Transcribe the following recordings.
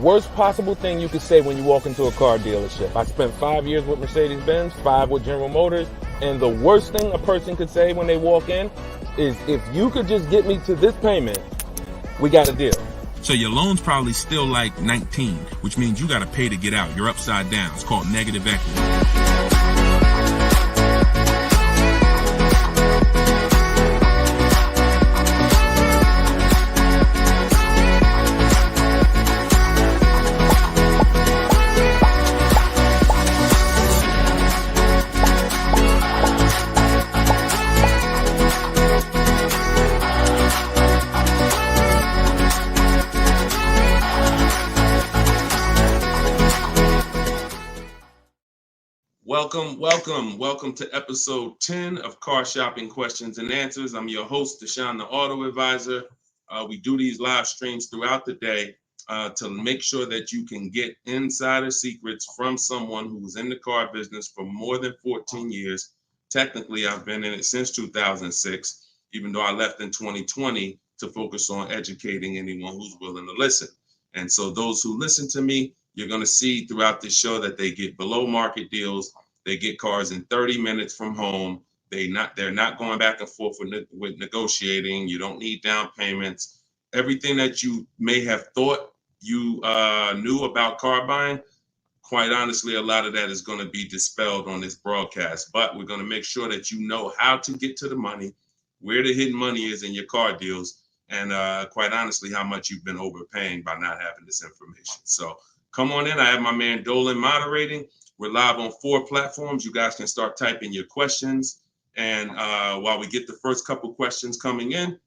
worst possible thing you could say when you walk into a car dealership. I spent 5 years with Mercedes-Benz, 5 with General Motors, and the worst thing a person could say when they walk in is, if you could just get me to this payment, we got a deal. So your loan's probably still like 19, which means you got to pay to get out. You're upside down. It's called negative equity. Welcome to episode 10 of Car Shopping Questions and Answers. I'm your host, Deshone the Auto Advisor. We do these live streams throughout the day to make sure that you can get insider secrets from someone who was in the car business for more than 14 years. Technically, I've been in it since 2006, even though I left in 2020 to focus on educating anyone who's willing to listen. And so those who listen to me, you're going to see throughout this show that they get below market deals. They get cars in 30 minutes from home. They're not going back and forth with negotiating. You don't need down payments. Everything that you may have thought you knew about car buying, quite honestly, a lot of that is going to be dispelled on this broadcast. But we're going to make sure that you know how to get to the money, where the hidden money is in your car deals, and quite honestly, how much you've been overpaying by not having this information. So come on in. I have my man Dolan moderating. We're live on 4 platforms. You guys can start typing your questions. And while we get the first couple questions coming in,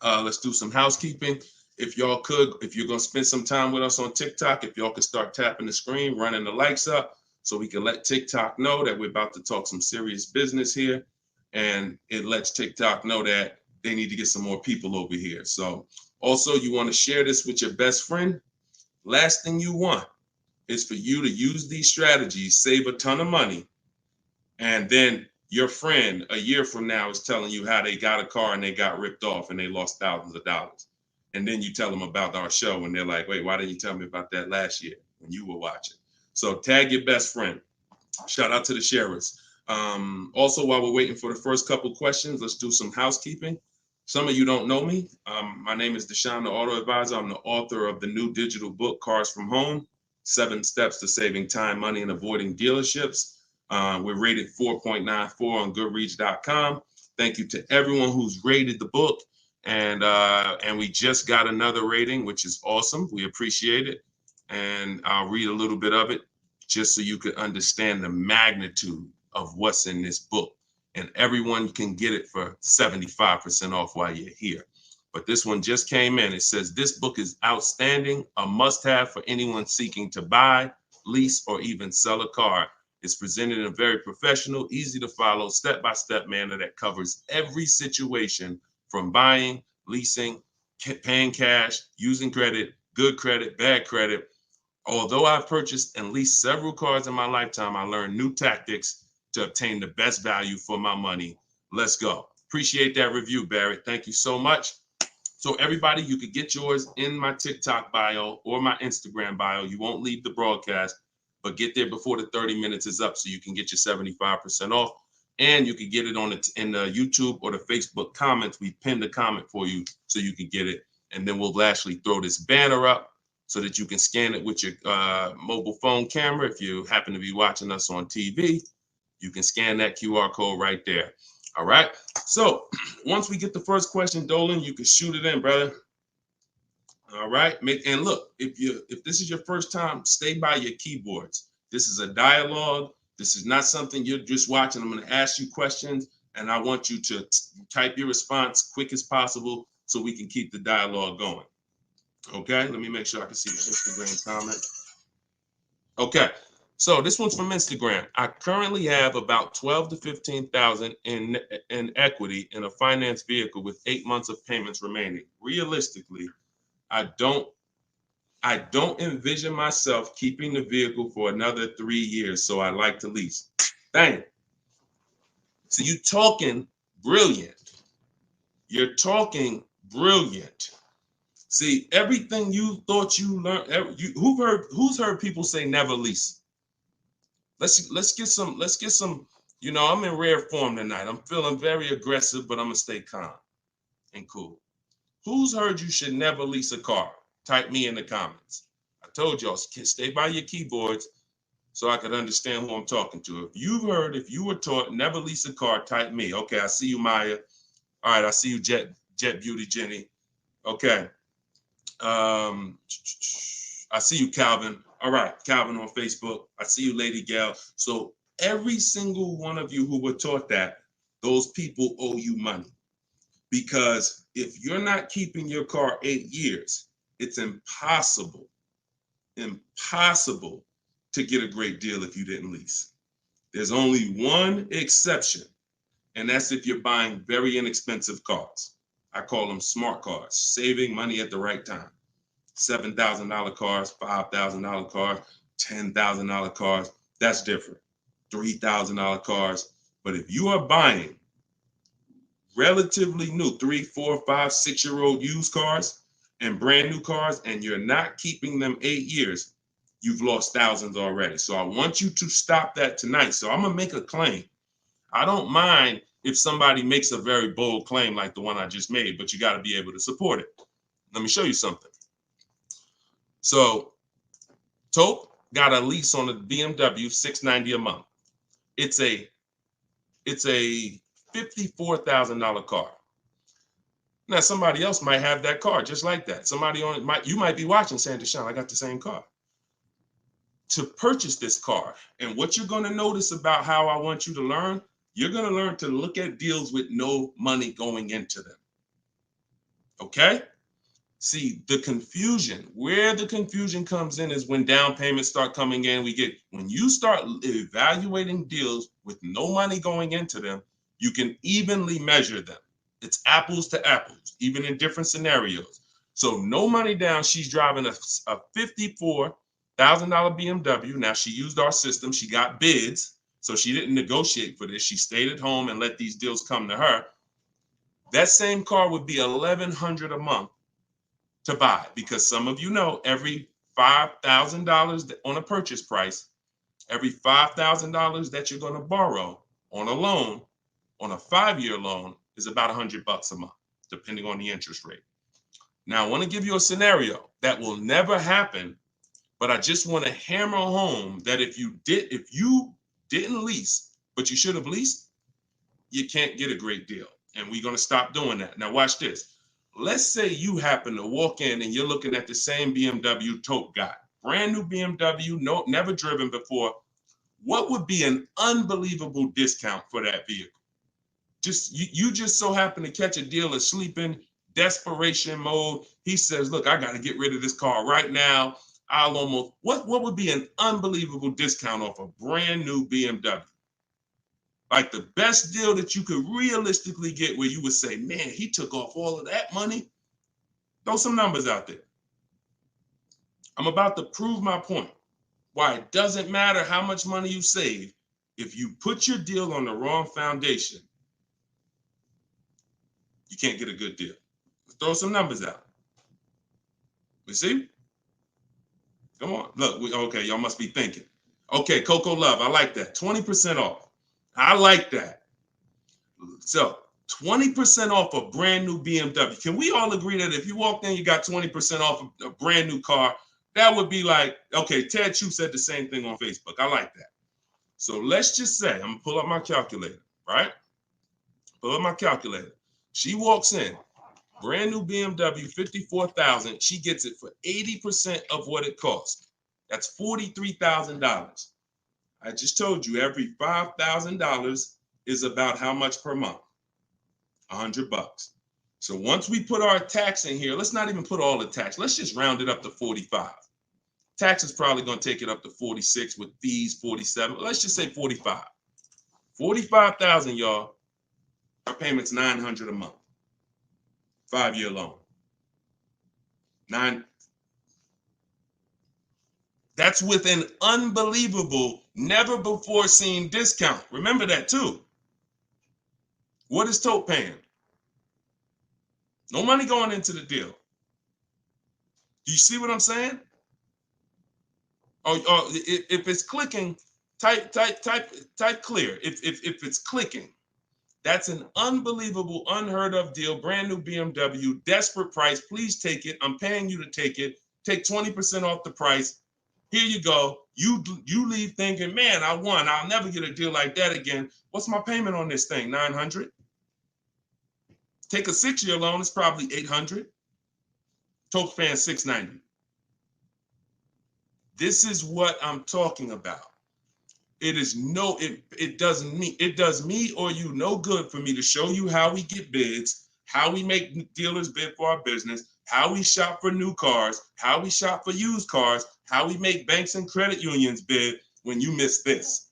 let's do some housekeeping. If you're going to spend some time with us on TikTok, if y'all could start tapping the screen, running the likes up, so we can let TikTok know that we're about to talk some serious business here. And it lets TikTok know that they need to get some more people over here. So also, you want to share this with your best friend. Last thing you want is for you to use these strategies, save a ton of money, and then your friend a year from now is telling you how they got a car and they got ripped off and they lost thousands of dollars. And then you tell them about our show and they're like, wait, why didn't you tell me about that last year when you were watching? So tag your best friend. Shout out to the sharers. Also, while we're waiting for the first couple questions, let's do some housekeeping. Some of you don't know me. My name is Deshone the Auto Advisor. I'm the author of the new digital book, Cars from Home, 7 Steps to Saving Time, Money, and Avoiding Dealerships. We're rated 4.94 on Goodreads.com. Thank you to everyone who's rated the book. And we just got another rating, which is awesome. We appreciate it. And I'll read a little bit of it just so you can understand the magnitude of what's in this book. And everyone can get it for 75% off while you're here. But this one just came in. It says, this book is outstanding, a must-have for anyone seeking to buy, lease, or even sell a car. It's presented in a very professional, easy to follow, step-by-step manner that covers every situation from buying, leasing, paying cash, using credit, good credit, bad credit. Although I've purchased and leased several cars in my lifetime, I learned new tactics to obtain the best value for my money. Let's go. Appreciate that review, Barrett. Thank you so much. So everybody, you could get yours in my TikTok bio or my Instagram bio. You won't leave the broadcast, but get there before the 30 minutes is up so you can get your 75% off. And you can get it in the YouTube or the Facebook comments. We pinned the comment for you so you can get it. And then we'll actually throw this banner up so that you can scan it with your mobile phone camera. If you happen to be watching us on TV, you can scan that QR code right there. All right. So once we get the first question, Dolan, you can shoot it in, brother. All right. And look, if this is your first time, stay by your keyboards. This is a dialogue. This is not something you're just watching. I'm going to ask you questions, and I want you to type your response quick as possible so we can keep the dialogue going. Okay. Let me make sure I can see the Instagram comment. Okay. So this one's from Instagram. I currently have about 12 to 15,000 in equity in a finance vehicle with 8 months of payments remaining. Realistically, I don't envision myself keeping the vehicle for another 3 years, so I like to lease. Dang. So you're talking brilliant. You're talking brilliant. See, everything you thought you learned, who's heard people say never lease? Let's get some, I'm in rare form tonight. I'm feeling very aggressive, but I'm gonna stay calm and cool. Who's heard you should never lease a car? Type me in the comments. I told y'all, stay by your keyboards so I could understand who I'm talking to. If you were taught never lease a car, type me. Okay, I see you, Maya. All right, I see you, Jet Beauty Jenny. Okay. I see you, Calvin. All right, Calvin on Facebook. I see you, Lady Gal. So every single one of you who were taught that, those people owe you money. Because if you're not keeping your car 8 years, it's impossible to get a great deal if you didn't lease. There's only one exception, and that's if you're buying very inexpensive cars. I call them smart cars, saving money at the right time. $7,000 cars, $5,000 cars, $10,000 cars, that's different. $3,000 cars. But if you are buying relatively new 3, 4, 5, 6-year-old used cars and brand new cars, and you're not keeping them 8 years, you've lost thousands already. So I want you to stop that tonight. So I'm gonna make a claim. I don't mind if somebody makes a very bold claim like the one I just made, but you got to be able to support it. Let me show you something. So Tope got a lease on a BMW $690 a month. It's a $54,000 car. Now somebody else might have that car just like that. You might be watching saying, Deshone, I got the same car. To purchase this car, and what you're going to notice about how I want you to learn, you're going to learn to look at deals with no money going into them. Okay? See, where the confusion comes in is when down payments start coming in. When you start evaluating deals with no money going into them, you can evenly measure them. It's apples to apples, even in different scenarios. So no money down, she's driving a $54,000 BMW. Now she used our system, she got bids, so she didn't negotiate for this. She stayed at home and let these deals come to her. That same car would be $1,100 a month to buy, because some of you know every $5,000 on a purchase price, every $5,000 that you're going to borrow on a loan, on a 5-year loan, is about $100 a month, depending on the interest rate. Now, I want to give you a scenario that will never happen, but I just want to hammer home that if you didn't lease, but you should have leased, you can't get a great deal. And we're going to stop doing that. Now, watch this. Let's say you happen to walk in and you're looking at the same BMW Tope got. Brand new BMW, never driven before. What would be an unbelievable discount for that vehicle? You just so happen to catch a deal asleep in desperation mode. He says, look, I got to get rid of this car right now. What would be an unbelievable discount off a brand new BMW? Like the best deal that you could realistically get, where you would say, man, he took off all of that money. Throw some numbers out there. I'm about to prove my point. Why it doesn't matter how much money you save. If you put your deal on the wrong foundation, you can't get a good deal. Let's throw some numbers out. You see? Come on. Look, okay, y'all must be thinking. Okay, Coco Love, I like that. 20% off. I like that. So 20% off a brand new BMW. Can we all agree that if you walked in, you got 20% off a brand new car? That would be like, okay, Ted Chu said the same thing on Facebook. I like that. So let's just say, I'm gonna pull up my calculator, right? Pull up my calculator. She walks in, brand new BMW, $54,000. She gets it for 80% of what it costs. That's $43,000. I just told you every $5,000 is about how much per month? $100. So once we put our tax in here, let's not even put all the tax. Let's just round it up to 45. Tax is probably going to take it up to 46 with fees, 47. Let's just say 45. 45,000, y'all. Our payment's $900 a month. 5-year loan. That's with an unbelievable, never before seen discount. Remember that too. What is Tope paying? No money going into the deal. Do you see what I'm saying? Or if it's clicking, type clear. If it's clicking, that's an unbelievable, unheard of deal. Brand new BMW, desperate price. Please take it. I'm paying you to take it. Take 20% off the price. Here you go. You leave thinking, man, I won. I'll never get a deal like that again. What's my payment on this thing? $900. Take a 6-year loan. It's probably $800. Toke paying $690. This is what I'm talking about. It does me or you no good for me to show you how we get bids, how we make dealers bid for our business, how we shop for new cars, how we shop for used cars, how we make banks and credit unions bid when you miss this.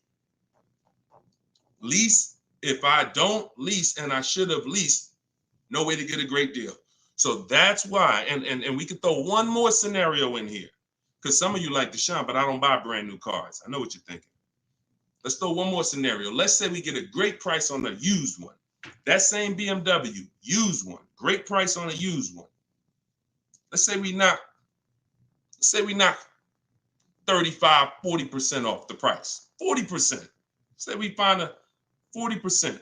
Lease, if I don't lease and I should have leased, no way to get a great deal. So that's why, and we could throw one more scenario in here, because some of you like Deshone, but I don't buy brand new cars. I know what you're thinking. Let's throw one more scenario. Let's say we get a great price on a used one. That same BMW, used one, great price on a used one. Let's say we knock 35, 40% off the price. 40%. Say we find a 40%.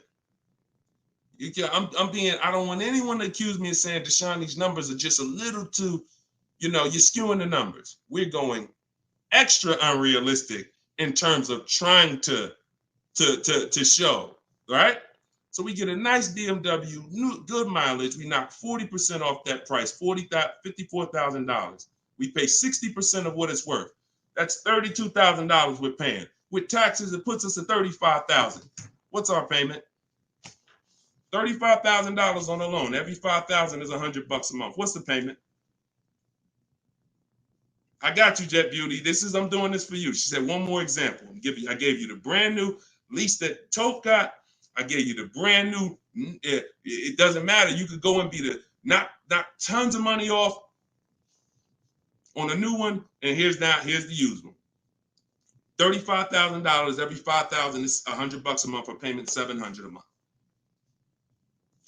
I don't want anyone to accuse me of saying, Deshone, these numbers are just a little too, you're skewing the numbers. We're going extra unrealistic in terms of trying to show, right? So we get a nice BMW, new, good mileage. We knock 40% off that price, $54,000. We pay 60% of what it's worth. That's $32,000 we're paying. With taxes, it puts us at $35,000. What's our payment? $35,000 on a loan. Every $5,000 is $100 a month. What's the payment? I got you, Jet Beauty. I'm doing this for you. She said, one more example. I gave you the brand new lease that Toke got. I gave you the brand new. It doesn't matter. You could go and be knock tons of money off on a new one. And here's the used one. $35,000. Every $5,000 is $100 a month. A payment $700 a month.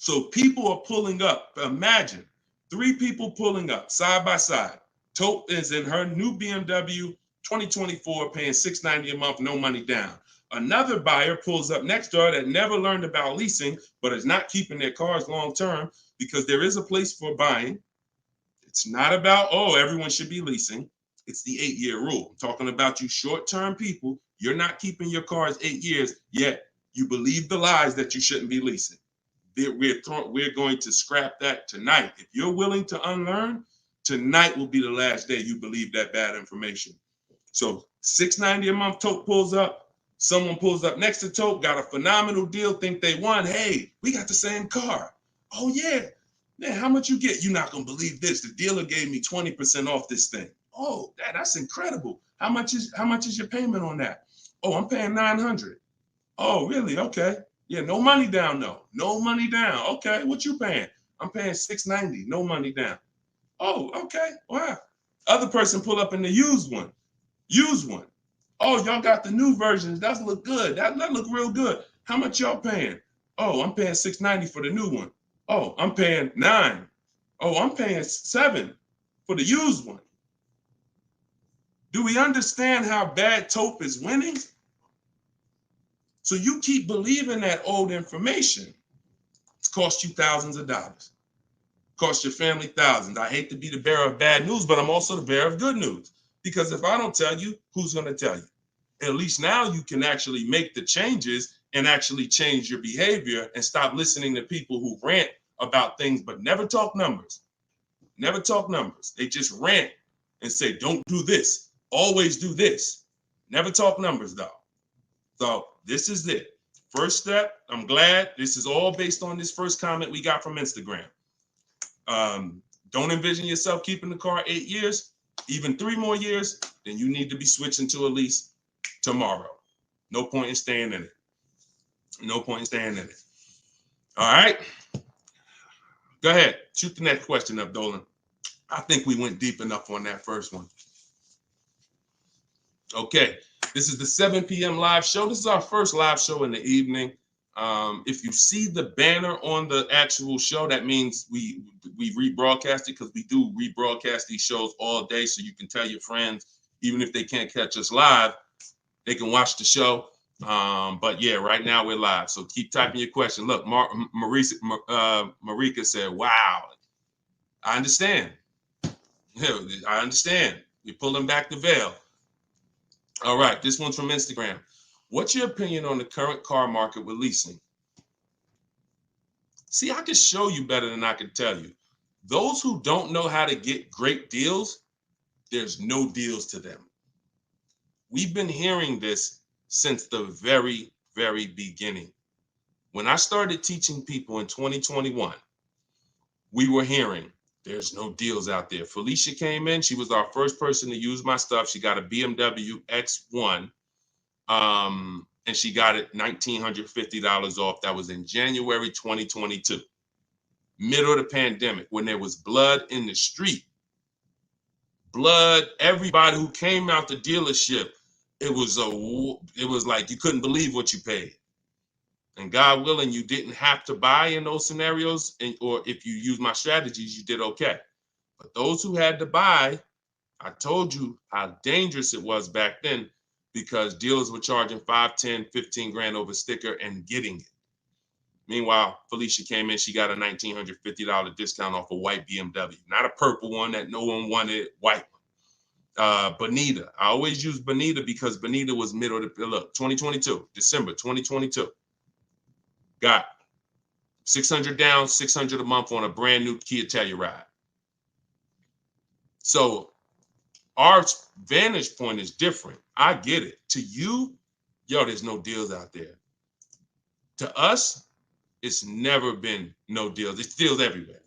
So people are pulling up. Imagine 3 people pulling up side by side. Tope is in her new BMW 2024, paying $690 a month, no money down. Another buyer pulls up next door that never learned about leasing, but is not keeping their cars long term, because there is a place for buying. It's not about, everyone should be leasing. It's the 8-year rule. I'm talking about you short-term people. You're not keeping your cars 8 years, yet you believe the lies that you shouldn't be leasing. We're going to scrap that tonight. If you're willing to unlearn, tonight will be the last day you believe that bad information. So $690 a month, Toke pulls up. Someone pulls up next to Toke, got a phenomenal deal, think they won. Hey, we got the same car. Oh yeah, man, how much you get? You're not gonna believe this. The dealer gave me 20% off this thing. Oh, that's incredible. How much is your payment on that? Oh, I'm paying $900. Oh, really? Okay. Yeah, no money down though. No money down. Okay, what you paying? I'm paying $690. No money down. Oh, okay. Wow. Other person pull up in the used one. Oh, y'all got the new versions. That look good. That look real good. How much y'all paying? Oh, I'm paying $690 for the new one. Oh, I'm paying $9. Oh, I'm paying $7 for the used one. Do we understand how bad Tope is winning? So you keep believing that old information. It's cost you thousands of dollars. Cost your family thousands. I hate to be the bearer of bad news, but I'm also the bearer of good news. Because if I don't tell you, who's going to tell you? At least now you can actually make the changes and actually change your behavior and stop listening to people who rant about things but never talk numbers. Never talk numbers. They just rant and say, don't do this. Always do this. Never talk numbers though. So this is it. First step, I'm glad this is all based on this first comment we got from Instagram. Don't envision yourself keeping the car 8 years, even 3 more years, then you need to be switching to a lease tomorrow. No point in staying in it. No point in staying in it. All right. Go ahead. Shoot the next question up, Dolan. I think we went deep enough on that first one. Okay. This is the 7 p.m. live show. This is our first live show in the evening. If you see the banner on the actual show, that means we rebroadcast it, because we do rebroadcast these shows all day, so you can tell your friends, even if they can't catch us live, they can watch the show. But yeah, right now we're live, so keep typing your question. Look, Marika said, "Wow, I understand. Yeah, I understand. You're pulling back the veil." All right, this one's from Instagram. What's your opinion on the current car market with leasing? See, I can show you better than I can tell you. Those who don't know how to get great deals, there's no deals to them. We've been hearing this since the very, very beginning. When I started teaching people in 2021, we were hearing there's no deals out there. Felicia came in. She was our first person to use my stuff. She got a BMW X1. And she got it $1,950 off. That was in January 2022, middle of the pandemic, when there was blood in the street. Blood, everybody who came out the dealership, it was like you couldn't believe what you paid. And God willing, you didn't have to buy in those scenarios, or if you use my strategies, you did okay. But those who had to buy, I told you how dangerous it was back then, because dealers were charging 5, 10, 15 grand over sticker and getting it. Meanwhile, Felicia came in, she got a $1,950 discount off a white BMW, not a purple one that no one wanted, white one. Bonita, I always use Bonita because Bonita was middle of the, look, 2022, December 2022. Got 600 down, 600 a month on a brand new Kia Telluride. So our vantage point is different. I get it. To you, yo, there's no deals out there. To us, it's never been no deals. It's deals everywhere.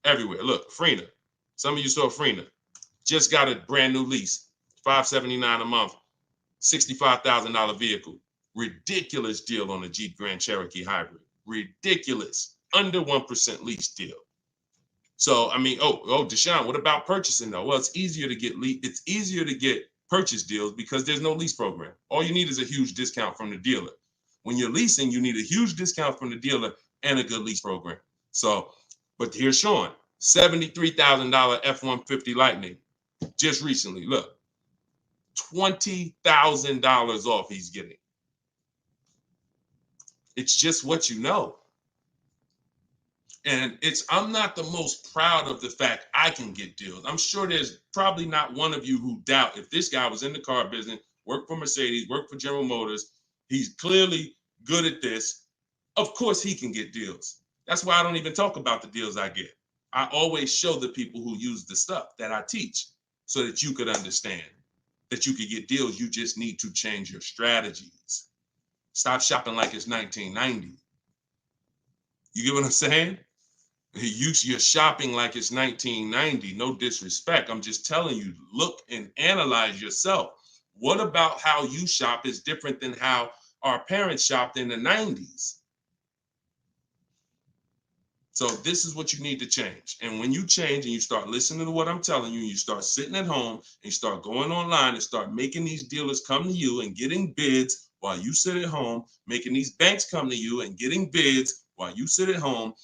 Everywhere. Look, Frena. Some of you saw Frena. Just got a brand new lease. $579 a month. $65,000 vehicle. Ridiculous deal on the Jeep Grand Cherokee Hybrid. Ridiculous. Under 1% lease deal. So, I mean, Deshone, what about purchasing though? Well, it's easier to get purchase deals because there's no lease program. All you need is a huge discount from the dealer. When you're leasing, you need a huge discount from the dealer and a good lease program. So, but here's Sean, $73,000 F-150 Lightning just recently. Look, $20,000 off he's getting. It's just what you know. And I'm not the most proud of the fact I can get deals. I'm sure there's probably not one of you who doubt if this guy was in the car business, worked for Mercedes, worked for General Motors, he's clearly good at this. Of course he can get deals. That's why I don't even talk about the deals I get. I always show the people who use the stuff that I teach so that you could understand that you could get deals. You just need to change your strategies. Stop shopping like it's 1990. You get what I'm saying? You're shopping like it's 1990. No disrespect. I'm just telling you, look and analyze yourself. What about how you shop is different than how our parents shopped in the 90s? So this is what you need to change. And when you change and you start listening to what I'm telling you, you start sitting at home and you start going online and start making these dealers come to you and getting bids while you sit at home, making these banks come to you and getting bids while you sit at home,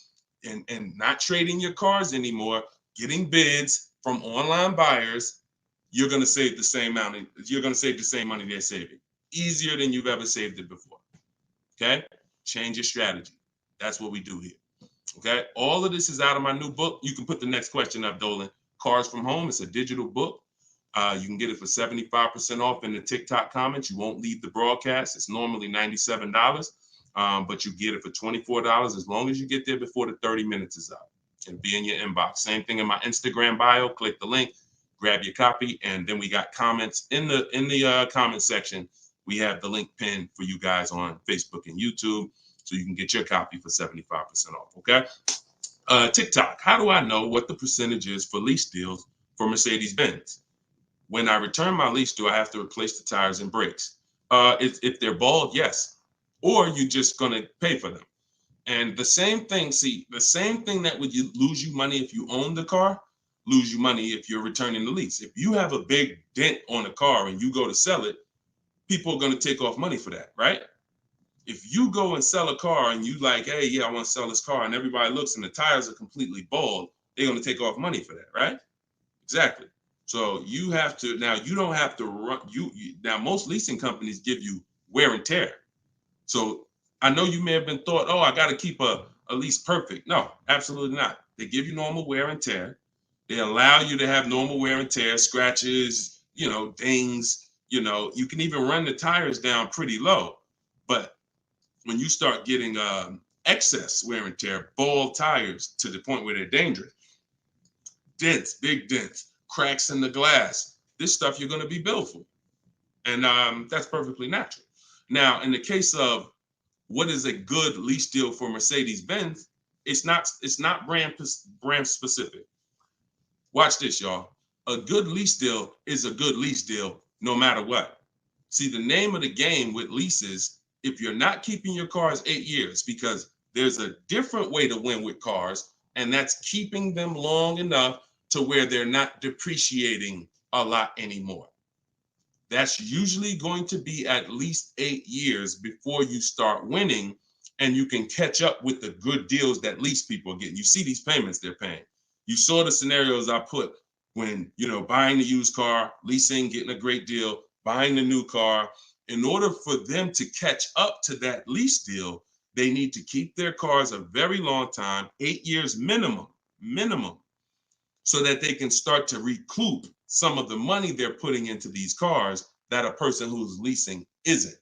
and not trading your cars anymore, getting bids from online buyers, you're going to save the same amount. You're going to save the same money they're saving. Easier than you've ever saved it before. Okay? Change your strategy. That's what we do here. Okay? All of this is out of my new book. You can put the next question up, Dolan. Cars from Home. It's a digital book. You can get it for 75% off in the TikTok comments. You won't leave the broadcast. It's normally $97. But you get it for $24 as long as you get there before the 30 minutes is up. It'll be in your inbox. Same thing in my Instagram bio. Click the link, grab your copy, and then we got comments in the comment section. We have the link pinned for you guys on Facebook and YouTube, so you can get your copy for 75% off. Okay. TikTok. How do I know what the percentage is for lease deals for Mercedes-Benz? When I return my lease, do I have to replace the tires and brakes? If they're bald, yes. Or you're just going to pay for them. And the same thing that would lose you money if you own the car, lose you money if you're returning the lease. If you have a big dent on a car and you go to sell it, people are going to take off money for that, right? If you go and sell a car and you like, hey, yeah, I want to sell this car, and everybody looks and the tires are completely bald, they're going to take off money for that, right? Exactly. So you have to, now you don't have to run, now most leasing companies give you wear and tear. So I know you may have been thought, oh, I got to keep a lease perfect. No, absolutely not. They give you normal wear and tear. They allow you to have normal wear and tear, scratches, dings, you can even run the tires down pretty low. But when you start getting excess wear and tear, bald tires to the point where they're dangerous, dents, big dents, cracks in the glass, this stuff you're going to be billed for. And that's perfectly natural. Now, in the case of what is a good lease deal for Mercedes-Benz, it's not brand specific. Watch this, y'all. A good lease deal is a good lease deal no matter what. See, the name of the game with leases, if you're not keeping your cars 8 years, because there's a different way to win with cars, and that's keeping them long enough to where they're not depreciating a lot anymore. That's usually going to be at least 8 years before you start winning, and you can catch up with the good deals that lease people are getting. You see these payments they're paying. You saw the scenarios I put when, buying the used car, leasing, getting a great deal, buying the new car. In order for them to catch up to that lease deal, they need to keep their cars a very long time, 8 years minimum, so that they can start to recoup some of the money they're putting into these cars that a person who's leasing isn't.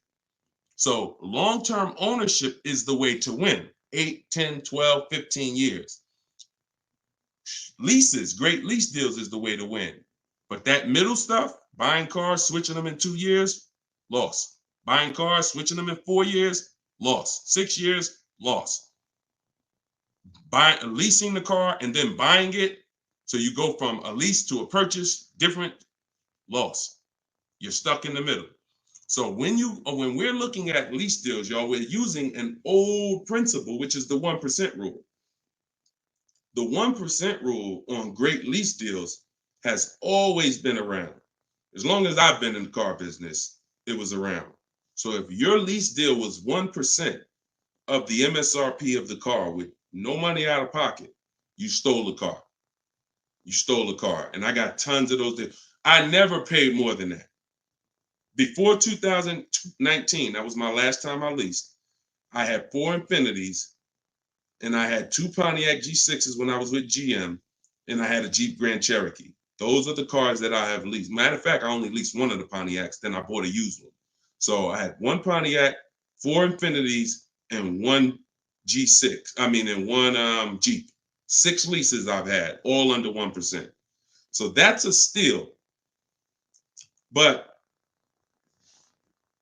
So long-term ownership is the way to win. 8, 10, 12, 15 years. Leases, great lease deals is the way to win. But that middle stuff, buying cars, switching them in 2 years, loss. Buying cars, switching them in 4 years, loss. 6 years, loss. Leasing the car and then buying it, so you go from a lease to a purchase, different, loss. You're stuck in the middle. So when we're looking at lease deals, y'all, we're using an old principle, which is the 1% rule. The 1% rule on great lease deals has always been around. As long as I've been in the car business, it was around. So if your lease deal was 1% of the MSRP of the car with no money out of pocket, you stole the car. You stole a car. And I got tons of those deals. I never paid more than that. Before 2019, that was my last time I leased, I had 4 Infinities, and I had 2 Pontiac G6s when I was with GM, and I had a Jeep Grand Cherokee. Those are the cars that I have leased. Matter of fact, I only leased one of the Pontiacs, then I bought a used one. So I had 1 Pontiac, 4 Infinities, and 1 G6. And 1 Jeep. 6 leases I've had, all under 1%. So that's a steal. But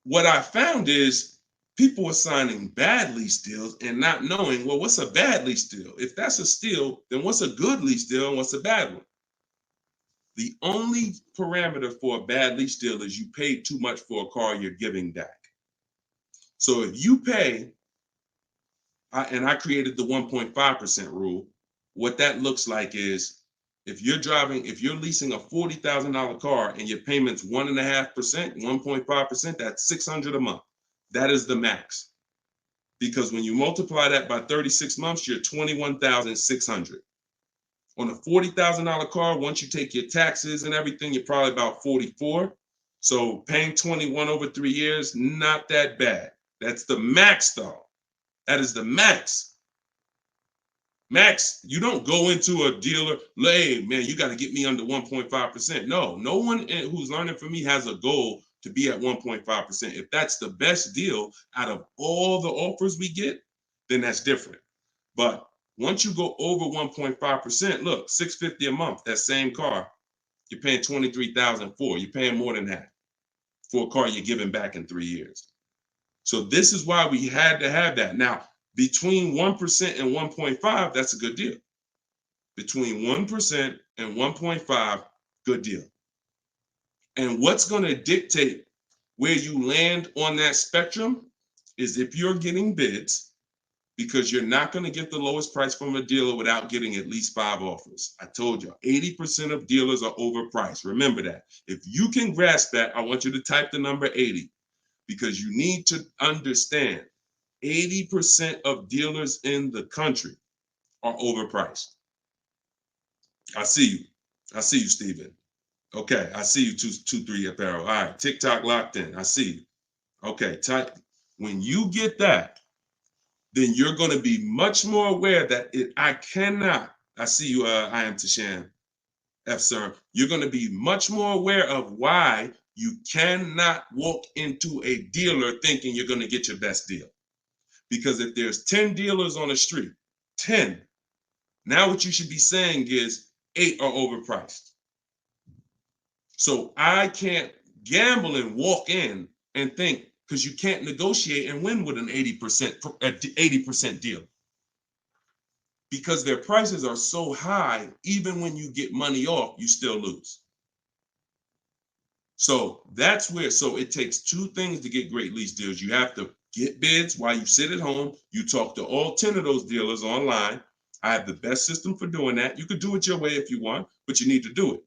what I found is people are signing bad lease deals and not knowing, well, what's a bad lease deal? If that's a steal, then what's a good lease deal and what's a bad one? The only parameter for a bad lease deal is you paid too much for a car you're giving back. So if you pay, and I created the 1.5% rule, what that looks like is if you're leasing a $40,000 car and your payment's 1.5%, 1.5%, that's $600 a month. That is the max. Because when you multiply that by 36 months, you're $21,600. On a $40,000 car, once you take your taxes and everything, you're probably about 44. So paying 21 over 3 years, not that bad. That's the max though. That is the max. Max, you don't go into a dealer, hey, man, you got to get me under 1.5%. No one who's learning from me has a goal to be at 1.5%. If that's the best deal out of all the offers we get, then that's different. But once you go over 1.5%, look, $650 a month, that same car, you're paying $23,000 for. You're paying more than that for a car you're giving back in 3 years. So this is why we had to have that. Now, between 1% and 1.5, that's a good deal. Between 1% and 1.5, good deal. And what's going to dictate where you land on that spectrum is if you're getting bids, because you're not going to get the lowest price from a dealer without getting at least 5 offers. I told you, 80% of dealers are overpriced. Remember that. If you can grasp that, I want you to type the number 80, because you need to understand 80% of dealers in the country are overpriced. I see you. I see you, Steven. Okay, I see you, 223 apparel. All right, TikTok locked in. I see you. Okay, type. When you get that, then you're going to be much more aware that I cannot. I see you. I am Tashan F. Sir. You're going to be much more aware of why you cannot walk into a dealer thinking you're going to get your best deal. Because if there's 10 dealers on the street, 10, now what you should be saying is 8 are overpriced. So I can't gamble and walk in and think, because you can't negotiate and win with an 80% deal. Because their prices are so high, even when you get money off, you still lose. So that's where, so it takes two things to get great lease deals. You have to get bids while you sit at home. You talk to all 10 of those dealers online. I have the best system for doing that. You could do it your way if you want, but you need to do it.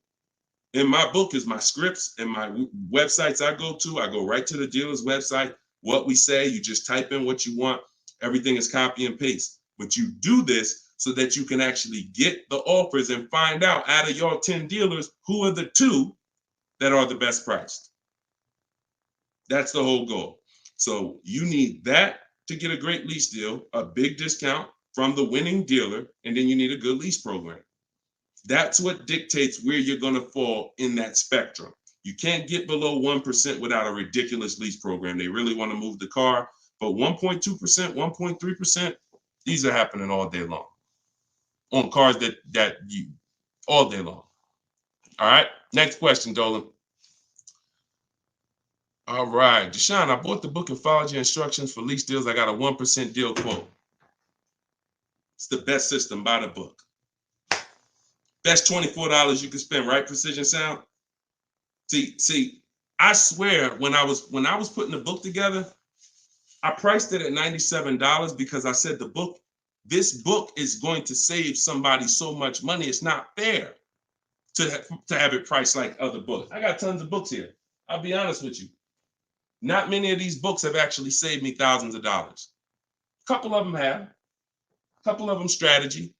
In my book is my scripts and my websites I go right to the dealer's website. What we say, you just type in what you want. Everything is copy and paste. But you do this so that you can actually get the offers and find out of your 10 dealers, who are the 2 that are the best priced. That's the whole goal. So you need that to get a great lease deal, a big discount from the winning dealer, and then you need a good lease program. That's what dictates where you're going to fall in that spectrum. You can't get below 1% without a ridiculous lease program. They really want to move the car, but 1.2%, 1.3%, these are happening all day long on cars that you all day long. All right, next question, Dolan. All right, Deshaun, I bought the book and followed your instructions for lease deals. I got a 1% deal quote. It's the best system. Buy the book. Best $24 you can spend, right? Precision Sound. See, I swear when I was putting the book together, I priced it at $97 because I said this book is going to save somebody so much money. It's not fair to have it priced like other books. I got tons of books here. I'll be honest with you. Not many of these books have actually saved me thousands of dollars. A couple of them have. A couple of them strategy,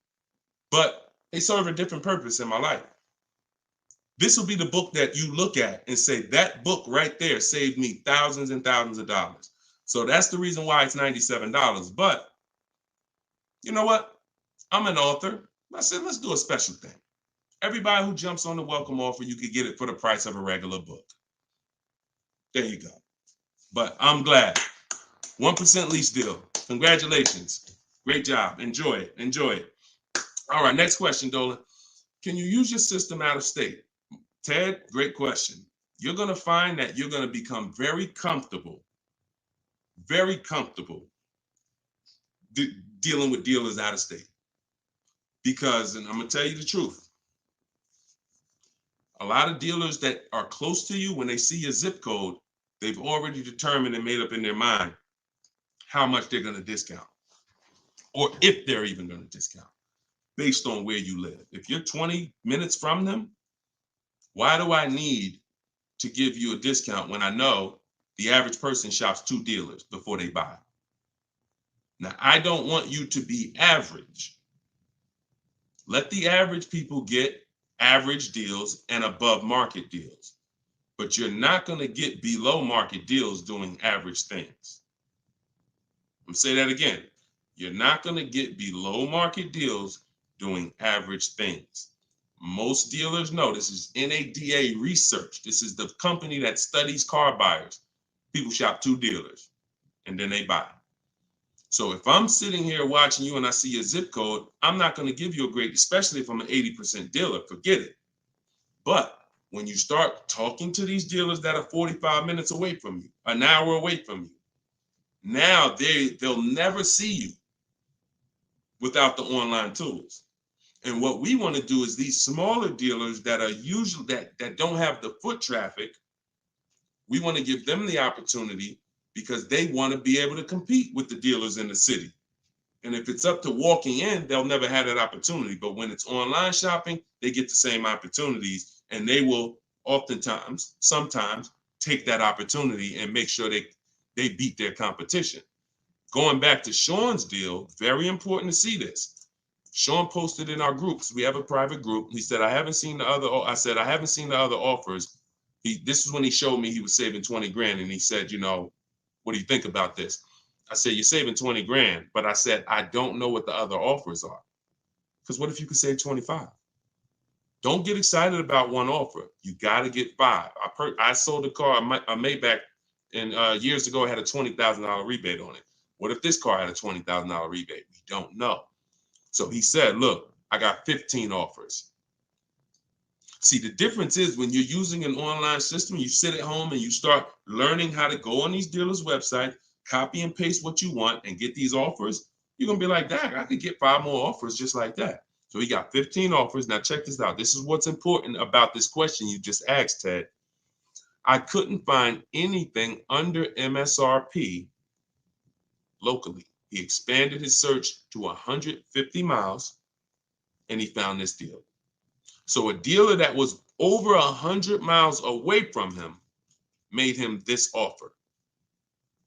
but they serve a different purpose in my life. This will be the book that you look at and say, that book right there saved me thousands and thousands of dollars. So that's the reason why it's $97. But you know what? I'm an author. I said, let's do a special thing. Everybody who jumps on the welcome offer, you could get it for the price of a regular book. There you go. But I'm glad. 1% lease deal. Congratulations. Great job. Enjoy it. Enjoy it. All right, next question, Dolan. Can you use your system out of state? Ted, great question. You're going to find that you're going to become very comfortable dealing with dealers out of state. Because, and I'm going to tell you the truth, a lot of dealers that are close to you, when they see your zip code, they've already determined and made up in their mind how much they're going to discount, or if they're even going to discount, based on where you live. If you're 20 minutes from them, why do I need to give you a discount when I know the average person shops 2 dealers before they buy? Now, I don't want you to be average. Let the average people get average deals and above market deals, but you're not going to get below market deals doing average things. I'm going to say that again. You're not going to get below market deals doing average things. Most dealers know, this is NADA research. This is the company that studies car buyers. People shop 2 dealers and then they buy. So if I'm sitting here watching you and I see a zip code, I'm not going to give you a great, especially if I'm an 80% dealer, forget it. But when you start talking to these dealers that are 45 minutes away from you, an hour away from you, now they'll never see you without the online tools. And what we want to do is these smaller dealers that are usually that don't have the foot traffic, we want to give them the opportunity because they want to be able to compete with the dealers in the city. And if it's up to walking in, they'll never have that opportunity. But when it's online shopping, they get the same opportunities, and they will sometimes take that opportunity and make sure they beat their competition. going back to Sean's deal, very important to see this. Sean posted in our groups. We have a private group. He said, I haven't seen the other. I said, I haven't seen the other offers. This is when he showed me he was saving 20 grand. And he said, you know, what do you think about this? I said, you're saving 20 grand. But I said, I don't know what the other offers are. Because what if you could save 25? Don't get excited about one offer. You got to get 5. I sold a car, a Maybach, and years ago, it had a $20,000 rebate on it. What if this car had a $20,000 rebate? We don't know. So he said, look, I got 15 offers. See, the difference is when you're using an online system, you sit at home and you start learning how to go on these dealers' website, copy and paste what you want and get these offers. You're going to be like, dang, I could get 5 more offers just like that. So he got 15 offers. Now check this out. This is what's important about this question you just asked, Ted. I couldn't find anything under MSRP locally. He expanded his search to 150 miles and he found this deal. So a dealer that was over 100 miles away from him made him this offer.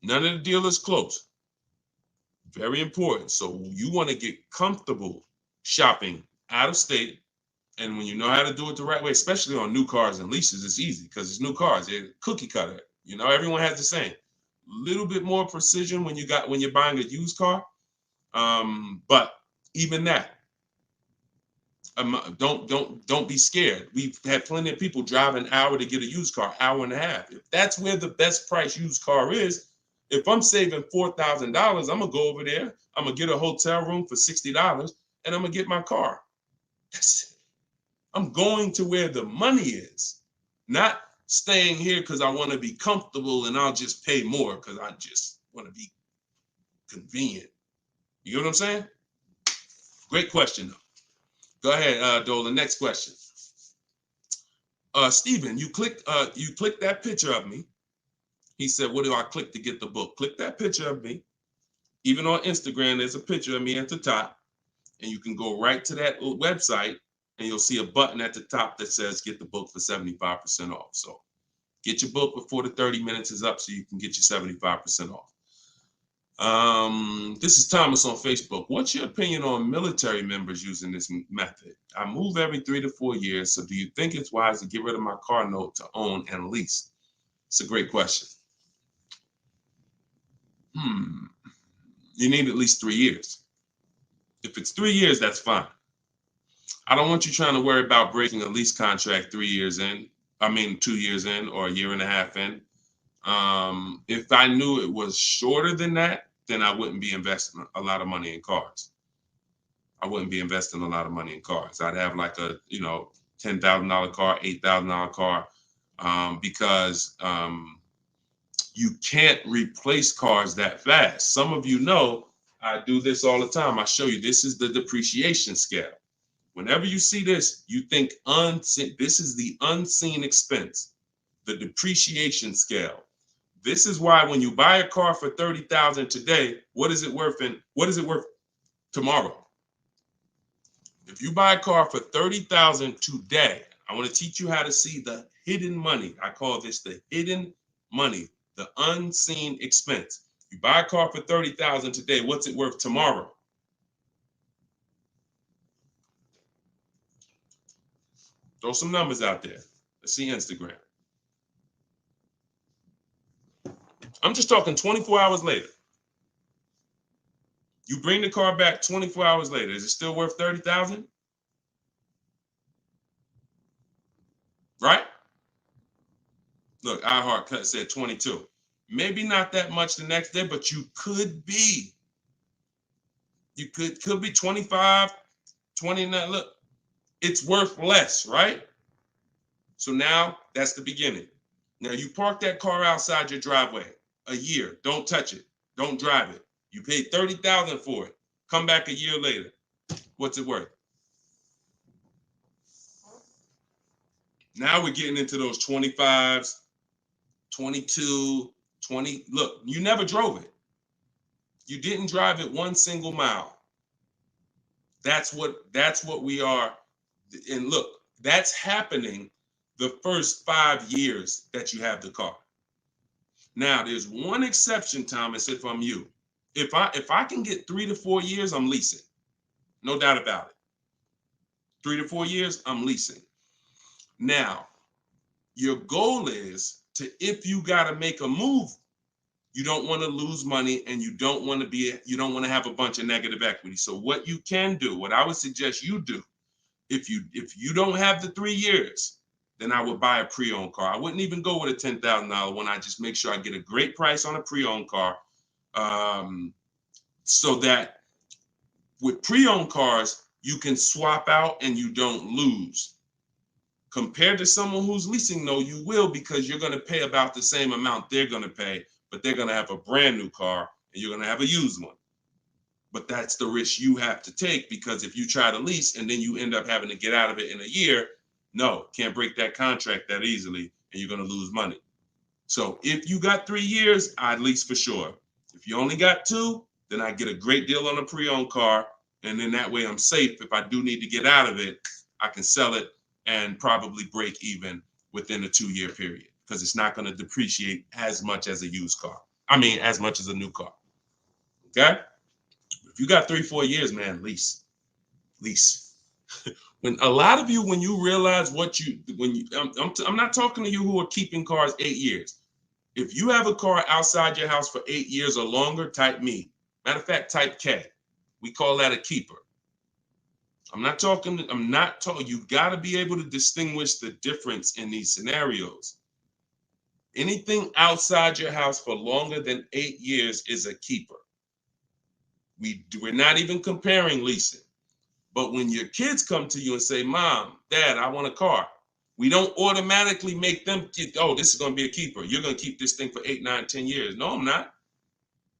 None of the dealers close. Very important. So you want to get comfortable shopping out of state. And when you know how to do it the right way, especially on new cars and leases, it's easy because it's new cars. They're cookie cutter. You know, everyone has the same. Little bit more precision when you're buying a used car. But even that, don't be scared. We've had plenty of people drive an hour to get a used car, hour and a half. If that's where the best price used car is, if I'm saving $4,000, I'm gonna go over there. I'm gonna get a hotel room for $60, and I'm gonna get my car. That's it. I'm going to where the money is, not staying here because I want to be comfortable and I'll just pay more because I just want to be convenient. You get what I'm saying? Great question, though. Go ahead, Dola. Next question. Stephen, you clicked that picture of me. He said, what do I click to get the book? Click that picture of me. Even on Instagram, there's a picture of me at the top. And you can go right to that website and you'll see a button at the top that says get the book for 75% off. So get your book before the 30 minutes is up so you can get your 75% off. This is Thomas on Facebook. What's your opinion on military members using this method? I move every 3 to 4 years. So do you think it's wise to get rid of my car note to own and lease? It's a great question. You need at least 3 years. If it's 3 years, that's fine. I don't want you trying to worry about breaking a lease contract 3 years in. 2 years in or a year and a half in. If I knew it was shorter than that, then I wouldn't be investing a lot of money in cars. I'd have like a, $10,000 car, $8,000 car, because you can't replace cars that fast. Some of you know I do this all the time. I show you, this is the depreciation scale. Whenever you see this, you think unseen. This is the unseen expense, the depreciation scale. This is why when you buy a car for $30,000 today, what is it worth tomorrow? If you buy a car for $30,000 today, I want to teach you how to see the hidden money. I call this the hidden money, the unseen expense. You buy a car for $30,000 today, what's it worth tomorrow? Throw some numbers out there. Let's see Instagram. I'm just talking 24 hours later. You bring the car back 24 hours later. Is it still worth $30,000? Right? Look, iHeart said 22. Maybe not that much the next day, but you could be. You could be 25, 29. Look, it's worth less, right? So now that's the beginning. Now you park that car outside your driveway a year. Don't touch it. Don't drive it. You paid $30,000 for it. Come back a year later. What's it worth? Now we're getting into those 25s, 22, 20. Look, you never drove it. You didn't drive it one single mile. That's what we are. And look, that's happening the first 5 years that you have the car. Now, there's one exception, Thomas, if I'm you. if I can get 3 to 4 years, I'm leasing. No doubt about it. 3 to 4 years, I'm leasing. Now, your goal is to, if you got to make a move, you don't want to lose money and you don't want to have a bunch of negative equity. So what you can do, what I would suggest you do, if you don't have the 3 years, then I would buy a pre-owned car. I wouldn't even go with a $10,000 one. I just make sure I get a great price on a pre-owned car, so that with pre-owned cars, you can swap out and you don't lose. Compared to someone who's leasing, though, you will, because you're going to pay about the same amount they're going to pay, but they're going to have a brand new car and you're going to have a used one. But that's the risk you have to take, because if you try to lease and then you end up having to get out of it in a year, no, can't break that contract that easily and you're going to lose money. So if you got 3 years, I'd lease for sure. If you only got 2, then I get a great deal on a pre-owned car. And then that way I'm safe. If I do need to get out of it, I can sell it and probably break even within a 2-year period, because it's not going to depreciate as much as a used car. I mean, as much as a new car. Okay? If you got 3-4 years, man, lease. When a lot of you, when you realize I'm not talking to you who are keeping cars 8 years. If you have a car outside your house for 8 years or longer, type me. Matter of fact, type K. We call that a keeper. You got to be able to distinguish the difference in these scenarios. Anything outside your house for longer than 8 years is a keeper. We're not even comparing leasing. But when your kids come to you and say, Mom, Dad, I want a car, we don't automatically make them this is going to be a keeper. You're going to keep this thing for 8, 9, 10 years. No, I'm not.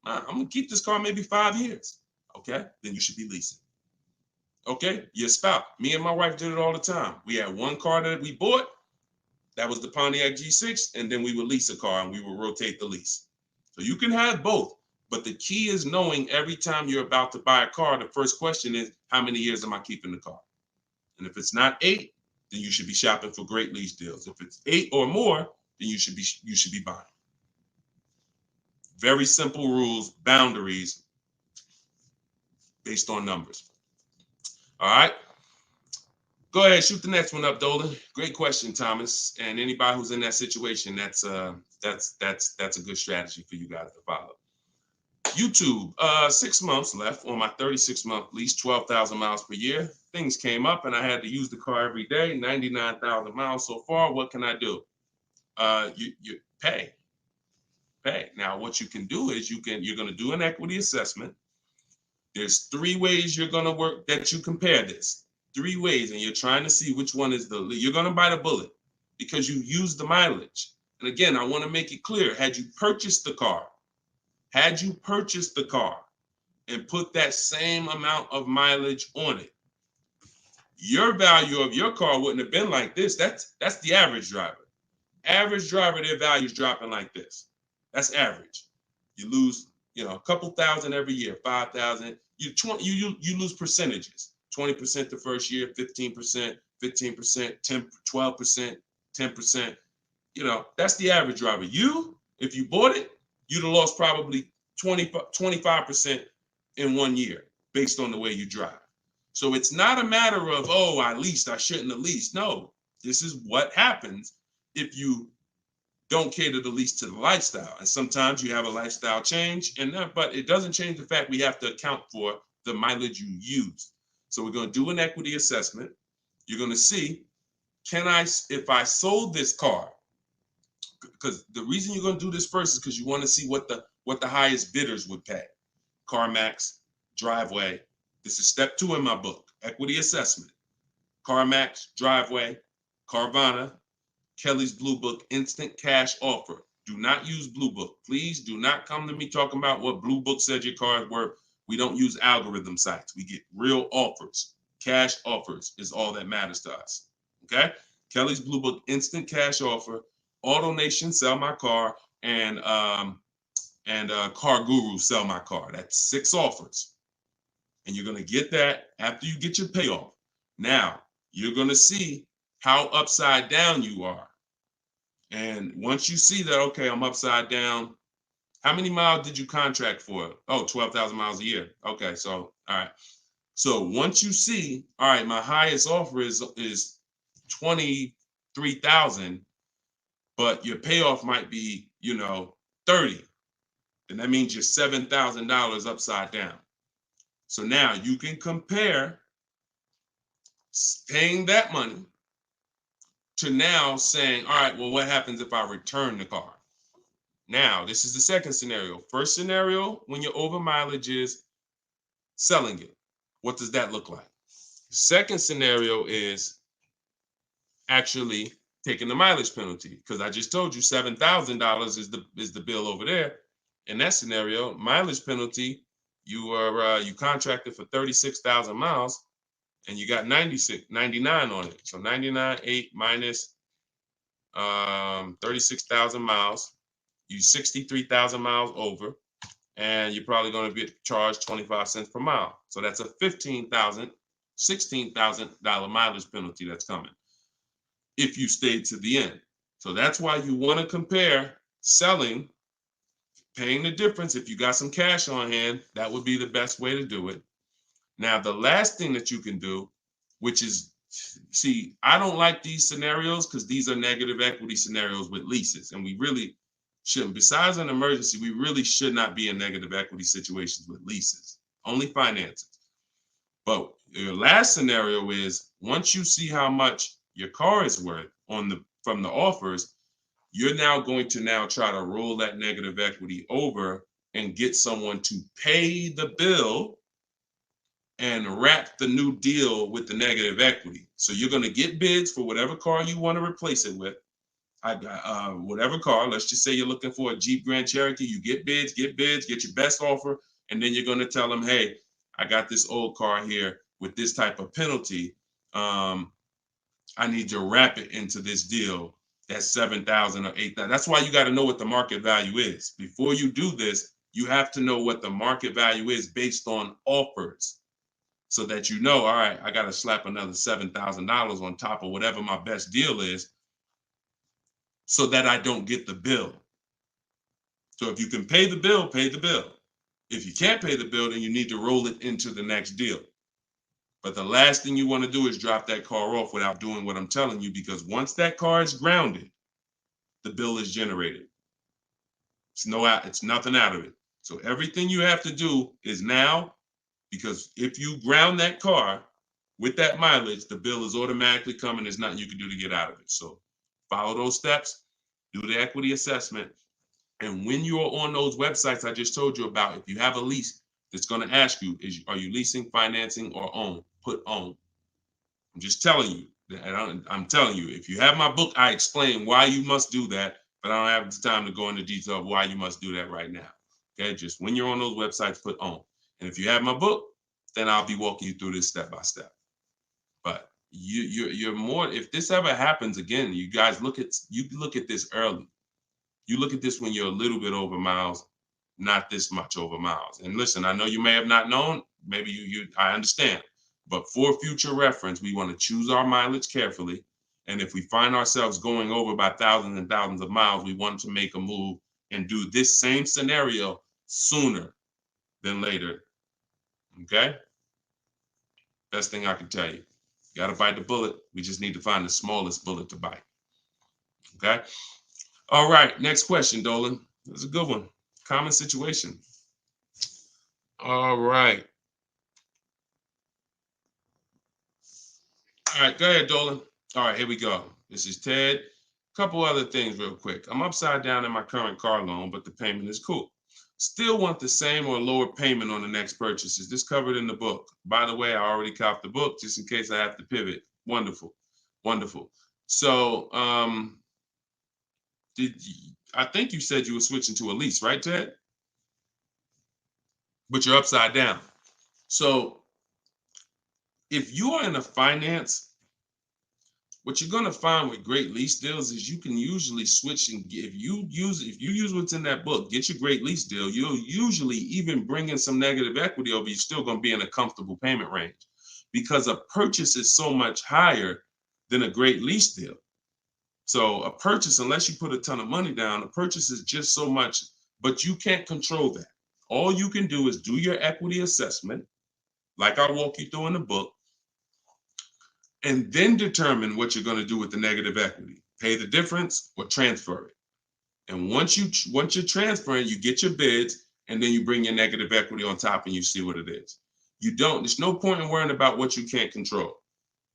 I'm going to keep this car maybe 5 years. Okay, then you should be leasing. Okay, your spouse. Me and my wife did it all the time. We had one car that we bought. That was the Pontiac G6. And then we would lease a car and we would rotate the lease. So you can have both. But the key is knowing every time you're about to buy a car, the first question is, how many years am I keeping the car? And if it's not 8, then you should be shopping for great lease deals. If it's 8 or more, then you should be buying. Very simple rules, boundaries based on numbers. All right. Go ahead, shoot the next one up, Dolan. Great question, Thomas. And anybody who's in that situation, that's a good strategy for you guys to follow. YouTube, 6 months left on my 36-month lease, 12,000 miles per year. Things came up and I had to use the car every day, 99,000 miles so far. What can I do? You pay. Now, what you can do is you're going to do an equity assessment. There's 3 ways you're going to work that you compare this. 3 ways, and you're trying to see which one is you're going to bite a bullet because you use the mileage. And again, I want to make it clear, had you purchased the car and put that same amount of mileage on it, your value of your car wouldn't have been like this. That's the average driver. Average driver, their value's dropping like this. That's average. You lose, a couple thousand every year, 5,000. You lose percentages. 20% the first year, 15%, 10%, 12%, 10%. That's the average driver. If you bought it, you'd have lost probably 25% in 1 year based on the way you drive. So it's not a matter of, I leased, I shouldn't have leased. No, this is what happens if you don't cater the lease to the lifestyle. And sometimes you have a lifestyle change, but it doesn't change the fact we have to account for the mileage you use. So we're going to do an equity assessment. You're going to see, if I sold this car, because the reason you're going to do this first is because you want to see what the highest bidders would pay. CarMax, Driveway. This is step 2 in my book, equity assessment. CarMax, Driveway, Carvana, Kelly's Blue Book, instant cash offer. Do not use Blue Book. Please do not come to me talking about what Blue Book said your car is worth. We don't use algorithm sites. We get real offers. Cash offers is all that matters to us. Okay? Kelly's Blue Book, instant cash offer. AutoNation, sell my car, and Car Guru, sell my car. That's 6 offers. And you're going to get that after you get your payoff. Now, you're going to see how upside down you are. And once you see that, okay, I'm upside down, How many miles did you contract for? Oh, 12,000 miles a year. Okay, so all right. So once you see, all right, my highest offer is 23,000, but your payoff might be, 30. Then that means you're $7,000 upside down. So now you can compare paying that money to now saying, all right, well, what happens if I return the car? Now, this is the second scenario. First scenario, when your over mileage is selling it. What does that look like? Second scenario is actually taking the mileage penalty, because I just told you $7,000 is the bill over there. In that scenario, mileage penalty, you contracted for 36,000 miles and you got 99 on it. So 99.8 minus 36,000 miles, you 63,000 miles over, and you're probably going to be charged 25 cents per mile. So that's a $16,000 mileage penalty that's coming if you stayed to the end. So that's why you want to compare selling, paying the difference. If you got some cash on hand, that would be the best way to do it. Now, the last thing that you can do, which is, see, I don't like these scenarios because these are negative equity scenarios with leases, and we really shouldn't. Besides an emergency, we really should not be in negative equity situations with leases, only finances. But your last scenario is, once you see how much your car is worth from the offers, you're now going to try to roll that negative equity over and get someone to pay the bill and wrap the new deal with the negative equity. So you're going to get bids for whatever car you want to replace it with. Whatever car, let's just say you're looking for a Jeep Grand Cherokee, you get bids, get your best offer, and then you're going to tell them, hey, I got this old car here with this type of penalty. I need to wrap it into this deal that's 7,000 or 8,000. That's why you got to know what the market value is. Before you do this, you have to know what the market value is based on offers, so that you know, all right, I got to slap another $7,000 on top of whatever my best deal is, so that I don't get the bill. So if you can pay the bill, pay the bill. If you can't pay the bill, then you need to roll it into the next deal. But the last thing you want to do is drop that car off without doing what I'm telling you, because once that car is grounded, the bill is generated. It's nothing out of it. So everything you have to do is now, because if you ground that car with that mileage, the bill is automatically coming. There's nothing you can do to get out of it. So follow those steps, do the equity assessment. And when you're on those websites I just told you about, if you have a lease, that's going to ask you, are you leasing, financing, or own? Put own. I'm just telling you. And I'm telling you, if you have my book, I explain why you must do that, but I don't have the time to go into detail of why you must do that right now. Okay, just when you're on those websites, put own. And if you have my book, then I'll be walking you through this step by step. But you're more, if this ever happens again, you guys look at this early. You look at this when you're a little bit over miles, not this much over miles. And listen, I know you may have not known, maybe I understand, but for future reference, we want to choose our mileage carefully. And if we find ourselves going over by thousands and thousands of miles, we want to make a move and do this same scenario sooner than later. Okay? Best thing I can tell you. You got to bite the bullet. We just need to find the smallest bullet to bite. Okay? All right, next question, Dolan. That's a good one. Common situation. All right. All right, go ahead, Dolan. All right, here we go. This is Ted. A couple other things real quick. I'm upside down in my current car loan, but the payment is cool. Still want the same or lower payment on the next purchase. Is this covered in the book? By the way, I already copied the book just in case I have to pivot. Wonderful, wonderful. So, I think you said you were switching to a lease, right, Ted? But you're upside down. So if you are in a finance, what you're going to find with great lease deals is you can usually switch, and if you use what's in that book, get your great lease deal, you'll usually even bring in some negative equity over, you're still going to be in a comfortable payment range, because a purchase is so much higher than a great lease deal. So a purchase, unless you put a ton of money down, a purchase is just so much but you can't control that. All you can do is do your equity assessment, like I walk you through in the book, and then determine what you're going to do with the negative equity. Pay the difference or transfer it. And once you're transferring, you get your bids, and then you bring your negative equity on top and you see what it is. There's no point in worrying about what you can't control.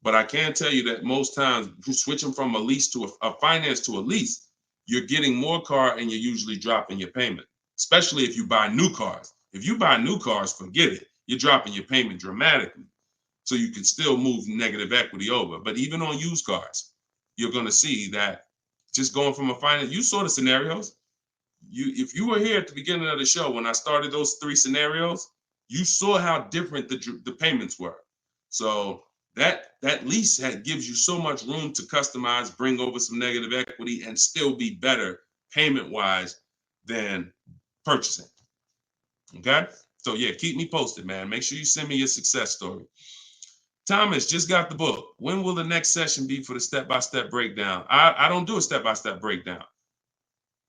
But I can tell you that most times switching from a lease to a finance to a lease, you're getting more car and you're usually dropping your payment, especially if you buy new cars. If you buy new cars, forget it. You're dropping your payment dramatically. So you can still move negative equity over. But even on used cars, you're going to see that just going from a finance, you saw the scenarios. If you were here at the beginning of the show when I started those 3 scenarios, you saw how different the payments were. So that lease gives you so much room to customize, bring over some negative equity, and still be better payment-wise than purchasing. Okay? So yeah, keep me posted, man. Make sure you send me your success story. Thomas just got the book. When will the next session be for the step-by-step breakdown? I don't do a step-by-step breakdown.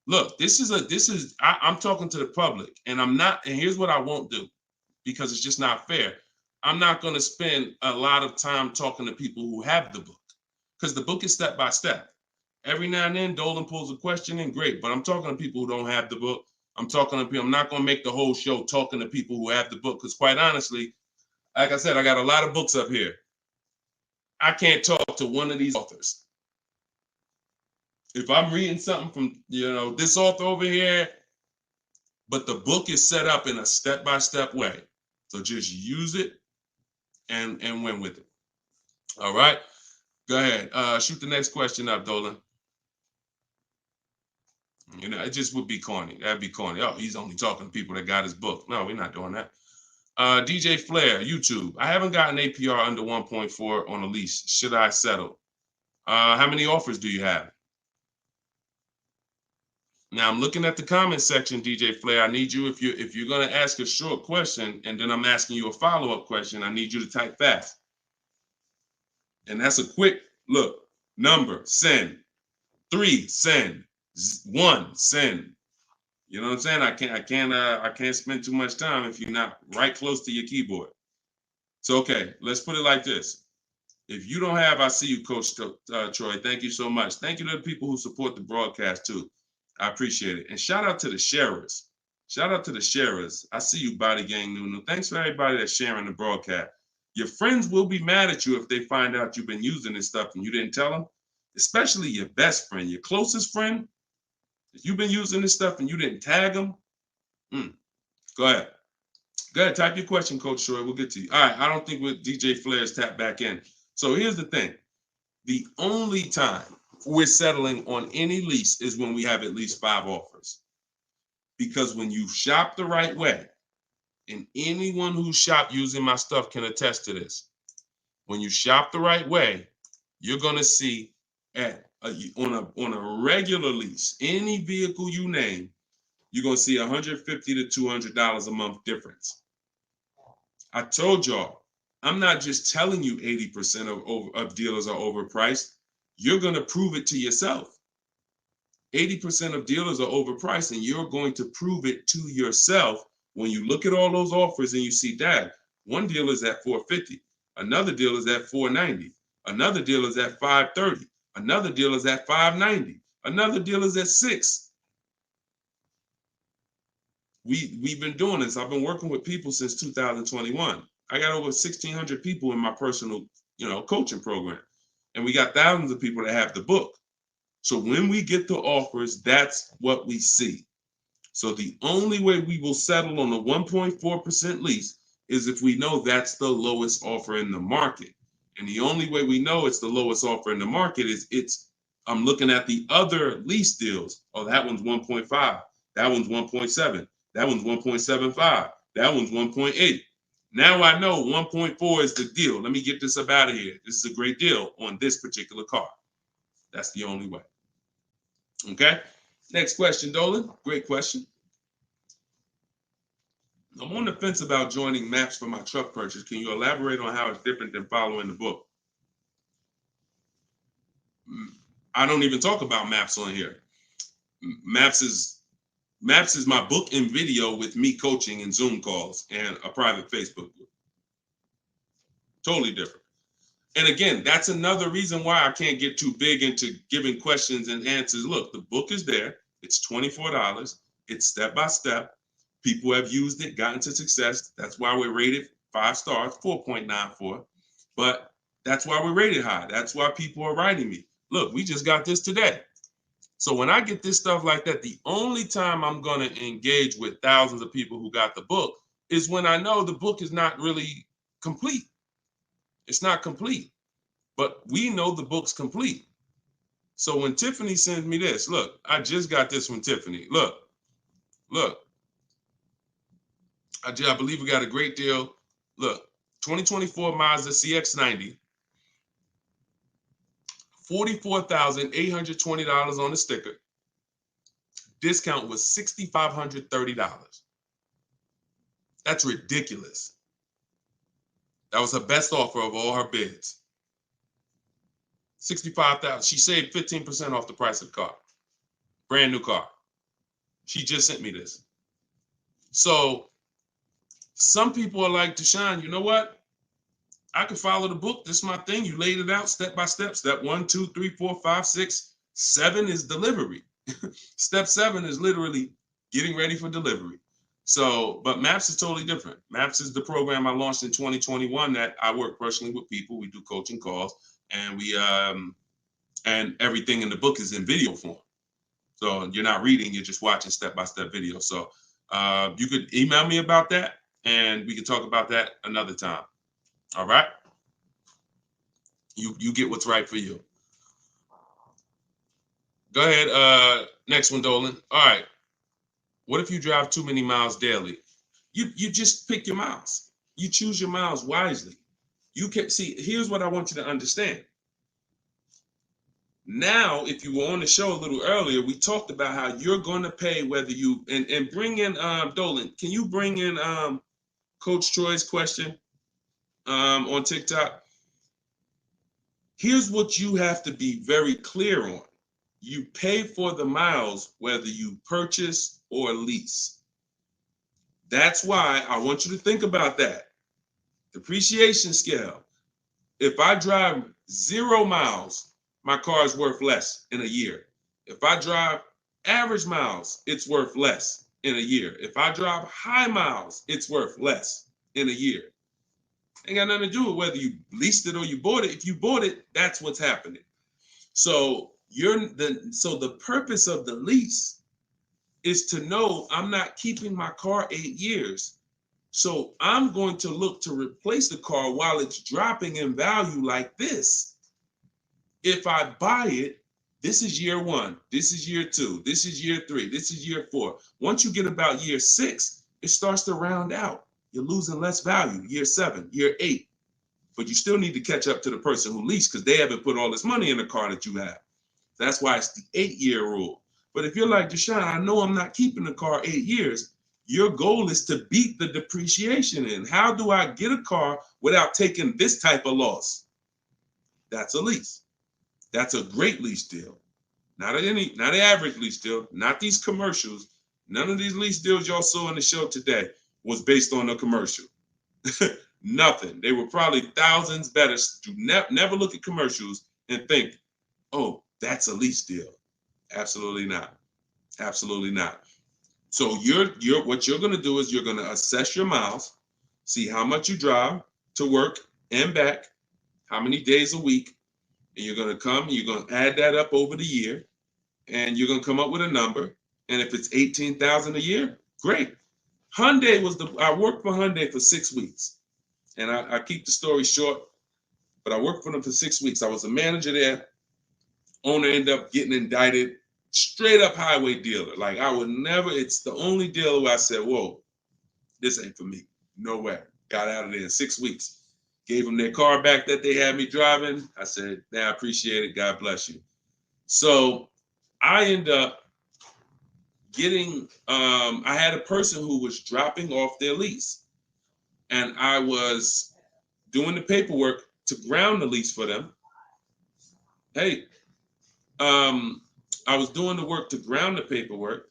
Look, I'm talking to the public, and here's what I won't do, because it's just not fair. I'm not going to spend a lot of time talking to people who have the book, because the book is step by step. Every now and then, Dolan pulls a question in, great, but I'm talking to people who don't have the book. I'm not going to make the whole show talking to people who have the book, because quite honestly, like I said, I got a lot of books up here. I can't talk to one of these authors. If I'm reading something from, this author over here, but the book is set up in a step-by-step way. So just use it and win with it. All right. Go ahead. Shoot the next question up, Dolan. It just would be corny. That'd be corny. Oh, he's only talking to people that got his book. No, we're not doing that. DJ Flair, YouTube. I haven't gotten APR under 1.4 on a lease. Should I settle? How many offers do you have? Now I'm looking at the comment section, DJ Flair. I need you, if you're going to ask a short question and then I'm asking you a follow-up question, I need you to type fast. And that's a quick look. Number, send. 3, send. 1, send. You know what I'm saying? I can't spend too much time if you're not right close to your keyboard. So okay, let's put it like this. If you don't have, I see you, Coach Troy. Thank you so much. Thank you to the people who support the broadcast too. I appreciate it. And shout out to the sharers. Shout out to the sharers. I see you, Body Gang Nunu. Thanks for everybody that's sharing the broadcast. Your friends will be mad at you if they find out you've been using this stuff and you didn't tell them, especially your best friend, your closest friend. If you've been using this stuff and you didn't tag them, go ahead. Go ahead, type your question, Coach Troy. We'll get to you. All right, I don't think DJ Flair's tapped back in. So here's the thing. The only time we're settling on any lease is when we have at least 5 offers. Because when you shop the right way, and anyone who shopped using my stuff can attest to this, when you shop the right way, you're going to see on a regular lease, any vehicle you name, you're going to see $150 to $200 a month difference. I told y'all, I'm not just telling you 80% of dealers are overpriced. You're going to prove it to yourself. 80% of dealers are overpriced, and you're going to prove it to yourself when you look at all those offers and you see that one dealer is at $450, another dealer is at $490, another dealer is at $530, another dealer is at $590, another dealer is at $6. We've been doing this. I've been working with people since 2021. I got over 1,600 people in my personal, coaching program, and we got thousands of people that have the book. So when we get the offers, that's what we see. So the only way we will settle on a 1.4% lease is if we know that's the lowest offer in the market. And the only way we know it's the lowest offer in the market is I'm looking at the other lease deals. Oh, that one's 1.5. That one's 1.7. That one's 1.75. That one's 1.8. Now I know 1.4 is the deal. Let me get this up out of here. This is a great deal on this particular car. That's the only way. Okay. Next question, Dolan. Great question. I'm on the fence about joining maps for my truck purchase. Can you elaborate on how it's different than following the book? I don't even talk about maps on here. Maps is Maps is my book and video with me coaching and Zoom calls and a private Facebook group. Totally different. And again, that's another reason why I can't get too big into giving questions and answers. Look, the book is there. It's $24. It's step by step. People have used it, gotten to success. That's why we're rated 5 stars, 4.94. But that's why we're rated high. That's why people are writing me. Look, we just got this today. So when I get this stuff like that, the only time I'm going to engage with thousands of people who got the book is when I know the book is not really complete. It's not complete, but we know the book's complete. So when Tiffany sends me this, look, I just got this from Tiffany. Look. I believe we got a great deal. Look, 2024 Mazda CX-90, $44,820 on the sticker. Discount was $6,530. That's ridiculous. That was her best offer of all her bids. $65,000. She saved 15% off the price of the car. Brand new car. She just sent me this. So some people are like, Deshone, you know what? I can follow the book. This is my thing. You laid it out step by step. Step 1, 2, 3, 4, 5, 6, 7 is delivery. Step 7 is literally getting ready for delivery. So, but Maps is totally different. Maps is the program I launched in 2021 that I work personally with people. We do coaching calls, and we and everything in the book is in video form. So you're not reading, you're just watching step-by-step video. So you could email me about that, and we can talk about that another time. All right? You get what's right for you. Go ahead. Next one, Dolan. All right. What if you drive too many miles daily? You just pick your miles. You choose your miles wisely. You can see, here's what I want you to understand. Now, if you were on the show a little earlier, we talked about how you're going to pay whether you, and bring in, Dolan, can you bring in Coach Troy's question on TikTok? Here's what you have to be very clear on. You pay for the miles whether you purchase or lease. That's why I want you to think about that. Depreciation scale. If I drive 0 miles, my car is worth less in a year. If I drive average miles, it's worth less in a year. If I drive high miles, it's worth less in a year. Ain't got nothing to do with whether you leased it or you bought it. If you bought it, that's what's happening. So the purpose of the lease is to know I'm not keeping my car 8 years. So I'm going to look to replace the car while it's dropping in value like this. If I buy it, this is year 1, this is year 2, this is year 3, this is year 4. Once you get about year 6, it starts to round out. You're losing less value, year 7, year 8. But you still need to catch up to the person who leased because they haven't put all this money in the car that you have. That's why it's the 8-year rule. But if you're like, Deshone, I know I'm not keeping the car 8 years. Your goal is to beat the depreciation in. How do I get a car without taking this type of loss? That's a lease. That's a great lease deal. Not an average lease deal, not these commercials. None of these lease deals y'all saw in the show today was based on a commercial. Nothing. They were probably thousands better. Do never look at commercials and think, oh, that's a lease deal. Absolutely not. Absolutely not. So what you're going to do is you're going to assess your miles, see how much you drive to work and back, how many days a week, and you're going to come, you're going to add that up over the year, and you're going to come up with a number. And if it's 18,000 a year, great. I worked for Hyundai for 6 weeks, and I keep the story short, but I worked for them for 6 weeks. I was a manager there. Owner ended up getting indicted. Straight up highway dealer. Like I would never, it's the only dealer where I said, whoa, this ain't for me. No way. Got out of there in 6 weeks. Gave them their car back that they had me driving. I said, I appreciate it. God bless you. So I end up getting, I had a person who was dropping off their lease. And I was doing the paperwork to ground the lease for them. Hey, I was doing the work to ground the paperwork,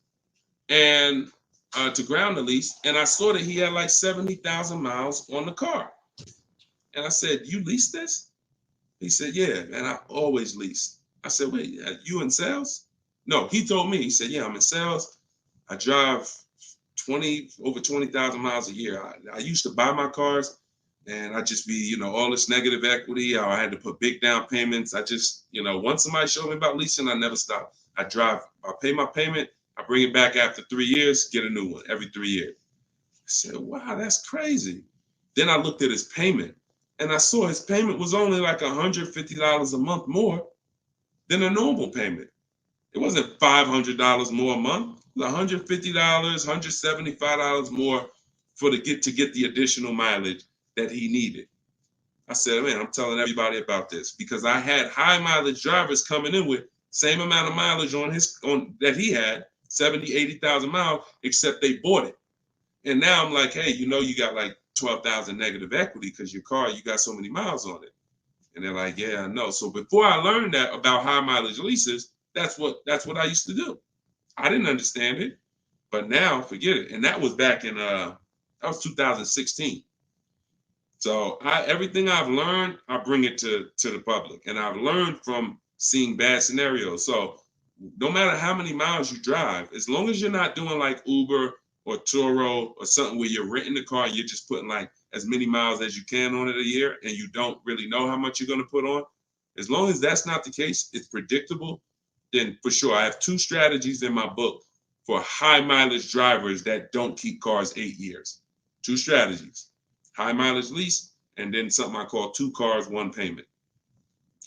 and to ground the lease, and I saw that he had like 70,000 miles on the car. And I said, "You lease this?" He said, "Yeah, man, I always lease." I said, "Wait, you in sales?" No, he told me. He said, "Yeah, I'm in sales. I drive over 20,000 miles a year. I used to buy my cars, and I just be, all this negative equity. I had to put big down payments. I just, once somebody showed me about leasing, I never stop. I pay my payment, I bring it back after 3 years, get a new one every 3 years." I said, "Wow, that's crazy." Then I looked at his payment, and I saw his payment was only like $150 a month more than a normal payment. It wasn't $500 more a month. It was $150, $175 more to get the additional mileage that he needed. I said, "Man, I'm telling everybody about this," because I had high mileage drivers coming in with same amount of mileage on that he had, 70, 80,000 miles, except they bought it. And now I'm like, "Hey, you got like 12,000 negative equity because your car, you got so many miles on it." And they're like, "Yeah, I know." So before I learned that about high mileage leases, that's what I used to do. I didn't understand it, but now forget it. And that was back in that was 2016. So everything I've learned, I bring it to the public, and I've learned from seeing bad scenarios. So no matter how many miles you drive, as long as you're not doing like Uber or Turo or something where you're renting the car, you're just putting like as many miles as you can on it a year, and you don't really know how much you're going to put on. As long as that's not the case, it's predictable, then for sure. I have 2 strategies in my book for high mileage drivers that don't keep cars 8 years. 2 strategies: high mileage lease, and then something I call 2 cars, 1 payment.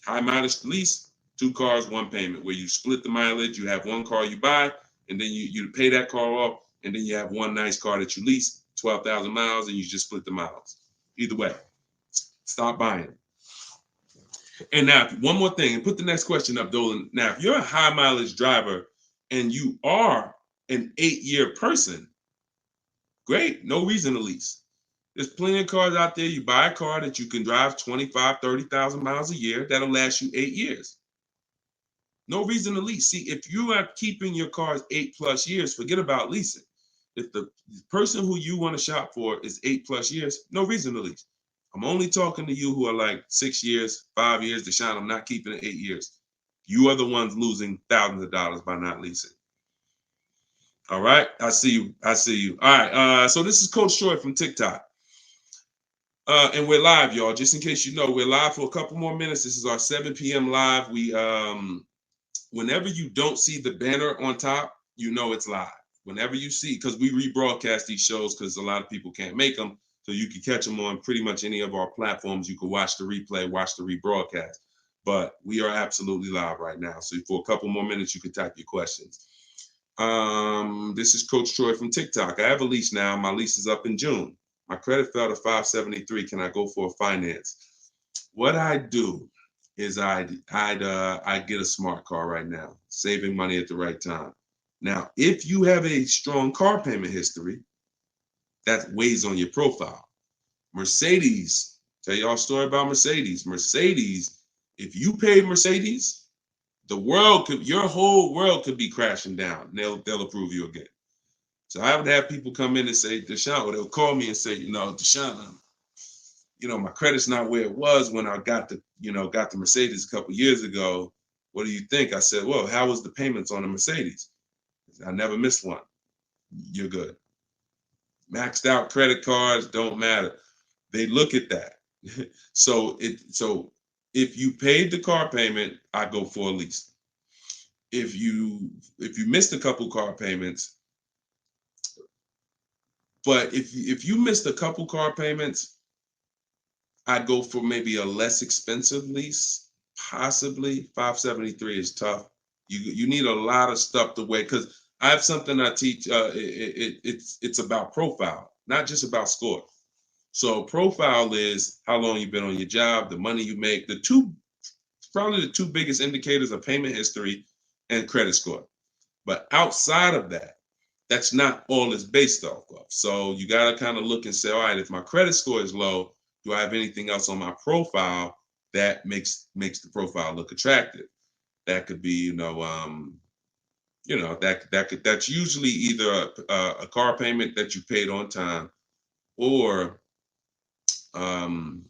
High mileage lease, 2 cars, 1 payment, where you split the mileage. You have 1 car you buy, and then you pay that car off, and then you have 1 nice car that you lease, 12,000 miles, and you just split the miles. Either way, stop buying. And now, one more thing, and put the next question up, Dolan. Now, if you're a high mileage driver and you are an 8-year person, great, no reason to lease. There's plenty of cars out there. You buy a car that you can drive 25, 30,000 miles a year. That'll last you 8 years. No reason to lease. See, if you are keeping your cars 8+ years, forget about leasing. If the person who you want to shop for is 8+ years, no reason to lease. I'm only talking to you who are like 6 years, 5 years. Deshone, I'm not keeping it 8 years. You are the ones losing thousands of dollars by not leasing. All right, I see you. I see you. All right, so this is Coach Troy from TikTok. And we're live, y'all. Just in case you know, we're live for a couple more minutes. This is our 7 p.m. live. We whenever you don't see the banner on top, you know it's live. Whenever you see, because we rebroadcast these shows because a lot of people can't make them, so you can catch them on pretty much any of our platforms. You can watch the replay, watch the rebroadcast. But we are absolutely live right now. So for a couple more minutes, you can type your questions. This is Coach Troy from TikTok. I have a lease now. My lease is up in June. My credit fell to 573. Can I go for a finance? What I do is I get a smart car right now, saving money at the right time. Now, if you have a strong car payment history, that weighs on your profile. Mercedes, tell y'all a story about Mercedes. Mercedes, if you paid Mercedes, your whole world could be crashing down. They'll approve you again. So I would have people come in and say, Deshone, or they'll call me and say, Deshone, my credit's not where it was when I got the Mercedes a couple years ago. What do you think? I said, well, how was the payments on the Mercedes? I never missed one. You're good. Maxed out credit cards don't matter. They look at that. So if you paid the car payment, I go for a lease. If you missed a couple car payments, but if you missed a couple car payments, I'd go for maybe a less expensive lease. Possibly 573 is tough. You need a lot of stuff to weigh, because I have something I teach. It's about profile, not just about score. So profile is how long you've been on your job, the money you make. Probably the 2 biggest indicators are payment history and credit score. But outside of that, that's not all it's based off of. So you got to kind of look and say, all right, if my credit score is low, do I have anything else on my profile that makes the profile look attractive? That could be, you know, that's usually either a car payment that you paid on time, or um,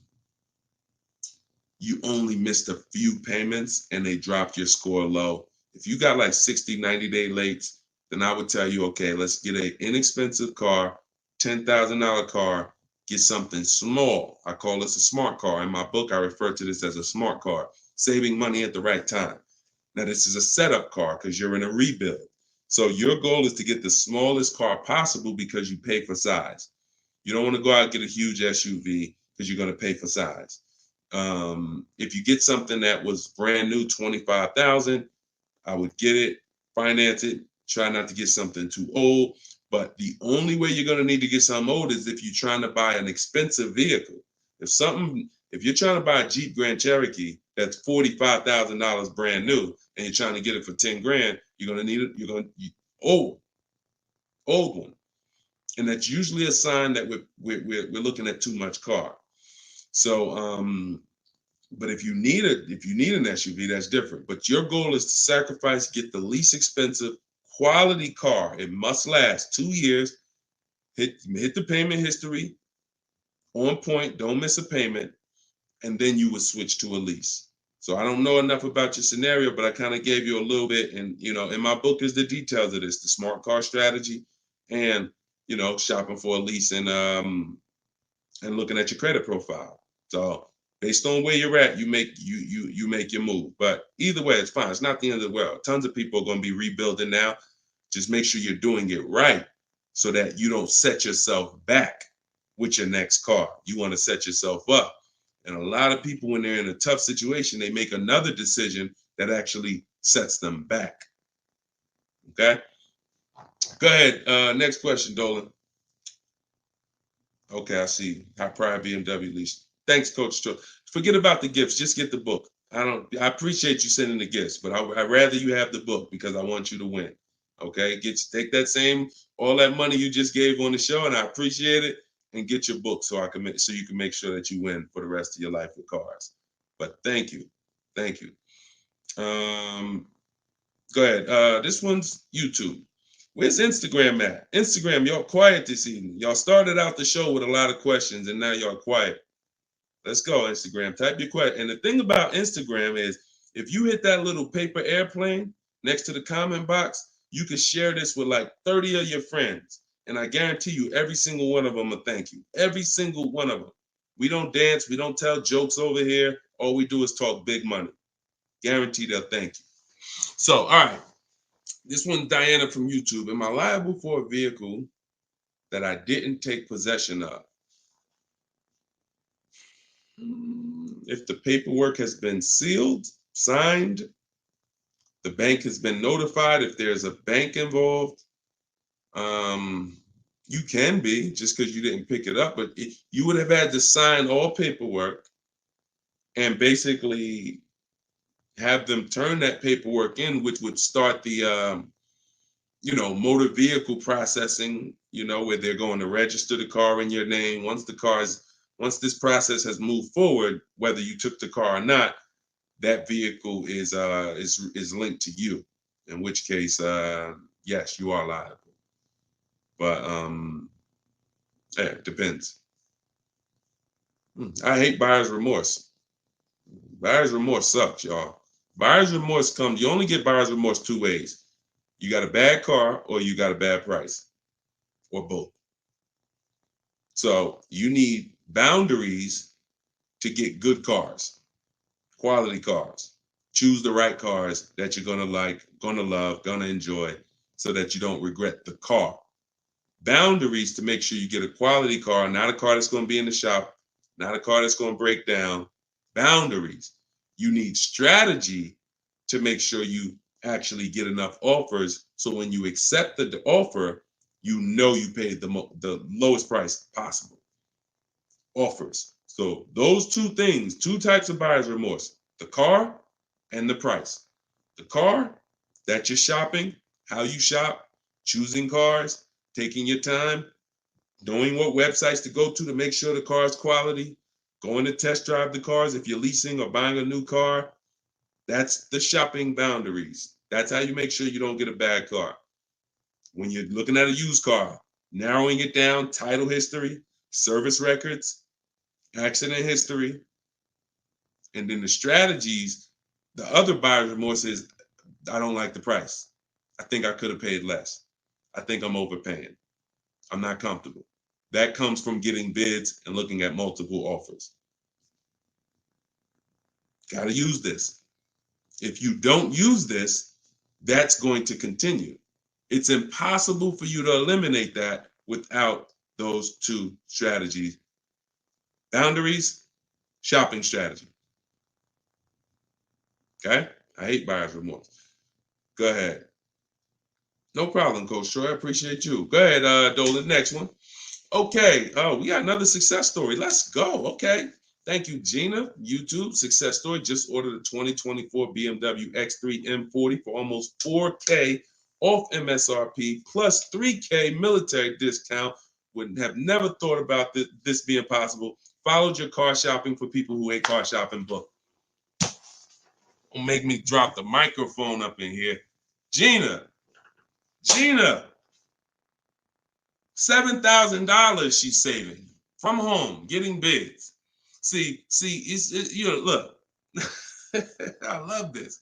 you only missed a few payments and they dropped your score low. If you got like 60, 90-day late, then I would tell you, okay, let's get an inexpensive car, $10,000 car, get something small. I call this a smart car. In my book, I refer to this as a smart car, saving money at the right time. Now, this is a setup car because you're in a rebuild. So your goal is to get the smallest car possible because you pay for size. You don't want to go out and get a huge SUV because you're going to pay for size. If you get something that was brand new, 25,000, I would get it, finance it, try not to get something too old. But the only way you're going to need to get something old is if you're trying to buy an expensive vehicle. If you're trying to buy a Jeep Grand Cherokee that's $45,000 brand new and you're trying to get it for 10 grand, you're going to need it. Old one, and that's usually a sign that we're looking at too much car. So, but if you need an SUV, that's different. But your goal is to sacrifice, get the least expensive quality car. It must last 2 years. Hit the payment history on point. Don't miss a payment, and then you would switch to a lease. So I don't know enough about your scenario, but I kind of gave you a little bit. And in my book is the details of this, the smart car strategy, and shopping for a lease, and looking at your credit profile. So based on where you're at, you make your move. But either way, it's fine. It's not the end of the world. Tons of people are going to be rebuilding now. Just make sure you're doing it right so that you don't set yourself back with your next car. You want to set yourself up. And a lot of people, when they're in a tough situation, they make another decision that actually sets them back. Okay? Go ahead. Next question, Dolan. Okay, I see. High pride BMW lease. Thanks, Coach Cho. Forget about the gifts. Just get the book. I appreciate you sending the gifts, but I'd rather you have the book because I want you to win. Okay, take all that money you just gave on the show, and I appreciate it, and get your book so you can make sure that you win for the rest of your life with cars. But thank you. Go ahead. This one's YouTube. Where's Instagram at? Instagram, y'all quiet this evening. Y'all started out the show with a lot of questions, and now y'all quiet. Let's go, Instagram. Type your question. And the thing about Instagram is, if you hit that little paper airplane next to the comment box, you can share this with like 30 of your friends. And I guarantee you, every single one of them will thank you. Every single one of them. We don't dance. We don't tell jokes over here. All we do is talk big money. Guarantee they'll thank you. So, all right. This one, Diana from YouTube. Am I liable for a vehicle that I didn't take possession of? If the paperwork has been sealed, signed, the bank has been notified, if there's a bank involved, you can be, just because you didn't pick it up, but you would have had to sign all paperwork and basically have them turn that paperwork in, which would start the motor vehicle processing, where they're going to register the car in your name. Once this process has moved forward, whether you took the car or not, that vehicle is linked to you. In which case, yes, you are liable. But it depends. I hate buyer's remorse. Buyer's remorse sucks, y'all. Buyer's remorse comes. You only get buyer's remorse two ways. You got a bad car or you got a bad price, or both. So you need boundaries to get good cars, quality cars. Choose the right cars that you're gonna like, gonna love, gonna enjoy, so that you don't regret the car. Boundaries to make sure you get a quality car, not a car that's gonna be in the shop, not a car that's gonna break down. Boundaries. You need strategy to make sure you actually get enough offers, so when you accept the offer, you paid the lowest price possible. Offers. So those two things, two types of buyer's remorse: the car and the price. The car that you're shopping, how you shop, choosing cars, taking your time, knowing what websites to go to make sure the car is quality, going to test drive the cars if you're leasing or buying a new car. That's the shopping boundaries. That's how you make sure you don't get a bad car. When you're looking at a used car, narrowing it down, title history, service records, accident history, and then the strategies. The other buyer's remorse is, I don't like the price. I think I could have paid less. I think I'm overpaying. I'm not comfortable. That comes from getting bids and looking at multiple offers. Got to use this. If you don't use this, that's going to continue. It's impossible for you to eliminate that without those two strategies. Boundaries, shopping strategy. Okay? I hate buyer's remorse. Go ahead. No problem, Coach Troy. I appreciate you. Go ahead, Dolan. Next one. Okay. Oh, we got another success story. Let's go. Okay. Thank you, Gina. YouTube success story. Just ordered a 2024 BMW X3 M40 for almost $4K off MSRP plus $3K military discount. Would have never thought about this being possible. Followed your car shopping for people who hate car shopping book. Don't make me drop the microphone up in here. Gina, $7,000 she's saving from home, getting bids. See, look, I love this.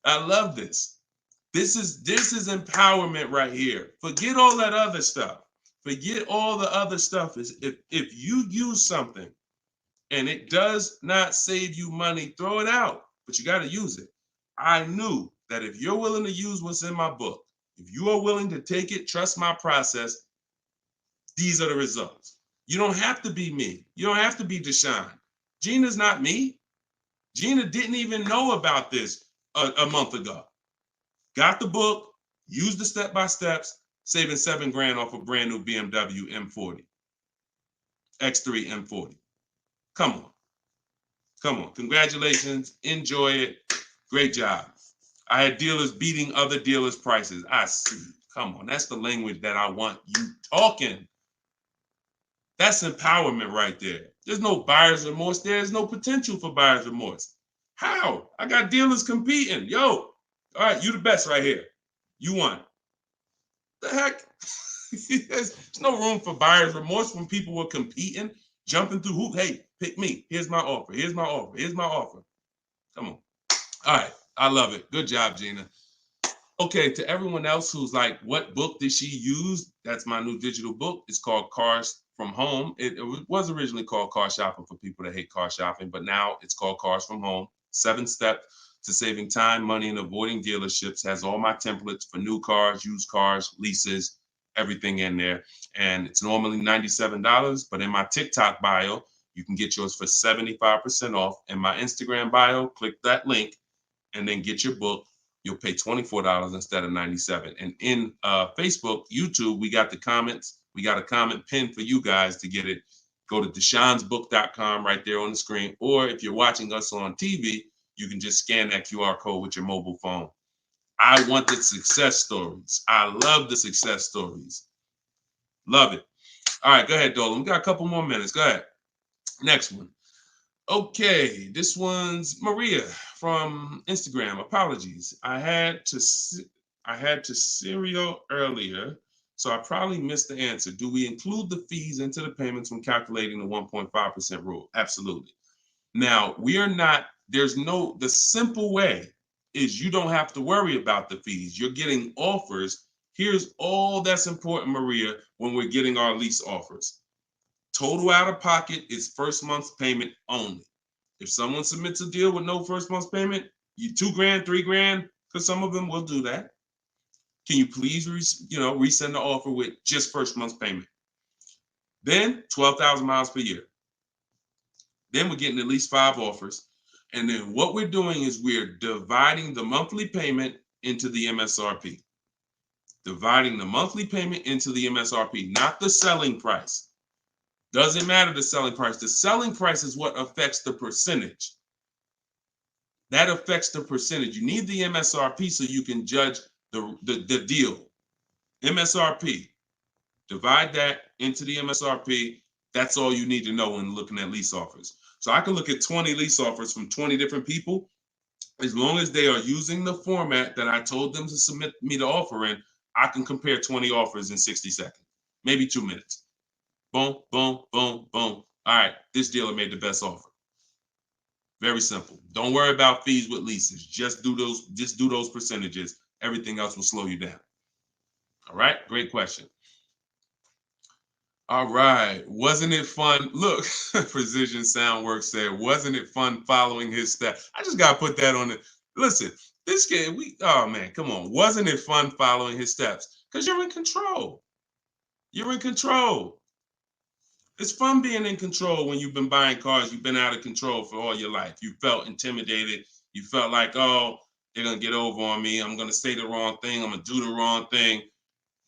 I love this. This is empowerment right here. Forget all that other stuff. Forget all the other stuff. Is if you use something and it does not save you money, throw it out. But you got to use it. I knew that if you're willing to use what's in my book, if you are willing to take it, trust my process, these are the results. You don't have to be me. You don't have to be Deshone. Gina's not me. Gina didn't even know about this a month ago. Got the book, used the step-by-steps, saving $7,000 off a brand new BMW M40. X3 M40. Come on. Come on. Congratulations. Enjoy it. Great job. I had dealers beating other dealers' prices. I see. Come on. That's the language that I want you talking. That's empowerment right there. There's no buyer's remorse. There's no potential for buyer's remorse. How? I got dealers competing. Yo, all right, you the best right here. You won. The heck? There's no room for buyer's remorse when people were competing, jumping through hoops. Hey, pick me. Here's my offer. Here's my offer. Here's my offer. Come on. All right. I love it. Good job, Gina. Okay, to everyone else who's like, what book did she use? That's my new digital book. It's called Cars from Home. It was originally called Car Shopping for people that hate car shopping, but now it's called Cars from Home. 7 steps to saving time, money, and avoiding dealerships. Has all my templates for new cars, used cars, leases, everything in there. And it's normally $97, but in my TikTok bio, you can get yours for 75% off. In my Instagram bio, click that link and then get your book. You'll pay $24 instead of $97. And in Facebook, YouTube, we got the comments. We got a comment pinned for you guys to get it. Go to deshonsbook.com right there on the screen. Or if you're watching us on TV, you can just scan that QR code with your mobile phone. I want the success stories. I love the success stories. Love it. All right, go ahead, Dolan. We got a couple more minutes. Go ahead. Next one. Okay, this one's Maria from Instagram. Apologies. I had to serial earlier, so I probably missed the answer. Do we include the fees into the payments when calculating the 1.5% rule? Absolutely. Now, the simple way is you don't have to worry about the fees. You're getting offers. Here's all that's important, Maria, when we're getting our lease offers. Total out of pocket is first month's payment only. If someone submits a deal with no first month's payment, you $2,000, $3,000, because some of them will do that. Can you please, resend the offer with just first month's payment? Then 12,000 miles per year. Then we're getting at least 5 offers. And then what we're doing is we're dividing the monthly payment into the MSRP. Dividing the monthly payment into the MSRP, not the selling price. Doesn't matter the selling price. The selling price is what affects the percentage. That affects the percentage. You need the MSRP so you can judge the deal. MSRP. Divide that into the MSRP. That's all you need to know when looking at lease offers. So I can look at 20 lease offers from 20 different people, As long as they are using the format that I told them to submit me the offer in, I can compare 20 offers in 60 seconds, maybe 2 minutes. Boom, boom, boom, boom. All right, this dealer made the best offer. Very simple. Don't worry about fees with leases. Just do those percentages. Everything else will slow you down. All right, great question. All right, wasn't it fun? Look, Precision Soundworks said, wasn't it fun following his steps? I just gotta put that on it. Listen, this game, oh man, come on. Wasn't it fun following his steps? Because you're in control. You're in control. It's fun being in control when you've been buying cars. You've been out of control for all your life. You felt intimidated. You felt like, oh, they're gonna get over on me. I'm gonna say the wrong thing. I'm gonna do the wrong thing.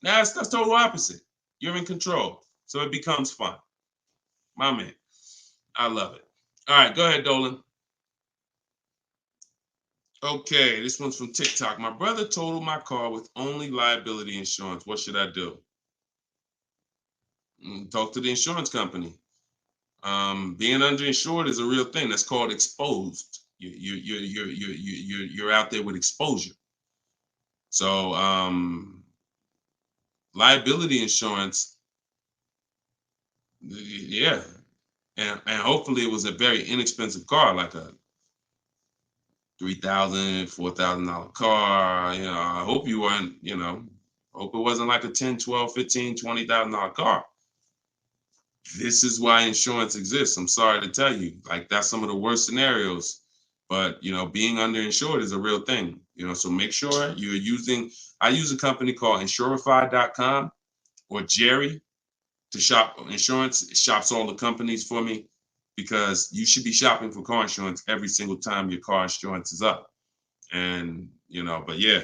Now it's the total opposite. You're in control. So it becomes fun. My man. I love it. All right, go ahead, Dolan. Okay, this one's from TikTok. My brother totaled my car with only liability insurance. What should I do? Talk to the insurance company. Being underinsured is a real thing. That's called exposed. You're out there with exposure. So liability insurance, yeah, and hopefully it was a very inexpensive car, like a $3,000, $4,000 car. You know, I hope you weren't. You know, hope it wasn't like a $10,000, $12,000, $15,000, $20,000 car. This is why insurance exists. I'm sorry to tell you, like that's some of the worst scenarios. But you know, being underinsured is a real thing. You know, so make sure you're using. I use a company called Insurify.com or Jerry to shop insurance. It shops all the companies for me because you should be shopping for car insurance every single time your car insurance is up. And you know, but yeah,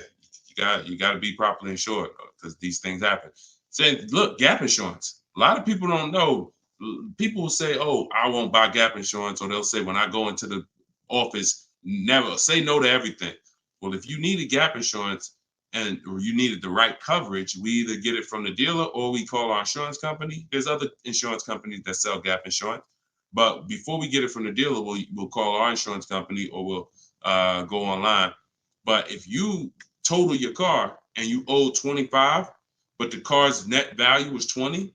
you got to be properly insured because these things happen. Say, look, gap insurance. A lot of people don't know. People will say, "Oh, I won't buy gap insurance," or they'll say, "When I go into the office, never say no to everything." Well, if you needed gap insurance or you needed the right coverage, we either get it from the dealer or we call our insurance company. There's other insurance companies that sell gap insurance, but before we get it from the dealer, we'll call our insurance company or we'll go online. But if you total your car and you owe 25, but the car's net value was 20,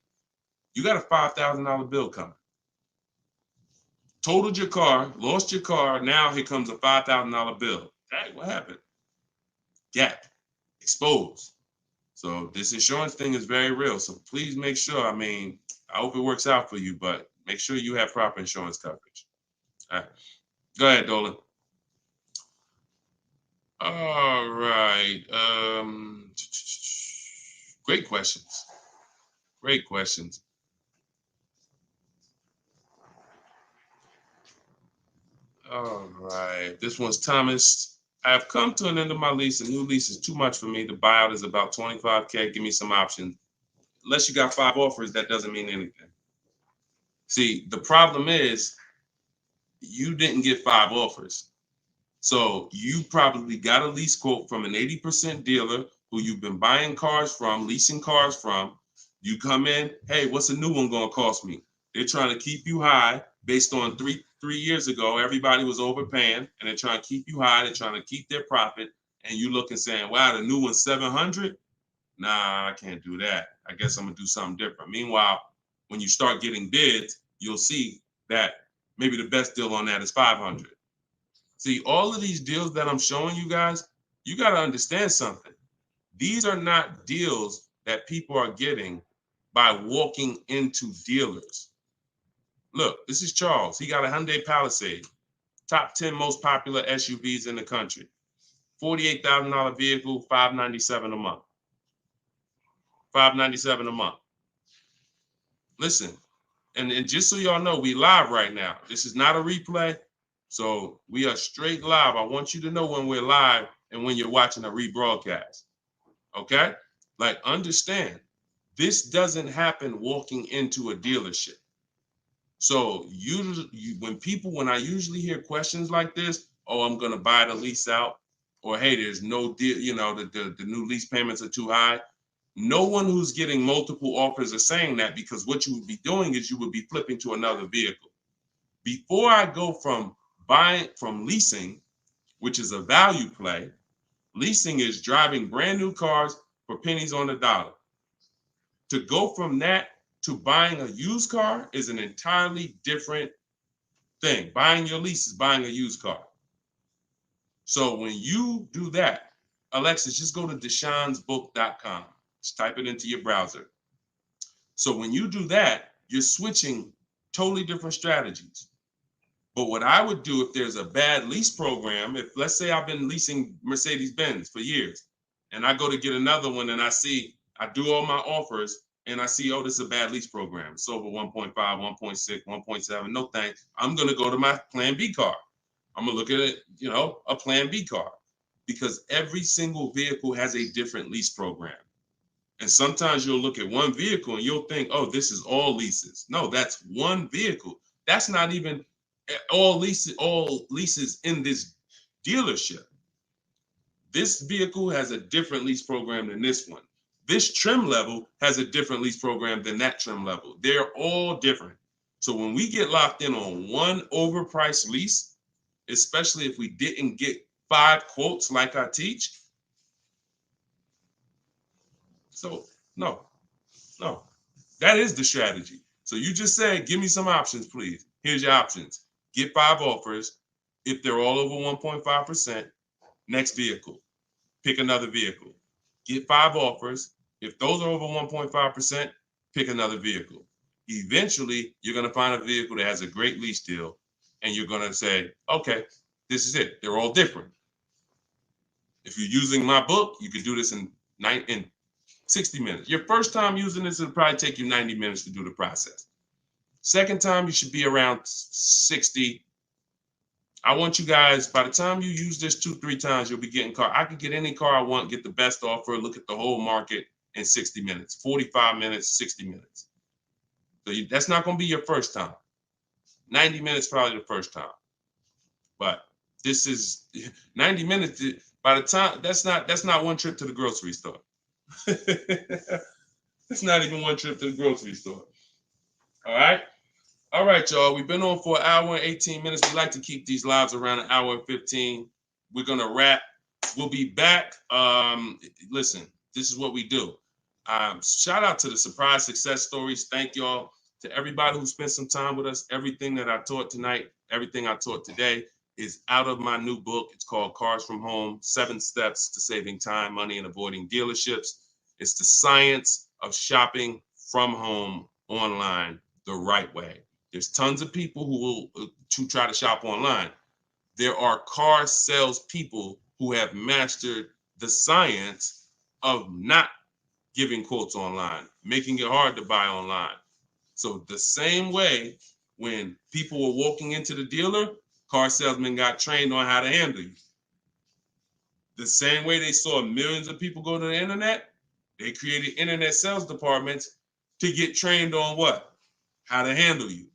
you got a $5,000 bill coming. Totaled your car, lost your car. Now here comes a $5,000 bill. Hey, what happened? Gap, exposed. So this insurance thing is very real. So please make sure. I mean, I hope it works out for you, but make sure you have proper insurance coverage. All right, go ahead, Dolan. All right. Great questions. Great questions. All right. This one's Thomas. I have come to an end of my lease. A new lease is too much for me. The buyout is about 25K. Give me some options. Unless you got 5 offers, that doesn't mean anything. See, the problem is you didn't get 5 offers. So you probably got a lease quote from an 80% dealer who you've been buying cars from, leasing cars from. You come in, hey, what's a new one going to cost me? They're trying to keep you high based on three years ago. Everybody was overpaying and they're trying to keep you high. They're trying to keep their profit. And you look and saying, wow, the new one's 700. Nah, I can't do that. I guess I'm going to do something different. Meanwhile, when you start getting bids, you'll see that maybe the best deal on that is 500. See, all of these deals that I'm showing you guys, you got to understand something. These are not deals that people are getting by walking into dealers. Look, this is Charles. He got a Hyundai Palisade, top 10 most popular SUVs in the country. $48,000 vehicle, $597 a month. $597 a month. Listen, and just so y'all know, we live right now. This is not a replay. So we are straight live. I want you to know when we're live and when you're watching a rebroadcast. Okay? Like, understand, this doesn't happen walking into a dealership. So when I usually hear questions like this, oh, I'm gonna buy the lease out, or hey, there's no deal, you know, the new lease payments are too high. No one who's getting multiple offers are saying that, because what you would be doing is you would be flipping to another vehicle. Before I go from leasing, which is a value play. Leasing is driving brand new cars for pennies on the dollar. To go from that to buying a used car is an entirely different thing. Buying your lease is buying a used car. So when you do that, Alexis, just go to deshonesbook.com. Just type it into your browser. So when you do that, you're switching totally different strategies. But what I would do if there's a bad lease program, if let's say I've been leasing Mercedes-Benz for years and I go to get another one and I do all my offers and I see, oh, this is a bad lease program. It's over 1.5, 1.6, 1.7. No thanks. I'm going to go to my plan B car. I'm going to look at it, a plan B car, because every single vehicle has a different lease program. And sometimes you'll look at one vehicle and you'll think, oh, this is all leases. No, that's one vehicle. That's not even all leases in this dealership. This vehicle has a different lease program than this one. This trim level has a different lease program than that trim level. They're all different. So when we get locked in on one overpriced lease, especially if we didn't get 5 quotes like I teach, so no, that is the strategy. So you just say, give me some options, please. Here's your options. Get 5 offers. If they're all over 1.5%, next vehicle, pick another vehicle. Get 5 offers. If those are over 1.5%, pick another vehicle. Eventually, you're going to find a vehicle that has a great lease deal, and you're going to say, okay, this is it. They're all different. If you're using my book, you can do this in 60 minutes. Your first time using this, it'll probably take you 90 minutes to do the process. Second time, you should be around 60. I want you guys, by the time you use this 2-3 times, you'll be getting car. I can get any car I want, get the best offer, look at the whole market in 60 minutes, 45 minutes, 60 minutes. So that's not going to be your first time. 90 minutes probably the first time. But this is 90 minutes. By the time, that's not one trip to the grocery store. It's not even one trip to the grocery store. All right, y'all. We've been on for an hour and 18 minutes. We like to keep these lives around an hour and 15. We're gonna wrap. We'll be back. Listen, this is what we do. Shout out to the surprise success stories. Thank y'all to everybody who spent some time with us. Everything that I taught tonight, everything I taught today is out of my new book. It's called Cars from Home, 7 Steps to Saving Time, Money, and Avoiding Dealerships. It's the science of shopping from home online the right way. There's tons of people who try to shop online. There are car sales people who have mastered the science of not giving quotes online, making it hard to buy online. So the same way when people were walking into the dealer, car salesmen got trained on how to handle you. The same way they saw millions of people go to the internet, they created internet sales departments to get trained on what? How to handle you.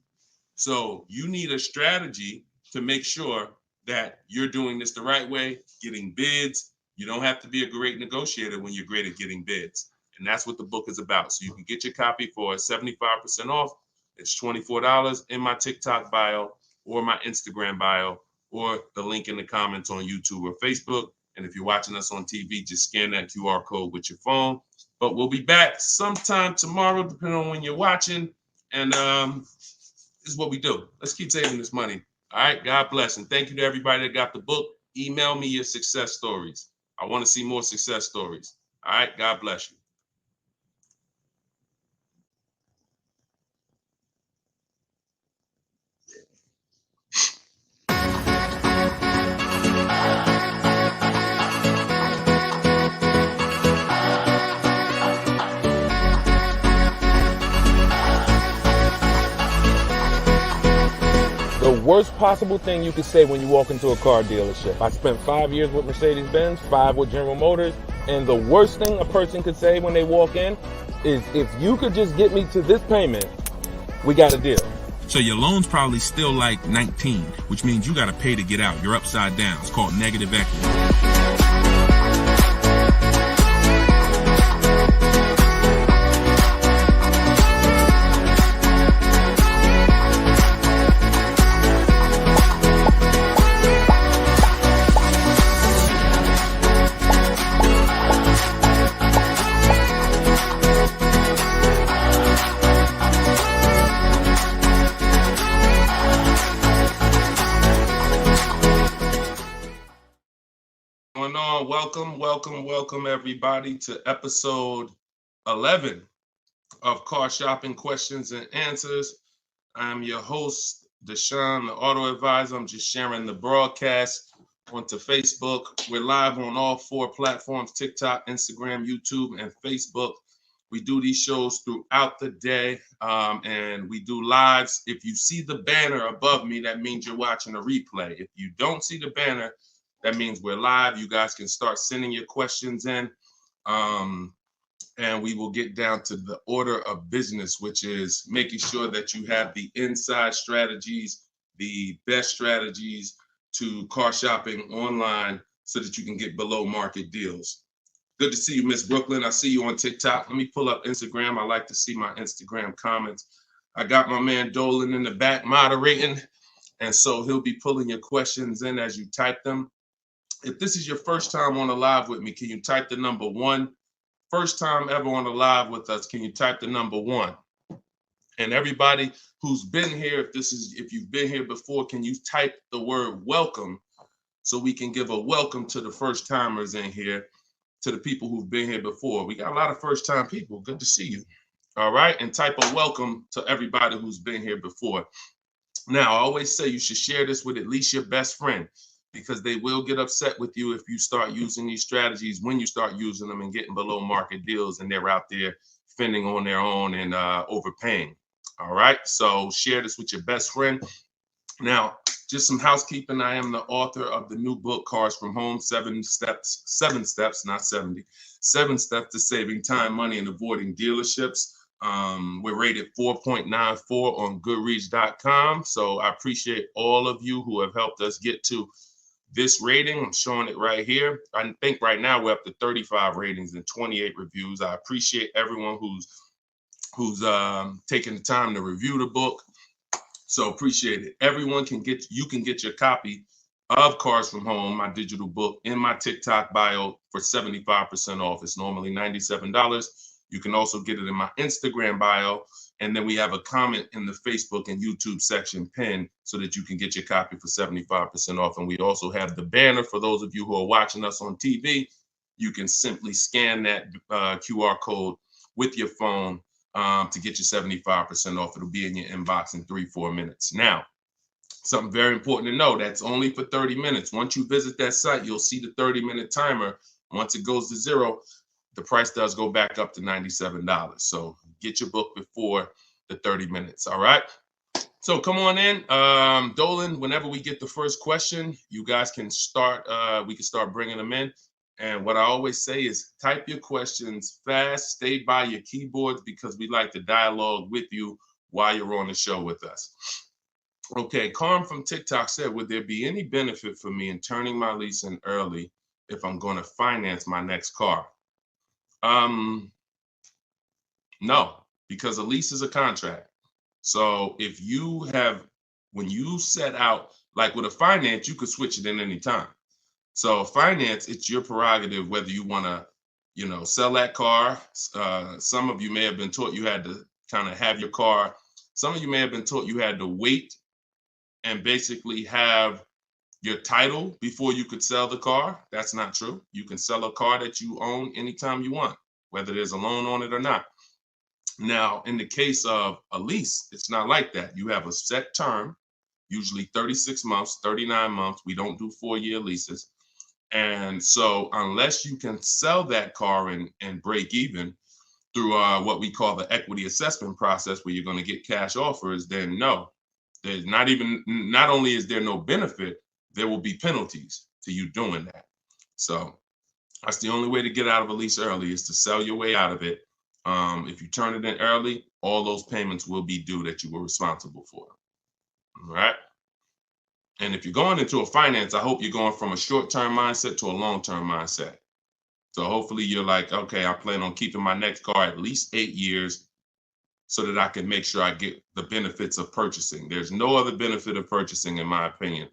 So you need a strategy to make sure that you're doing this the right way, getting bids. You don't have to be a great negotiator when you're great at getting bids. And that's what the book is about. So you can get your copy for 75% off. It's $24 in my TikTok bio or my Instagram bio or the link in the comments on YouTube or Facebook. And if you're watching us on TV, just scan that QR code with your phone. But we'll be back sometime tomorrow, depending on when you're watching. And this is what we do. Let's keep saving this money. All right. God bless. And thank you to everybody that got the book. Email me your success stories. I want to see more success stories. All right. God bless you. The worst possible thing you could say when you walk into a car dealership. I spent 5 years with Mercedes-Benz, 5 with General Motors, and the worst thing a person could say when they walk in is, if you could just get me to this payment, we got a deal. So your loan's probably still like 19, which means you got to pay to get out. You're upside down. It's called negative equity. Welcome everybody to episode 11 of Car Shopping Questions and Answers. I'm your host, Deshone the Auto Advisor. I'm just sharing the broadcast onto Facebook. We're live on all 4 platforms: TikTok, Instagram, YouTube, and Facebook. We do these shows throughout the day, and we do lives. If you see the banner above me, that means you're watching a replay. If you don't see the banner, that means we're live. You guys can start sending your questions in, and we will get down to the order of business, which is making sure that you have the inside strategies, the best strategies to car shopping online so that you can get below market deals. Good to see you, Miss Brooklyn. I see you on TikTok. Let me pull up Instagram. I like to see my Instagram comments. I got my man Dolan in the back moderating, and so he'll be pulling your questions in as you type them. If this is your first time on a live with me, can you type the number 1? First time ever on a live with us, can you type the number 1? And everybody who's been here, if you've been here before, can you type the word welcome so we can give a welcome to the first timers in here, to the people who've been here before. We got a lot of first time people. Good to see you. All right. And type a welcome to everybody who's been here before. Now, I always say you should share this with at least your best friend, because they will get upset with you if you start using these strategies, when you start using them and getting below market deals and they're out there fending on their own and overpaying. All right. So share this with your best friend. Now, just some housekeeping. I am the author of the new book, Cars from Home, 7 steps, not 70, 7 steps to saving time, money, and avoiding dealerships. We're rated 4.94 on Goodreads.com. So I appreciate all of you who have helped us get to this rating. I'm showing it right here. I think right now we're up to 35 ratings and 28 reviews. I appreciate everyone who's taking the time to review the book. So appreciate it. Everyone can get your copy of Cars from Home, my digital book, in my TikTok bio for 75% off. It's normally $97. You can also get it in my Instagram bio. And then we have a comment in the Facebook and YouTube section pinned so that you can get your copy for 75% off. And we also have the banner for those of you who are watching us on TV. You can simply scan that QR code with your phone to get your 75% off. It'll be in your inbox in 3-4 minutes. Now, something very important to know, that's only for 30 minutes. Once you visit that site, you'll see the 30-minute timer. Once it goes to 0, the price does go back up to $97. So get your book before the 30 minutes. All right. So come on in. Dolan, whenever we get the first question, you guys can start. We can start bringing them in. And what I always say is type your questions fast, stay by your keyboards, because we like to dialogue with you while you're on the show with us. Okay, Carm from TikTok said, would there be any benefit for me in turning my lease in early if I'm going to finance my next car? No, because a lease is a contract. So if when you set out, like with a finance, you could switch it in any time. So finance, it's your prerogative whether you want to, sell that car. Some of you may have been taught you had to kind of have your car. Some of you may have been taught you had to wait and basically have your title before you could sell the car. That's not true. You can sell a car that you own anytime you want, whether there's a loan on it or not. Now, in the case of a lease, it's not like that. You have a set term, usually 36 months, 39 months. We don't do 4-year leases. And so unless you can sell that car and break even through what we call the equity assessment process, where you're going to get cash offers, then no, there's not only is there no benefit, there will be penalties to you doing that. So that's the only way to get out of a lease early, is to sell your way out of it. If you turn it in early, all those payments will be due that you were responsible for. All right. And if you're going into a finance, I hope you're going from a short-term mindset to a long-term mindset. So hopefully you're like, okay, I plan on keeping my next car at least 8 years so that I can make sure I get the benefits of purchasing. There's no other benefit of purchasing, in my opinion.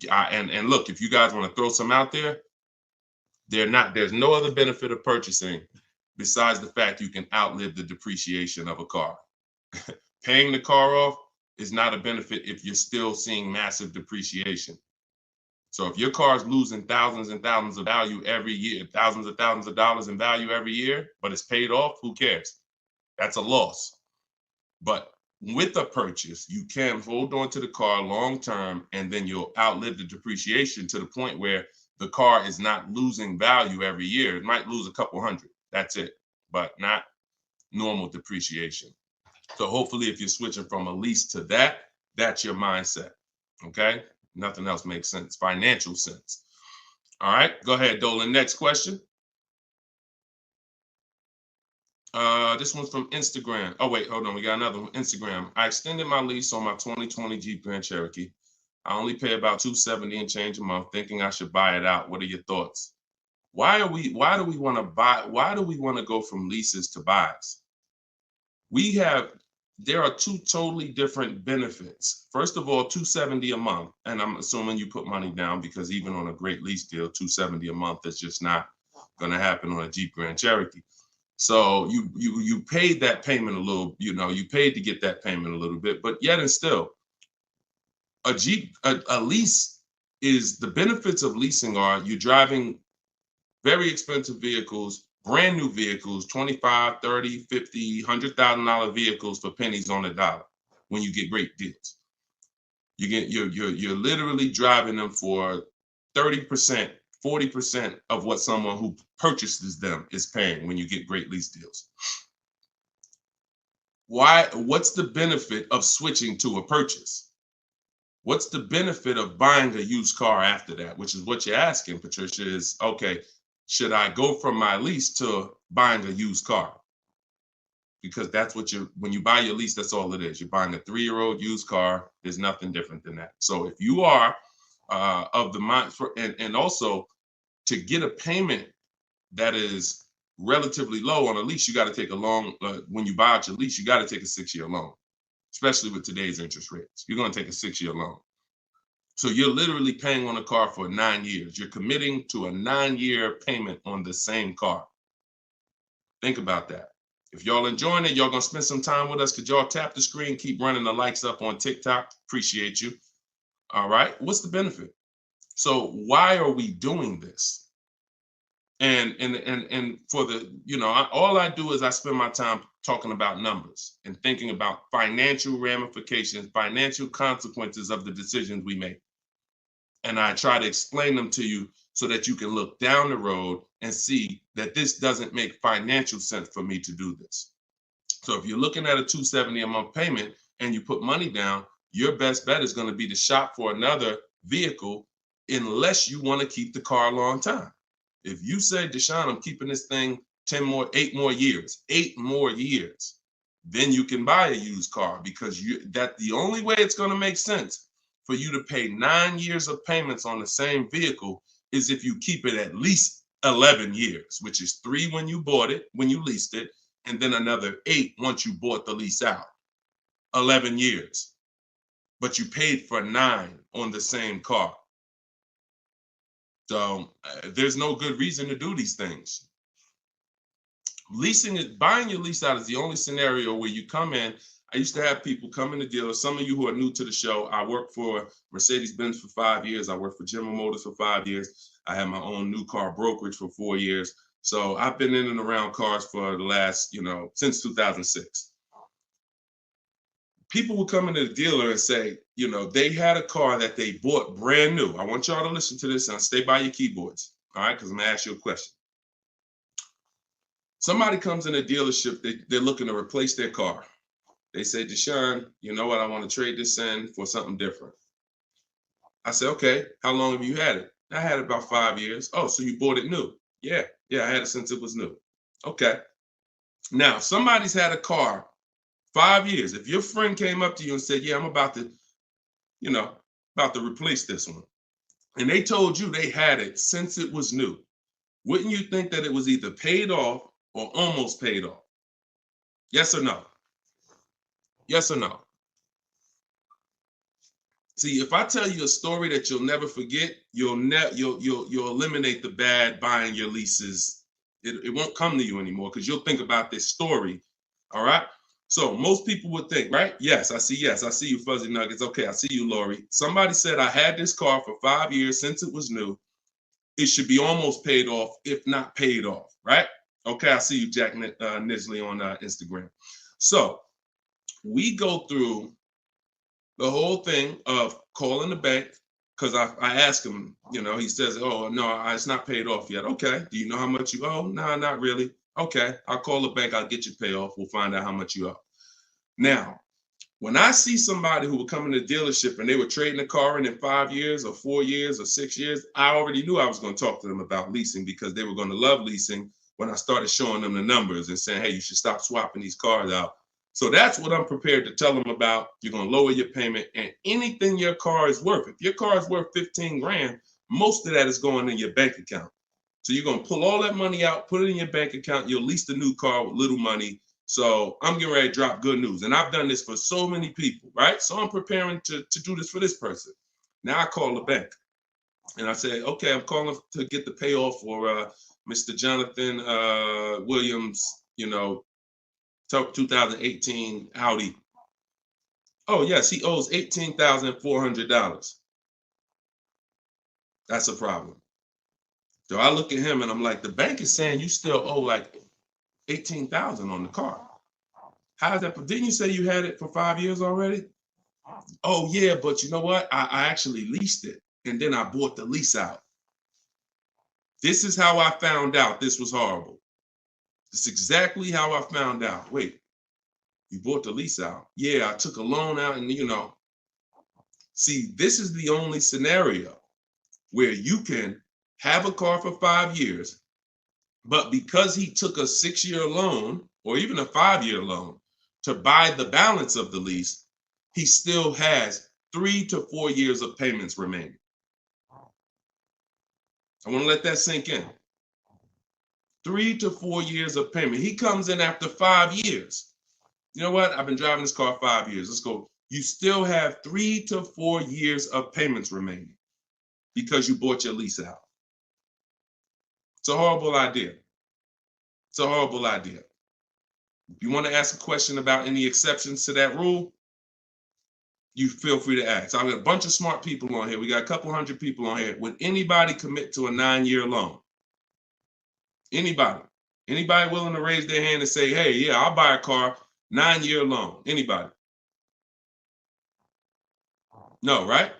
And look, if you guys want to throw some out there, there's no other benefit of purchasing besides the fact you can outlive the depreciation of a car. Paying the car off is not a benefit if you're still seeing massive depreciation. So if your car is losing thousands and thousands of value every year, thousands of dollars in value every year, but it's paid off, who cares? That's a loss. But with a purchase, you can hold on to the car long term, and then you'll outlive the depreciation to the point where the car is not losing value every year. It might lose a couple hundred. That's it, but not normal depreciation. So hopefully if you're switching from a lease to that, that's your mindset. Okay? Nothing else makes sense. Financial sense. All right, go ahead, Dolan. Next question. This one's from Instagram. Oh, wait, hold on. We got another one. Instagram. I extended my lease on my 2020 Jeep Grand Cherokee. I only pay about $270 and change a month, thinking I should buy it out. What are your thoughts? Why do we want to go from leases to buys? There are two totally different benefits. First of all, $270 a month, and I'm assuming you put money down, because even on a great lease deal, $270 a month is just not going to happen on a Jeep Grand Cherokee. So you paid that payment a little, you paid to get that payment a little bit, but yet and still, a lease is, the benefits of leasing are you're driving very expensive vehicles, brand new vehicles, $25,000, $30,000, $50,000, $100,000 vehicles for pennies on the dollar when you get great deals. You're literally driving them for 30%, 40% of what someone who purchases them is paying when you get great lease deals. What's the benefit of switching to a purchase? What's the benefit of buying a used car after that? Which is what you're asking, Patricia, is, okay, should I go from my lease to buying a used car? Because that's what when you buy your lease, that's all it is. You're buying a 3-year-old used car. There's nothing different than that. So if you are of the mind, and also to get a payment that is relatively low on a lease, you got to take a long, when you buy out your lease, you got to take a 6-year loan, especially with today's interest rates. You're going to take a 6-year loan. So you're literally paying on a car for 9 years. You're committing to a 9-year payment on the same car. Think about that. If y'all enjoying it, y'all going to spend some time with us. Could y'all tap the screen, keep running the likes up on TikTok? Appreciate you. All right. What's the benefit? So why are we doing this? And for the, all I do is I spend my time talking about numbers and thinking about financial ramifications, financial consequences of the decisions we make. And I try to explain them to you so that you can look down the road and see that this doesn't make financial sense for me to do this. So if you're looking at a $270 a month payment and you put money down, your best bet is going to be to shop for another vehicle, unless you want to keep the car a long time. If you say, Deshone, I'm keeping this thing 8 more years, then you can buy a used car, because the only way it's going to make sense for you to pay 9 years of payments on the same vehicle is if you keep it at least 11 years, which is 3 when you bought it, when you leased it, and then another 8 once you bought the lease out. 11 years. But you paid for 9 on the same car. So there's no good reason to do these things. Buying your lease out is the only scenario where you come in. I used to have people come in the dealer. Some of you who are new to the show, I worked for Mercedes-Benz for 5 years. I worked for General Motors for 5 years. I had my own new car brokerage for 4 years. So I've been in and around cars for the last, since 2006. People would come into the dealer and say, they had a car that they bought brand new. I want y'all to listen to this and stay by your keyboards, all right? Because I'm going to ask you a question. Somebody comes in a dealership, they're looking to replace their car. They say, Deshone, you know what? I want to trade this in for something different. I say, okay, how long have you had it? I had it about 5 years. Oh, so you bought it new? Yeah, I had it since it was new. Okay. Now, somebody's had a car 5 years. If your friend came up to you and said, yeah, I'm about to replace this one, and they told you they had it since it was new, wouldn't you think that it was either paid off or almost paid off? Yes or no? Yes or no? See, if I tell you a story that you'll never forget, you'll eliminate the bad buying your leases. It won't come to you anymore, because you'll think about this story. All right. So most people would think, right? Yes, I see you, Fuzzy Nuggets. Okay, I see you, Lori. Somebody said I had this car for 5 years since it was new. It should be almost paid off, if not paid off, right? Okay, I see you, Jack Nisley on Instagram. So we go through the whole thing of calling the bank, because I ask him, he says, oh, no, it's not paid off yet. Okay, do you know how much you owe? No, not really. Okay, I'll call the bank, I'll get you pay off. We'll find out how much you owe. Now, when I see somebody who would come in the dealership and they were trading the car in 5 years or 4 years or 6 years, I already knew I was going to talk to them about leasing, because they were going to love leasing when I started showing them the numbers and saying, hey, you should stop swapping these cars out. So that's what I'm prepared to tell them about. You're going to lower your payment, and anything your car is worth. If your car is worth 15 grand, most of that is going in your bank account. So you're going to pull all that money out, put it in your bank account. You'll lease the new car with little money. So I'm getting ready to drop good news. And I've done this for so many people, right? So I'm preparing to do this for this person. Now I call the bank and I say, okay, I'm calling to get the payoff for Mr. Jonathan Williams, 2018 Audi. Oh, yes, he owes $18,400. That's a problem. So I look at him and I'm like, the bank is saying you still owe like $18,000 on the car. How is that? Didn't you say you had it for 5 years already? Oh, yeah, but you know what? I actually leased it, and then I bought the lease out. This is how I found out this was horrible. It's exactly how I found out. Wait, you bought the lease out? Yeah, I took a loan out, and See, this is the only scenario where you can have a car for 5 years, but because he took a 6-year loan or even a 5-year loan to buy the balance of the lease, he still has 3 to 4 years of payments remaining. I want to let that sink in. 3 to 4 years of payment. He comes in after 5 years. You know what? I've been driving this car 5 years. Let's go. You still have 3 to 4 years of payments remaining because you bought your lease out. It's a horrible idea. It's a horrible idea. If you want to ask a question about any exceptions to that rule, you feel free to ask. I've got a bunch of smart people on here. We got a couple hundred people on here. Would anybody commit to a 9-year loan? Anybody? Anybody willing to raise their hand and say, hey, yeah, I'll buy a car, 9-year loan? Anybody? No, right?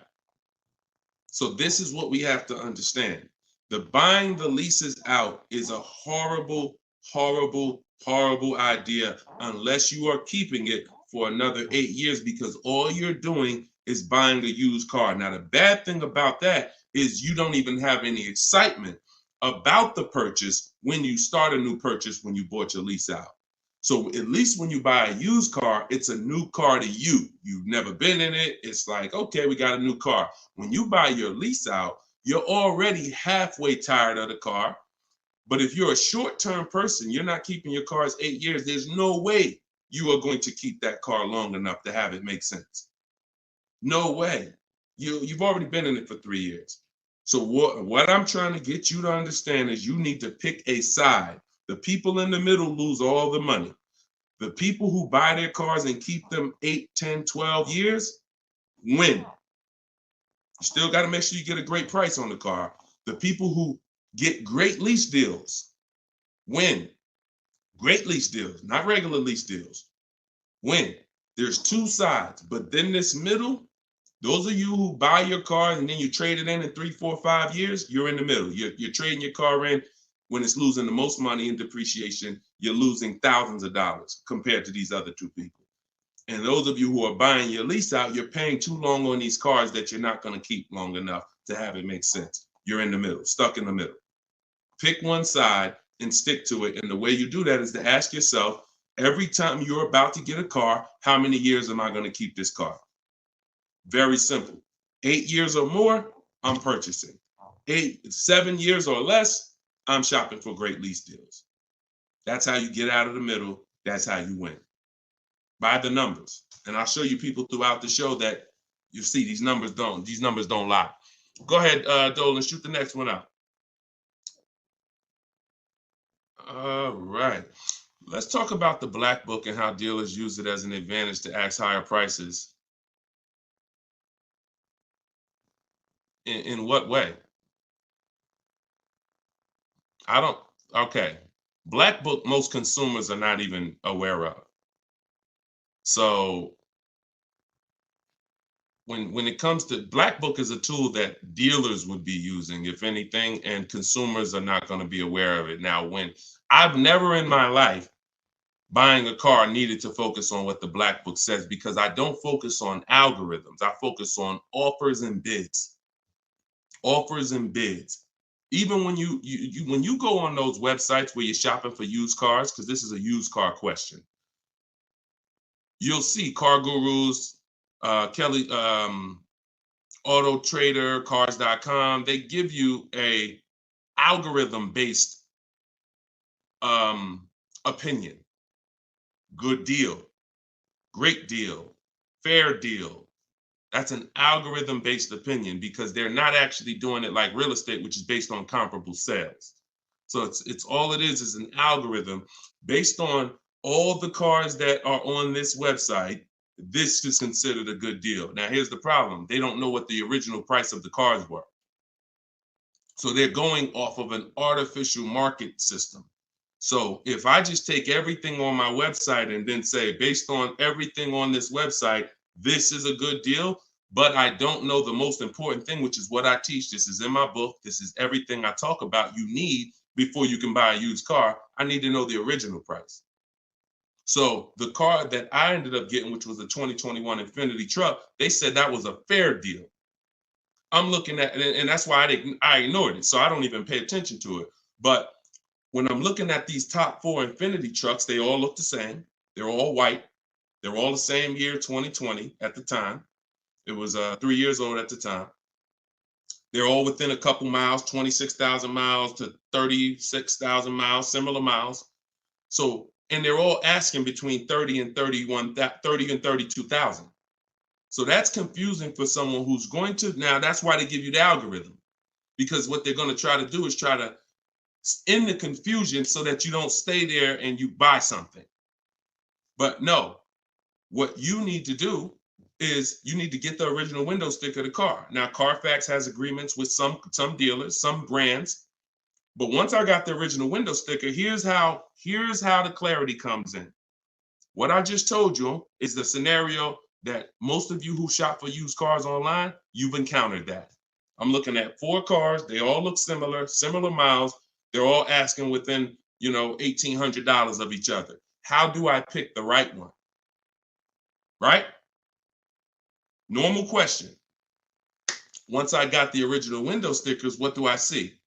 So this is what we have to understand. The buying the leases out is a horrible, horrible, horrible idea unless you are keeping it for another 8 years, because all you're doing is buying a used car. Now, the bad thing about that is you don't even have any excitement about the purchase when you start a new purchase, when you bought your lease out. So at least when you buy a used car, it's a new car to you. You've never been in it. It's like, okay, we got a new car. When you buy your lease out, you're already halfway tired of the car. But if you're a short-term person, you're not keeping your cars 8 years, there's no way you are going to keep that car long enough to have it make sense. No way. You've already been in it for 3 years. So what I'm trying to get you to understand is you need to pick a side. The people in the middle lose all the money. The people who buy their cars and keep them 8, 10, 12 years win. You still got to make sure you get a great price on the car. The people who get great lease deals win. Great lease deals, not regular lease deals. Win. There's two sides, but then this middle, those of you who buy your car and then you trade it in 3, 4, 5 years, you're in the middle. You're trading your car in when it's losing the most money in depreciation. You're losing thousands of dollars compared to these other two people. And those of you who are buying your lease out, you're paying too long on these cars that you're not going to keep long enough to have it make sense. You're in the middle, stuck in the middle. Pick one side and stick to it. And the way you do that is to ask yourself, every time you're about to get a car, how many years am I going to keep this car? Very simple. 8 years or more, I'm purchasing. 7 years or less, I'm shopping for great lease deals. That's how you get out of the middle. That's how you win. By the numbers. And I'll show you people throughout the show that you see these numbers don't lie. Go ahead, Dolan, shoot the next one out. All right. Let's talk about the black book and how dealers use it as an advantage to ask higher prices. In what way? Okay. Black book, most consumers are not even aware of. So when it comes to black book is a tool that dealers would be using, if anything, and consumers are not going to be aware of it. Now, when I've never in my life buying a car needed to focus on what the black book says, because I don't focus on algorithms. I focus on offers and bids. Offers and bids. Even when you go on those websites where you're shopping for used cars, because this is a used car question, you'll see Car Gurus, Kelly, Auto Trader, Cars.com. They give you a algorithm-based opinion. Good deal, great deal, fair deal. That's an algorithm-based opinion because they're not actually doing it like real estate, which is based on comparable sales. So it's all it is an algorithm based on all the cars that are on this website. This is considered a good deal. Now, here's the problem. They don't know what the original price of the cars were. So they're going off of an artificial market system. So if I just take everything on my website and then say, based on everything on this website, this is a good deal, but I don't know the most important thing, which is what I teach. This is in my book. This is everything I talk about you need before you can buy a used car. I need to know the original price. So the car that I ended up getting, which was a 2021 Infiniti truck, they said that was a fair deal. I'm looking at it, and that's why I ignored it. So I don't even pay attention to it. But when I'm looking at these top 4 Infiniti trucks, they all look the same. They're all white. They're all the same year, 2020 at the time. It was 3 years old at the time. They're all within a couple miles, 26,000 miles to 36,000 miles, similar miles. So, and they're all asking between 30 and 32,000. So that's confusing for someone who's going to, now that's why they give you the algorithm, because what they're going to try to do is try to end the confusion so that you don't stay there and you buy something. But no, what you need to do is you need to get the original window sticker of the car. Now, Carfax has agreements with some dealers, some brands. But once I got the original window sticker, here's how the clarity comes in. What I just told you is the scenario that most of you who shop for used cars online, you've encountered that. I'm looking at 4 cars. They all look similar miles. They're all asking within, $1,800 of each other. How do I pick the right one? Right? Normal question. Once I got the original window stickers, what do I see?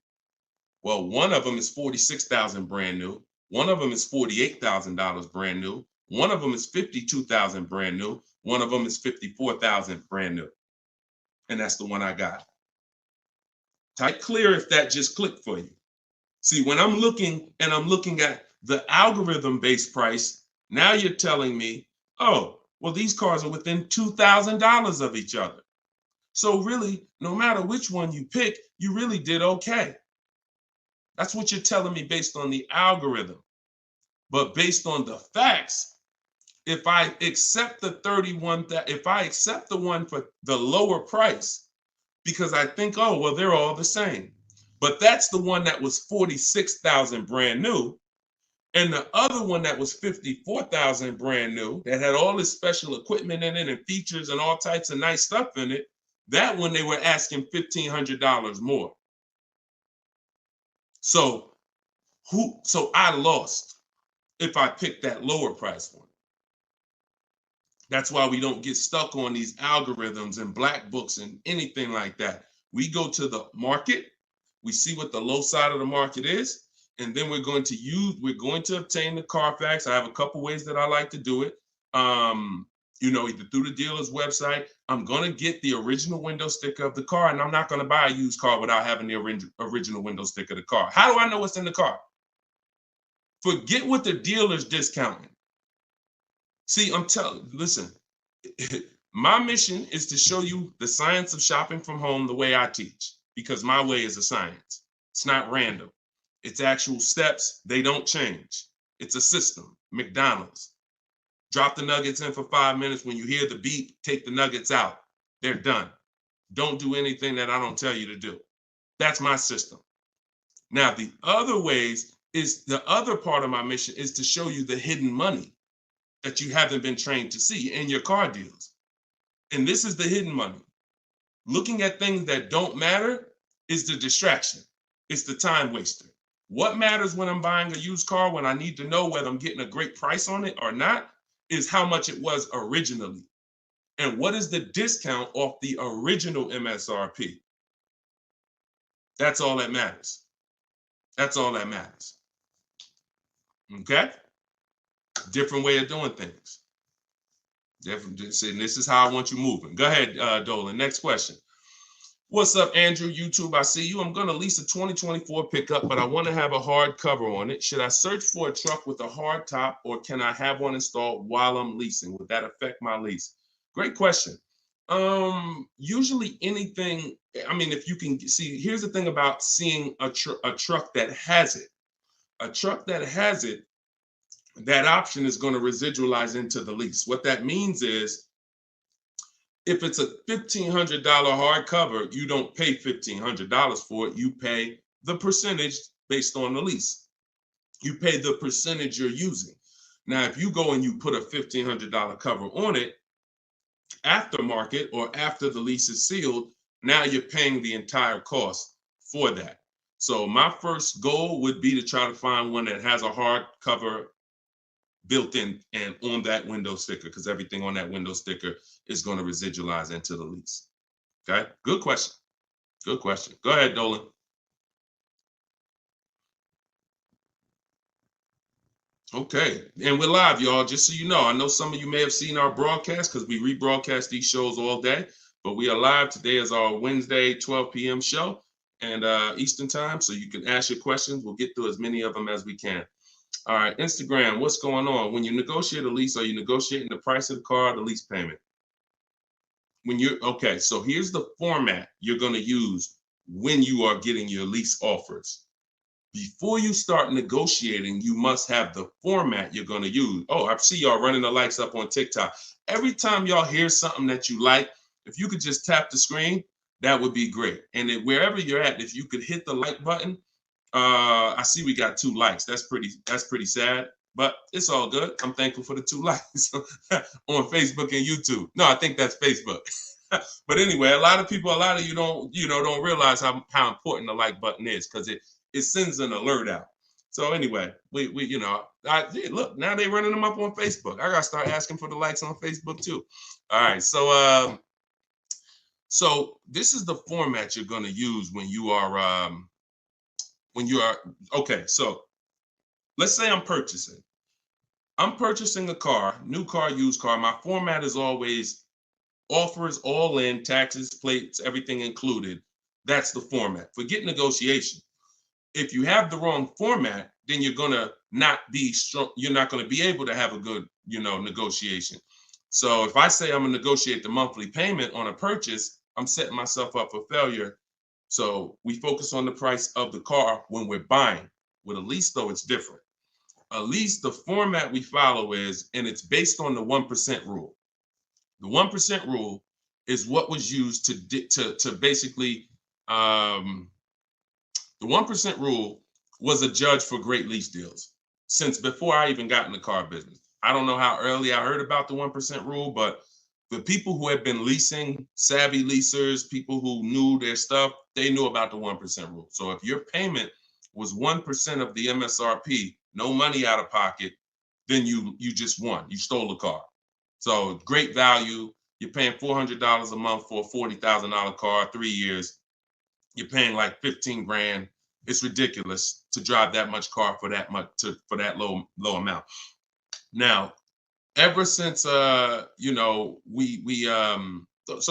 Well, one of them is $46,000 brand new. One of them is $48,000 brand new. One of them is $52,000 brand new. One of them is $54,000 brand new. And that's the one I got. Type clear if that just clicked for you. See, when I'm looking at the algorithm-based price, now you're telling me, oh, well, these cars are within $2,000 of each other. So really, no matter which one you pick, you really did okay. That's what you're telling me based on the algorithm. But based on the facts, if I accept the one for the lower price, because I think, oh, well, they're all the same. But that's the one that was $46,000 brand new. And the other one that was $54,000 brand new, that had all this special equipment in it and features and all types of nice stuff in it, that one they were asking $1,500 more. So I lost if I picked that lower price one. That's why we don't get stuck on these algorithms and black books and anything like that. We go to the market, we see what the low side of the market is, and then we're going to obtain the Carfax. I have a couple ways that I like to do it. Either through the dealer's website. I'm going to get the original window sticker of the car, and I'm not going to buy a used car without having the original window sticker of the car. How do I know what's in the car? Forget what the dealer's discounting. See, listen, my mission is to show you the science of shopping from home the way I teach, because my way is a science. It's not random. It's actual steps. They don't change. It's a system. McDonald's. Drop the nuggets in for 5 minutes. When you hear the beep, take the nuggets out. They're done. Don't do anything that I don't tell you to do. That's my system. Now, the other ways is the other part of my mission is to show you the hidden money that you haven't been trained to see in your car deals. And this is the hidden money. Looking at things that don't matter is the distraction. It's the time waster. What matters when I'm buying a used car, when I need to know whether I'm getting a great price on it or not, is how much it was originally. And what is the discount off the original MSRP? That's all that matters. That's all that matters. Okay? Different way of doing things. Different. And this is how I want you moving. Go ahead, Dolan. Next question. What's up, Andrew? YouTube, I see you. I'm going to lease a 2024 pickup, but I want to have a hard cover on it. Should I search for a truck with a hard top, or can I have one installed while I'm leasing? Would that affect my lease? Great question. Usually anything, I mean, if you can see, here's the thing about seeing a truck that has it. A truck that has it, that option is going to residualize into the lease. What that means is, if it's a $1,500 hardcover, you don't pay $1,500 for it. You pay the percentage based on the lease. You pay the percentage you're using. Now, if you go and you put a $1,500 cover on it, aftermarket or after the lease is sealed, now you're paying the entire cost for that. So my first goal would be to try to find one that has a hard cover built in and on that window sticker, because everything on that window sticker is going to residualize into the lease. Okay, good question. Good question. Go ahead, Dolan. Okay, and we're live, y'all. Just so you know, I know some of you may have seen our broadcast because we rebroadcast these shows all day, but we are live. Today is our Wednesday 12 p.m. show and Eastern time, so you can ask your questions. We'll get through as many of them as we can. All right, Instagram, what's going on? When you negotiate a lease, are you negotiating the price of the car or the lease payment? Okay, so here's the format you're going to use when you are getting your lease offers. Before you start negotiating, you must have the format you're going to use. Oh, I see y'all running the likes up on TikTok. Every time y'all hear something that you like, if you could just tap the screen, that would be great. And wherever you're at, if you could hit the like button, I see we got 2 likes. That's pretty sad, but it's all good. I'm thankful for the 2 likes on Facebook and YouTube. No, I think that's Facebook. But anyway, a lot of you don't realize how important the like button is, because it sends an alert out. So anyway, we look, now they're running them up on Facebook. I gotta start asking for the likes on Facebook too. All right, so this is the format you're gonna use when you are okay. So let's say I'm purchasing a car, new car, used car. My format is always offers all in, taxes, plates, everything included. That's the format. Forget negotiation. If you have the wrong format, then you're gonna not be strong. You're not gonna be able to have a good, negotiation. So if I say I'm gonna negotiate the monthly payment on a purchase, I'm setting myself up for failure. So we focus on the price of the car when we're buying. With a lease, though, it's different. A lease, the format we follow is, and it's based on the 1% rule. The 1% rule is what was used to basically, the 1% rule was a judge for great lease deals since before I even got in the car business. I don't know how early I heard about the 1% rule, but the people who had been leasing, savvy leasers, people who knew their stuff, they knew about the 1% rule. So if your payment was 1% of the MSRP, no money out of pocket, then you just won. You stole the car. So great value. You're paying $400 a month for a $40,000 car, 3 years. You're paying like 15 grand. It's ridiculous to drive that much car for that low amount. Now, ever since so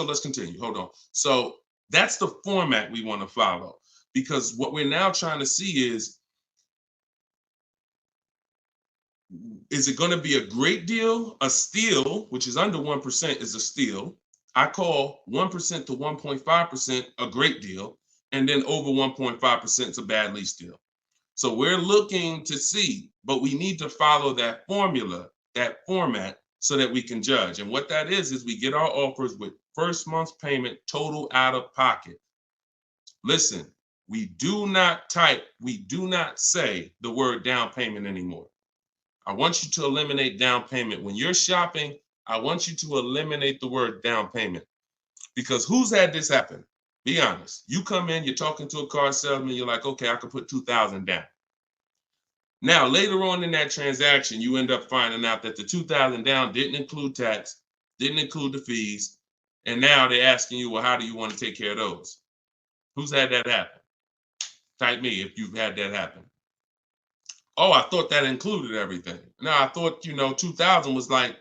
let's continue. Hold on. So that's the format we want to follow, because what we're now trying to see is it going to be a great deal? A steal, which is under 1%, is a steal. I call 1% to 1.5% a great deal, and then over 1.5% is a bad lease deal. So we're looking to see, but we need to follow that formula, that format, so that we can judge. And what that is we get our offers with first month's payment total out of pocket. Listen, we do not say the word down payment anymore. I want you to eliminate down payment. When you're shopping, I want you to eliminate the word down payment. Because who's had this happen? Be honest. You come in, you're talking to a car salesman, you're like, okay, I can put $2,000 down. Now, later on in that transaction, you end up finding out that the $2,000 down didn't include tax, didn't include the fees, and now they're asking you, well, how do you want to take care of those? Who's had that happen? Type me if you've had that happen. Oh, I thought that included everything. Now, I thought, 2,000 was like,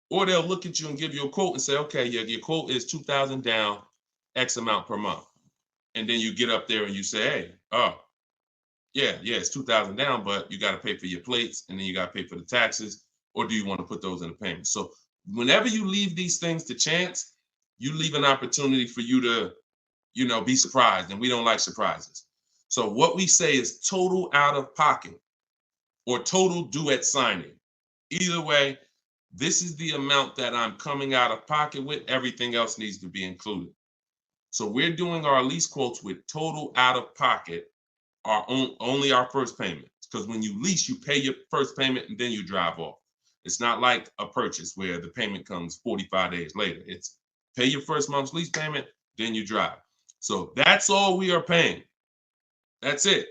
or they'll look at you and give you a quote and say, okay, yeah, your quote is 2,000 down, X amount per month. And then you get up there and you say, hey, oh, yeah, it's 2,000 down, but you got to pay for your plates and then you got to pay for the taxes, or do you want to put those in the payment? So whenever you leave these things to chance, you leave an opportunity for you to, be surprised, and we don't like surprises. So what we say is total out of pocket or total due at signing. Either way, this is the amount that I'm coming out of pocket with. Everything else needs to be included. So we're doing our lease quotes with total out of pocket, only our first payment. Because when you lease, you pay your first payment and then you drive off. It's not like a purchase where the payment comes 45 days later. It's pay your first month's lease payment, then you drive. So that's all we are paying. That's it.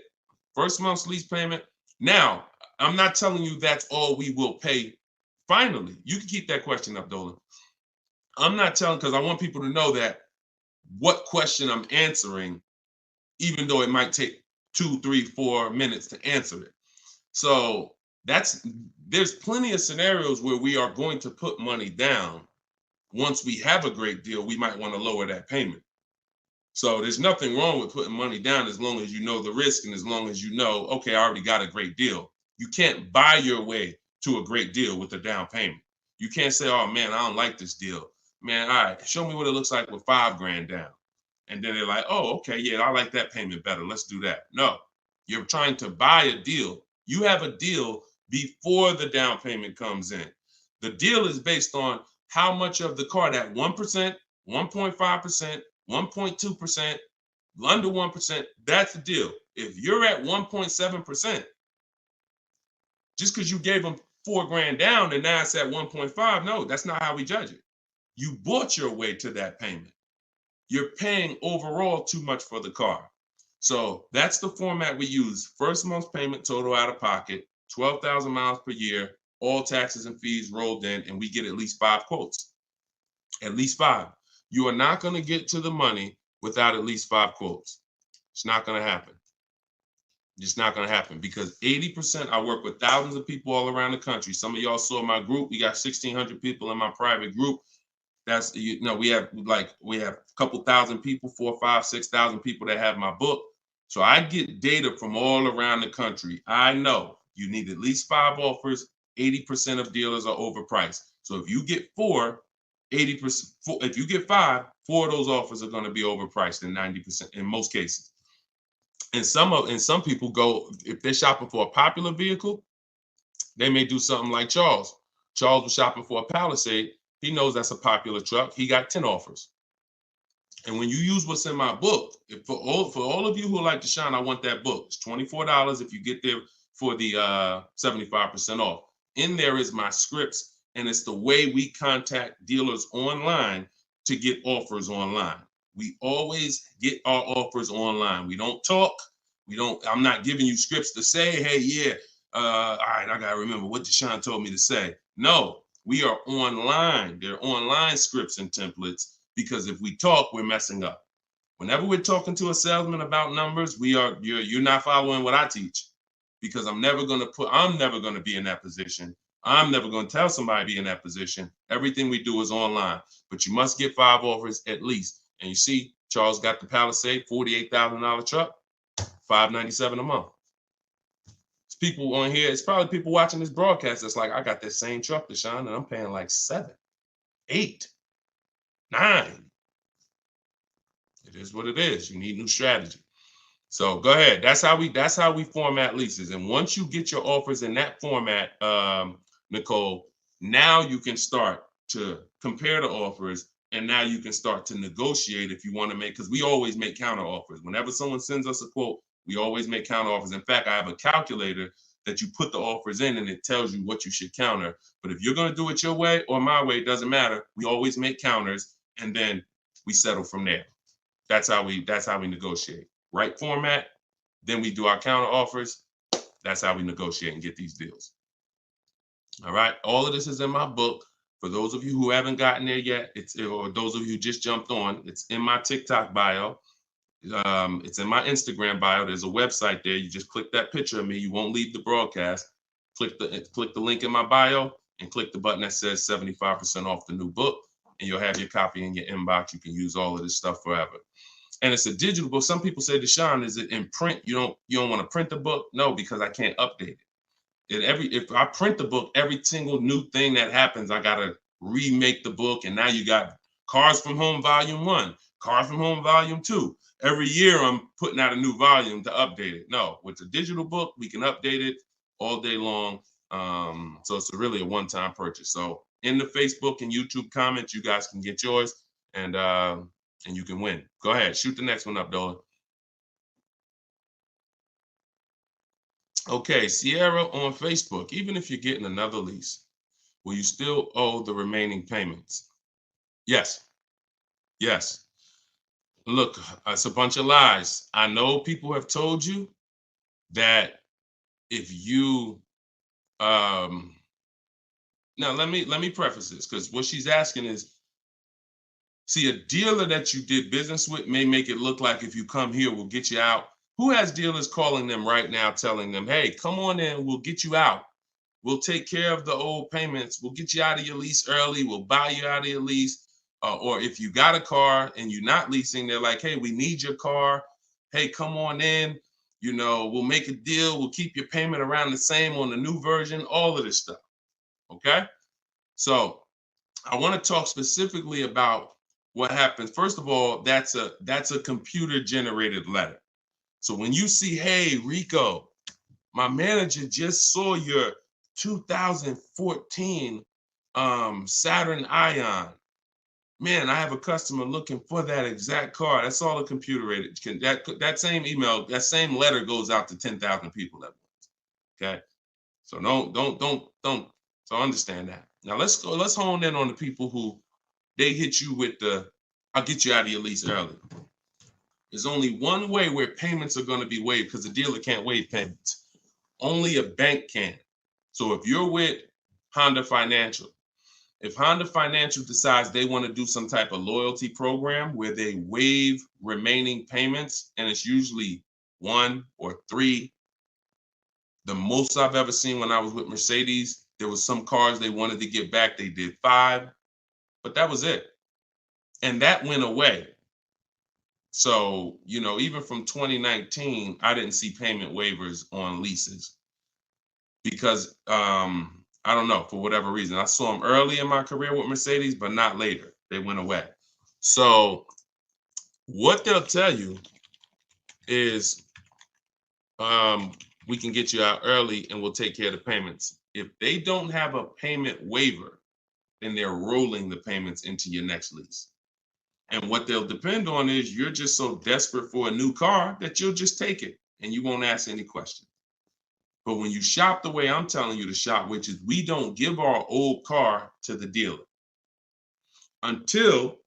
First month's lease payment. Now, I'm not telling you that's all we will pay finally. You can keep that question up, Dolan. I'm not telling, because I want people to know that what question I'm answering, even though it might take 2, 3, 4 minutes to answer it. So there's plenty of scenarios where we are going to put money down. Once we have a great deal, we might want to lower that payment. So there's nothing wrong with putting money down as long as you know the risk and as long as you know, okay, I already got a great deal. You can't buy your way to a great deal with a down payment. You can't say, oh man, I don't like this deal. Man, all right, show me what it looks like with $5,000 down. And then they're like, oh, okay, yeah, I like that payment better. Let's do that. No, you're trying to buy a deal. You have a deal before the down payment comes in. The deal is based on how much of the car, that 1%, 1.5%, 1.2%, under 1%, that's the deal. If you're at 1.7%, just because you gave them $4,000 down and now it's at 1.5, no, that's not how we judge it. You bought your way to that payment. You're paying overall too much for the car. So that's the format we use. First month's payment total out of pocket, 12,000 miles per year, all taxes and fees rolled in, and we get at least 5 quotes. At least 5. You are not going to get to the money without at least 5 quotes. It's not going to happen. It's not going to happen because 80%, I work with thousands of people all around the country. Some of y'all saw my group. We got 1,600 people in my private group. That's, we have a couple thousand people, 4,000, 5,000, 6,000 people that have my book. So I get data from all around the country. I know you need at least 5 offers. 80% of dealers are overpriced. So if you get 4, 80%, if you get 5, 4 of those offers are going to be overpriced in 90% in most cases. And some people go, if they're shopping for a popular vehicle, they may do something like Charles. Charles was shopping for a Palisade. He knows that's a popular truck. He got 10 offers. And when you use what's in my book, for all of you who like Deshone, I want that book. It's $24 if you get there for the 75% off. In there is my scripts, and it's the way we contact dealers online to get offers online. We always get our offers online. We don't talk. I'm not giving you scripts to say, hey, yeah, all right, I gotta remember what Deshone told me to say. No, we are online. They're online scripts and templates, because if we talk, we're messing up. Whenever we're talking to a salesman about numbers, you're not following what I teach, because I'm never gonna be in that position. I'm never gonna tell somebody to be in that position. Everything we do is online, but you must get 5 offers at least. And you see, Charles got the Palisade, $48,000 truck, $597 a month. It's people on here. It's probably people watching this broadcast that's like, I got that same truck, Deshone, and I'm paying like 7, 8, 9. It is what it is. You need new strategy. So go ahead. That's how we format leases. And once you get your offers in that format, Nicole, now you can start to compare the offers, and now you can start to negotiate if you want to make, because we always make counter offers. Whenever someone sends us a quote, we always make counter offers. In fact, I have a calculator that you put the offers in and it tells you what you should counter. But if you're going to do it your way or my way, it doesn't matter. We always make counters and then we settle from there. That's how we negotiate. Right format, then we do our counter offers. That's how we negotiate and get these deals. All right. All of this is in my book. For those of you who haven't gotten there yet, or those of you who just jumped on, it's in my TikTok bio. It's in my Instagram bio. There's a website there. You just click that picture of me. You won't leave the broadcast. Click the link in my bio and click the button that says 75% off the new book, and you'll have your copy in your inbox. You can use all of this stuff forever. And it's a digital book. Some people say, Deshone, is it in print? You don't want to print the book? No, because I can't update it. If I print the book, every single new thing that happens, I gotta remake the book. And now you got Cars from Home Volume 1, Cars from Home Volume 2. Every year I'm putting out a new volume to update it. No, with the digital book, we can update it all day long. So it's really a one-time purchase. So in the Facebook and YouTube comments, you guys can get yours, and you can win. Go ahead, shoot the next one up, Dolan. Okay, Sierra on Facebook. Even if you're getting another lease, will you still owe the remaining payments? Yes. Yes. Look, it's a bunch of lies. I know people have told you that if you now let me preface this, because what she's asking is, see, a dealer that you did business with may make it look like if you come here, we'll get you out. Who has dealers calling them right now telling them, hey, come on in, we'll get you out. We'll take care of the old payments. We'll get you out of your lease early. We'll buy you out of your lease. Or if you got a car and you're not leasing, they're like, hey, we need your car. Hey, come on in. We'll make a deal. We'll keep your payment around the same on the new version, all of this stuff. Okay? So I want to talk specifically about what happens. First of all, that's a computer generated letter. So when you see, hey, Rico, my manager just saw your 2014 Saturn Ion. Man, I have a customer looking for that exact car. That's all a computer rated. That same email, that same letter goes out to 10,000 people at once. Okay, so don't. So understand that. Now let's hone in on the people who they hit you with I'll get you out of your lease early. There's only one way where payments are going to be waived, because the dealer can't waive payments. Only a bank can. So if you're with Honda Financial, if Honda Financial decides they want to do some type of loyalty program where they waive remaining payments, and it's usually 1 or 3. The most I've ever seen when I was with Mercedes, there was some cars they wanted to get back. They did 5, but that was it. And that went away. So, even from 2019, I didn't see payment waivers on leases because I don't know, for whatever reason. I saw them early in my career with Mercedes, but not later. They went away. So what they'll tell you is we can get you out early and we'll take care of the payments. If they don't have a payment waiver, then they're rolling the payments into your next lease. And what they'll depend on is you're just so desperate for a new car that you'll just take it and you won't ask any questions. But when you shop the way I'm telling you to shop, which is we don't give our old car to the dealer until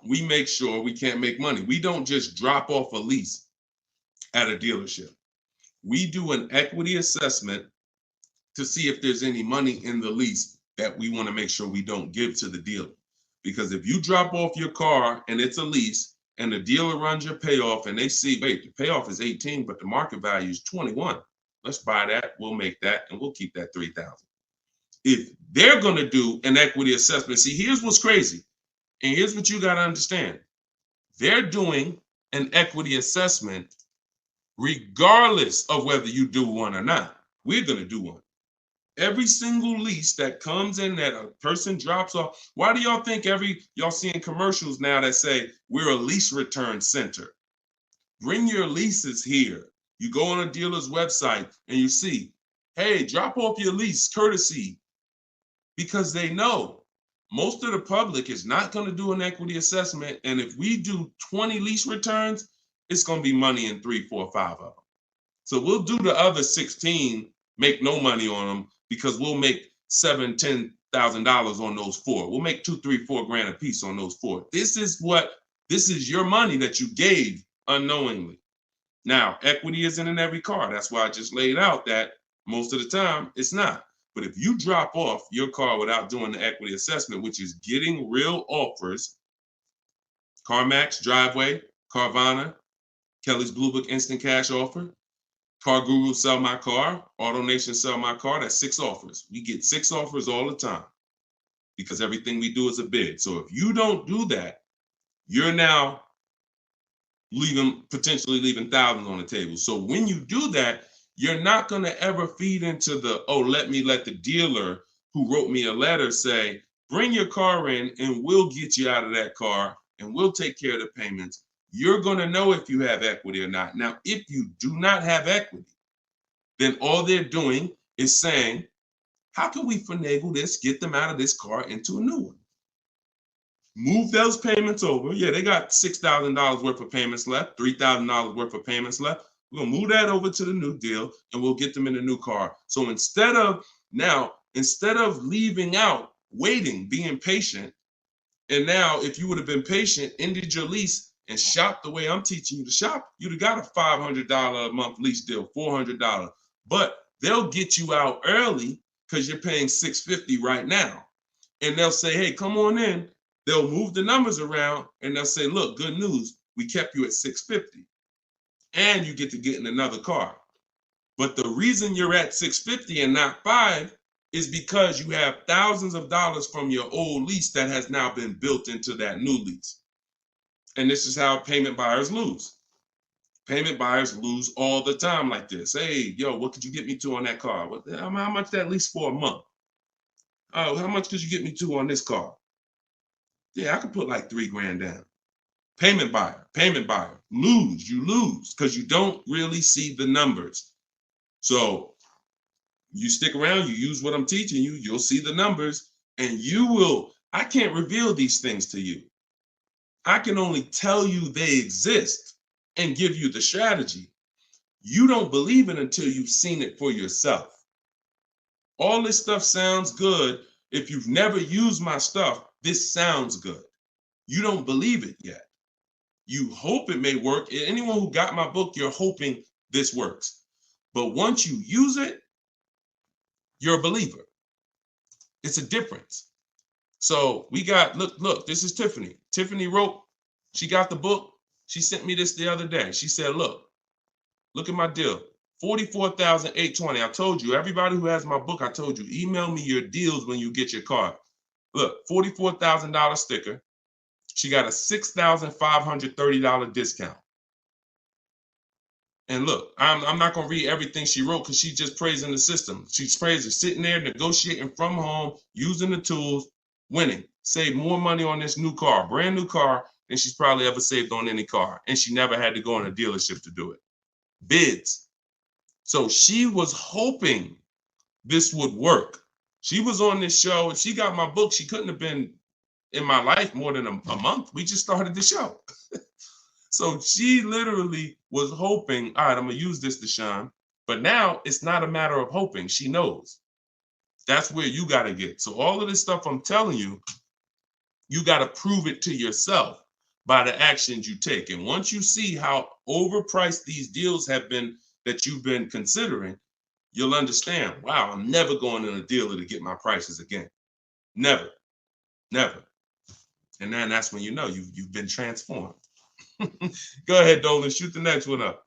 we make sure we can't make money. We don't just drop off a lease at a dealership. We do an equity assessment to see if there's any money in the lease that we want to make sure we don't give to the dealer. Because if you drop off your car and it's a lease and the dealer runs your payoff and they see, wait, the payoff is 18, but the market value is 21. Let's buy that. We'll make that and we'll keep that 3,000. If they're going to do an equity assessment, see, here's what's crazy. And here's what you got to understand. They're doing an equity assessment regardless of whether you do one or not. We're going to do one. Every single lease that comes in that a person drops off. Why do y'all think y'all seeing commercials now that say we're a lease return center? Bring your leases here. You go on a dealer's website and you see, hey, drop off your lease courtesy, because they know most of the public is not going to do an equity assessment. And if we do 20 lease returns, it's going to be money in 3, 4, 5 of them. So we'll do the other 16, make no money on them, because we'll make $7,000, $10,000 on those 4. We'll make 2, 3, 4 grand a piece on those 4. This is your money that you gave unknowingly. Now, equity isn't in every car. That's why I just laid out that most of the time it's not. But if you drop off your car without doing the equity assessment, which is getting real offers, CarMax, Driveway, Carvana, Kelly's Blue Book Instant Cash Offer, Car Guru Sell My Car, AutoNation Sell My Car, that's 6 offers. We get 6 offers all the time because everything we do is a bid. So if you don't do that, you're now potentially leaving thousands on the table. So when you do that, you're not going to ever feed into the, oh, let the dealer who wrote me a letter say, bring your car in and we'll get you out of that car and we'll take care of the payments. You're going to know if you have equity or not. Now, if you do not have equity, then all they're doing is saying, how can we finagle this, get them out of this car into a new one? Move those payments over. Yeah, they got $6,000 worth of payments left, $3,000 worth of payments left. We're going to move that over to the new deal and we'll get them in a new car. So instead of leaving out, waiting, being patient, and now if you would have been patient, ended your lease and shopped the way I'm teaching you to shop, you'd have got a $500 a month lease deal, $400. But they'll get you out early because you're paying $650 right now. And they'll say, hey, come on in. They'll move the numbers around and they'll say, look, good news, we kept you at $650 and you get to get in another car. But the reason you're at $650 and not $5 is because you have thousands of dollars from your old lease that has now been built into that new lease. And this is how payment buyers lose. Payment buyers lose all the time like this. Hey, yo, what could you get me to on that car? How much that lease for a month? Oh, how much could you get me to on this car? Yeah, I could put like $3 grand down. Payment buyer, you lose because you don't really see the numbers. So you stick around, you use what I'm teaching you, you'll see the numbers and I can't reveal these things to you. I can only tell you they exist and give you the strategy. You don't believe it until you've seen it for yourself. All this stuff sounds good. If you've never used my stuff, this sounds good. You don't believe it yet. You hope it may work. Anyone who got my book, you're hoping this works. But once you use it, you're a believer. It's a difference. So we got, look, this is Tiffany. Tiffany wrote, she got the book. She sent me this the other day. She said, look at my deal. $44,820. I told you, everybody who has my book, I told you, email me your deals when you get your card. Look, $44,000 sticker. She got a $6,530 discount. And look, I'm not going to read everything she wrote because she's just praising the system. She's praising sitting there, negotiating from home, using the tools, winning. Save more money on this new car, brand new car, than she's probably ever saved on any car. And she never had to go in a dealership to do it. Bids. So she was hoping this would work. She was on this show. If she got my book, she couldn't have been in my life more than a month. We just started the show. So she literally was hoping, all right, I'm going to use this, Deshone. But now it's not a matter of hoping. She knows. That's where you got to get. So all of this stuff I'm telling you, you got to prove it to yourself by the actions you take. And once you see how overpriced these deals have been that you've been considering, you'll understand, wow, I'm never going in a dealer to get my prices again. Never. And then that's when you know you've been transformed. Go ahead, Dolan, shoot the next one up.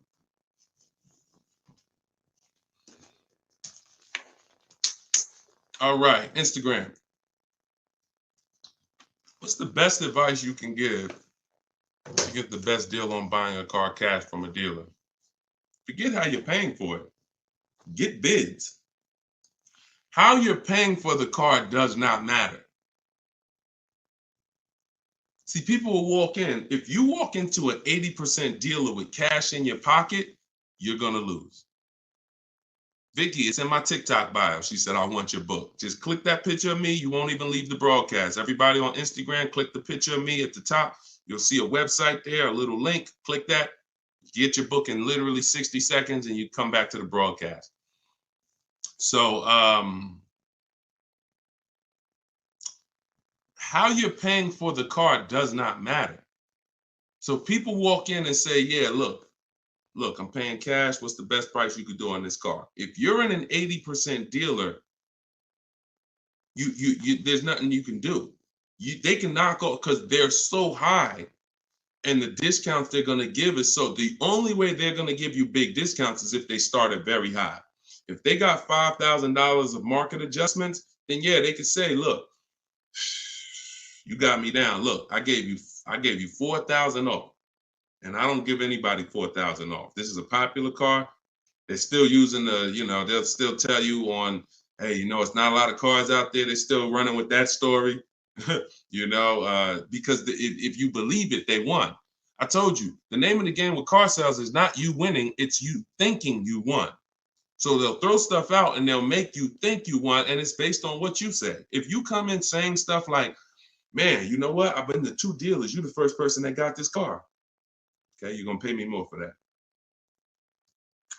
All right, Instagram. What's the best advice you can give to get the best deal on buying a car cash from a dealer? Forget how you're paying for it. Get bids. How you're paying for the car does not matter. See, people will walk in. If you walk into an 80% dealer with cash in your pocket, you're going to lose. Vicky, it's in my TikTok bio. She said, I want your book. Just click that picture of me. You won't even leave the broadcast. Everybody on Instagram, click the picture of me at the top. You'll see a website there, a little link. Click that. Get your book in literally 60 seconds and you come back to the broadcast. So how you're paying for the car does not matter. So people walk in and say, yeah, look, I'm paying cash. What's the best price you could do on this car? If you're in an 80% dealer, you there's nothing you can do. They can knock off because they're so high, and the discounts they're going to give is so. The only way they're going to give you big discounts is if they start at very high. If they got $5,000 of market adjustments, then yeah, they could say, look, you got me down. Look, I gave you 4,000 off. And I don't give anybody 4,000 off. This is a popular car. They're still using they'll still tell you on, hey, it's not a lot of cars out there. They're still running with that story, because if you believe it, they won. I told you, the name of the game with car sales is not you winning, it's you thinking you won. So they'll throw stuff out and they'll make you think you won, and it's based on what you say. If you come in saying stuff like, man, you know what? I've been to 2 dealers. You're the first person that got this car. Okay, you're going to pay me more for that.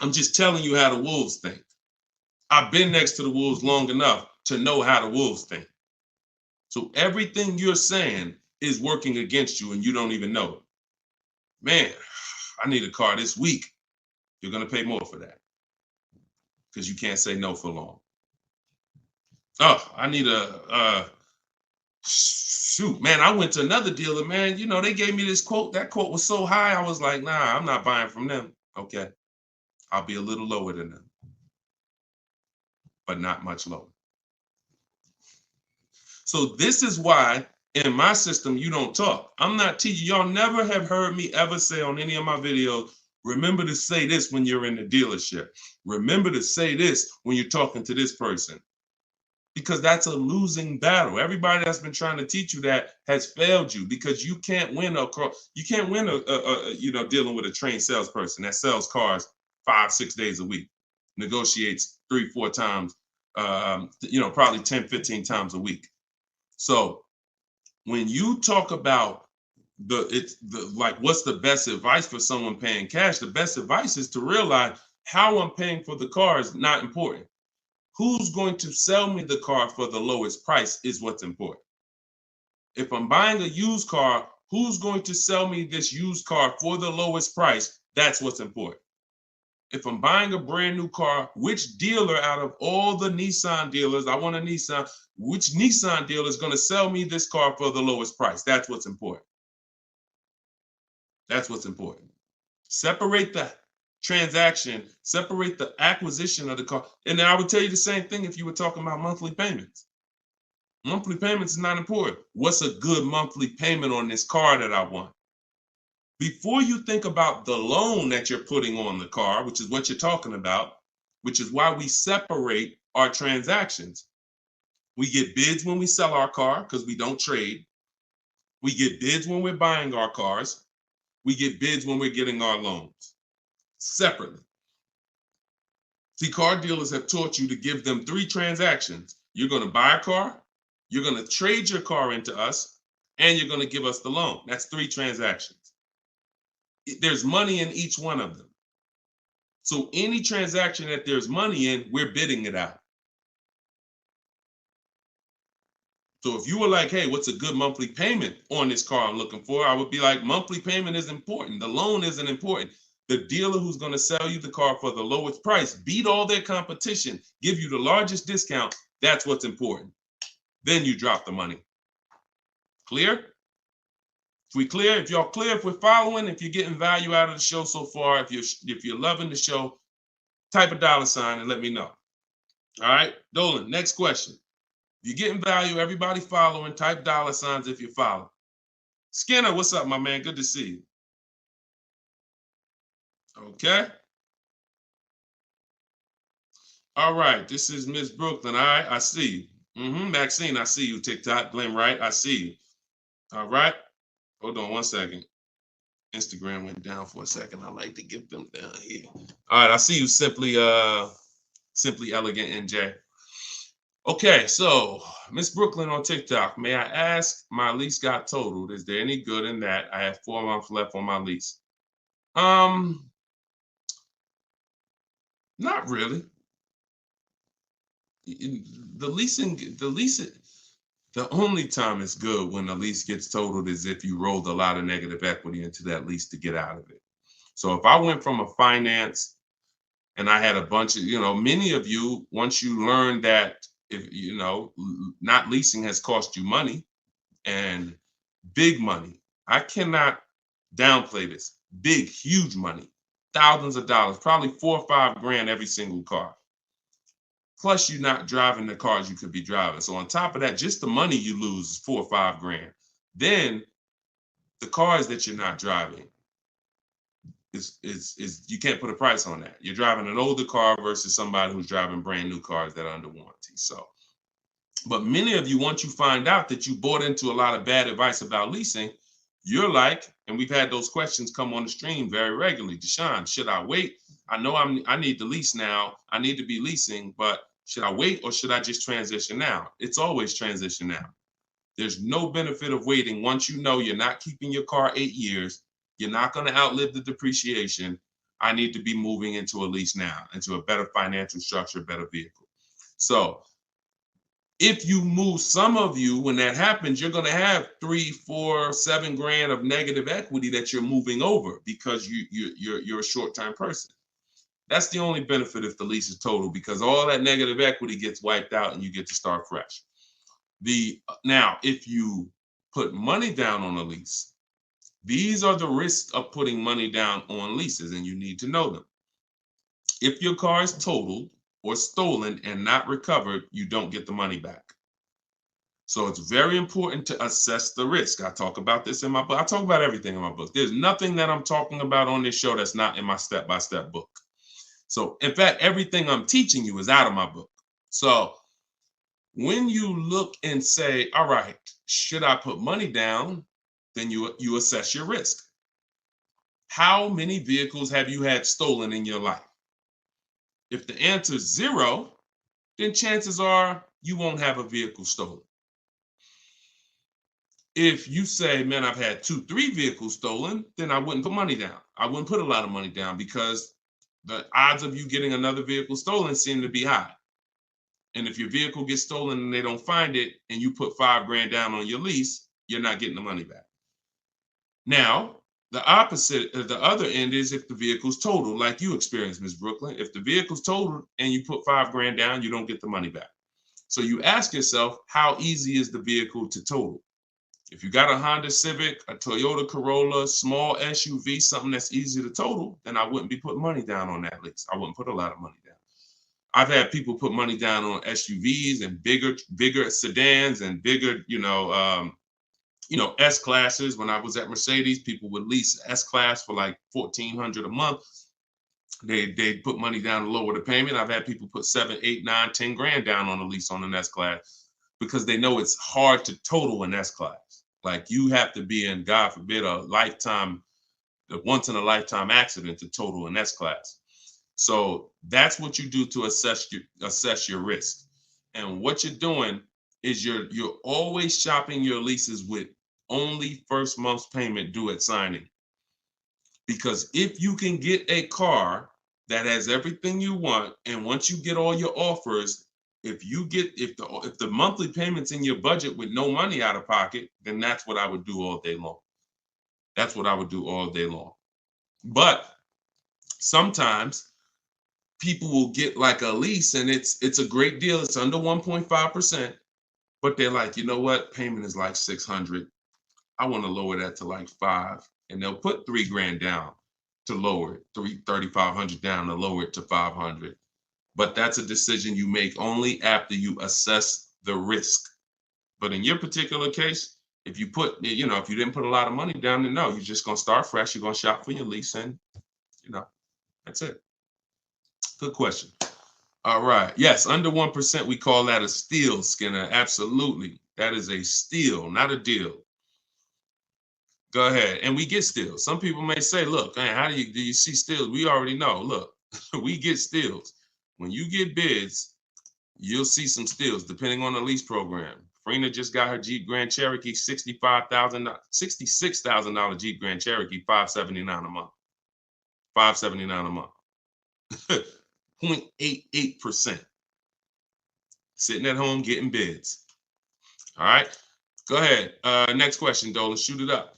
I'm just telling you how the wolves think. I've been next to the wolves long enough to know how the wolves think. So everything you're saying is working against you and you don't even know it. Man, I need a car this week. You're going to pay more for that because you can't say no for long. Oh, I need shoot, man, I went to another dealer, man. They gave me this quote. That quote was so high. I was like, nah, I'm not buying from them. Okay. I'll be a little lower than them, but not much lower. So this is why in my system, you don't talk. I'm not teaching. Y'all never have heard me ever say on any of my videos, remember to say this when you're in the dealership. Remember to say this when you're talking to this person. Because that's a losing battle. Everybody that's been trying to teach you that has failed you because you can't win dealing with a trained salesperson that sells cars 5-6 days a week, negotiates 3-4 times, probably 10-15 times a week. So when you talk about what's the best advice for someone paying cash, the best advice is to realize how I'm paying for the car is not important. Who's going to sell me the car for the lowest price is what's important. If I'm buying a used car, who's going to sell me this used car for the lowest price? That's what's important. If I'm buying a brand new car, which dealer out of all the Nissan dealers, I want a Nissan, which Nissan dealer is going to sell me this car for the lowest price? That's what's important. That's what's important. Separate the transaction, separate the acquisition of the car. And then I would tell you the same thing if you were talking about monthly payments. Monthly payments is not important. What's a good monthly payment on this car that I want? Before you think about the loan that you're putting on the car, which is what you're talking about, which is why we separate our transactions. We get bids when we sell our car because we don't trade. We get bids when we're buying our cars. We get bids when we're getting our loans. Separately. See, car dealers have taught you to give them 3 transactions. You're going to buy a car, you're going to trade your car into us, and you're going to give us the loan. That's 3 transactions. There's money in each one of them. So any transaction that there's money in, we're bidding it out. So if you were like, hey, what's a good monthly payment on this car I'm looking for? I would be like, monthly payment is important. The loan isn't important. The dealer who's going to sell you the car for the lowest price, beat all their competition, give you the largest discount. That's what's important. Then you drop the money. Clear? If we clear, if y'all clear, if we're following, if you're getting value out of the show so far, if you're loving the show, type a $ and let me know. All right, Dolan, next question. If you're getting value, everybody following, type $ if you're following. Skinner, what's up, my man? Good to see you. Okay. All right, this is Miss Brooklyn. All right, I see you. Maxine, I see you. TikTok, Glenn Wright, I see you. All right. Hold on 1 second. Instagram went down for a second. I like to get them down here. All right, I see you, Simply Elegant NJ. Okay, so Miss Brooklyn on TikTok. May I ask, my lease got totaled. Is there any good in that? I have 4 months left on my lease. Not really. The only time it's good when the lease gets totaled is if you rolled a lot of negative equity into that lease to get out of it. So if I went from a finance and I had a bunch of, many of you, once you learn that, if not leasing has cost you money, and big money. I cannot downplay this. Big, huge money, thousands of dollars, probably $4 or $5 grand every single car. Plus, you're not driving the cars you could be driving. So on top of that, just the money you lose is $4 or $5 grand. Then the cars that you're not driving is you can't put a price on that. You're driving an older car versus somebody who's driving brand new cars that are under warranty. So, but many of you, once you find out that you bought into a lot of bad advice about leasing, you're like, and we've had those questions come on the stream very regularly. Deshone, should I wait? I know I need to lease now. I need to be leasing, but should I wait or should I just transition now? It's always transition now. There's no benefit of waiting. Once you know you're not keeping your car 8 years, you're not going to outlive the depreciation. I need to be moving into a lease now, into a better financial structure, better vehicle. So if you move, some of you, when that happens, you're going to have 3, 4, 7 grand of negative equity that you're moving over because you're a short-term person. That's the only benefit if the lease is total, because all that negative equity gets wiped out and you get to start fresh. Now, if you put money down on a lease, these are the risks of putting money down on leases, and you need to know them. If your car is totaled or stolen and not recovered, you don't get the money back. So it's very important to assess the risk. I talk about this in my book. I talk about everything in my book. There's nothing that I'm talking about on this show that's not in my step-by-step book. So in fact, everything I'm teaching you is out of my book. So when you look and say, all right, should I put money down? Then you assess your risk. How many vehicles have you had stolen in your life? If the answer is 0, then chances are you won't have a vehicle stolen. If you say, man, I've had 2, 3 vehicles stolen, then I wouldn't put money down. I wouldn't put a lot of money down because the odds of you getting another vehicle stolen seem to be high. And if your vehicle gets stolen and they don't find it and you put $5 grand down on your lease, you're not getting the money back. Now, the opposite, the other end is if the vehicle's totaled, like you experienced, Ms. Brooklyn. If the vehicle's totaled and you put $5 grand down, you don't get the money back. So you ask yourself, how easy is the vehicle to total? If you got a Honda Civic, a Toyota Corolla, small SUV, something that's easy to total, then I wouldn't be putting money down on that lease. I wouldn't put a lot of money down. I've had people put money down on SUVs and bigger sedans and bigger, S-classes. When I was at Mercedes, people would lease S-class for like $1,400 a month. They put money down to lower the payment. I've had people put 7, 8, 9, 10 grand down on a lease on an S-class because they know it's hard to total an S-class. Like you have to be in, God forbid, a once in a lifetime accident to total an S-class. So that's what you do to assess your risk. And what you're doing is you're always shopping your leases with only first month's payment due at signing. Because if you can get a car that has everything you want, and once you get all your offers, if the monthly payment's in your budget with no money out of pocket, then that's what I would do all day long. That's what I would do all day long. But sometimes people will get like a lease and it's a great deal. It's under 1.5%, but they're like, you know what? Payment is like $600. I want to lower that to like $500, and they'll put $3 grand down to lower it, $3,500 down to lower it to $500. But that's a decision you make only after you assess the risk. But in your particular case, if you didn't put a lot of money down, then no, you're just going to start fresh. You're going to shop for your lease, and that's it. Good question. All right. Yes, under 1%, we call that a steal, Skinner. Absolutely. That is a steal, not a deal. Go ahead. And we get steals. Some people may say, look, man, how do you see steals? We already know. Look, we get steals. When you get bids, you'll see some steals depending on the lease program. Farina just got her Jeep Grand Cherokee, $66,000 Jeep Grand Cherokee, $579 a month. $579 a month. 0.88%. Sitting at home getting bids. All right. Go ahead. Next question, Dolan. Shoot it up.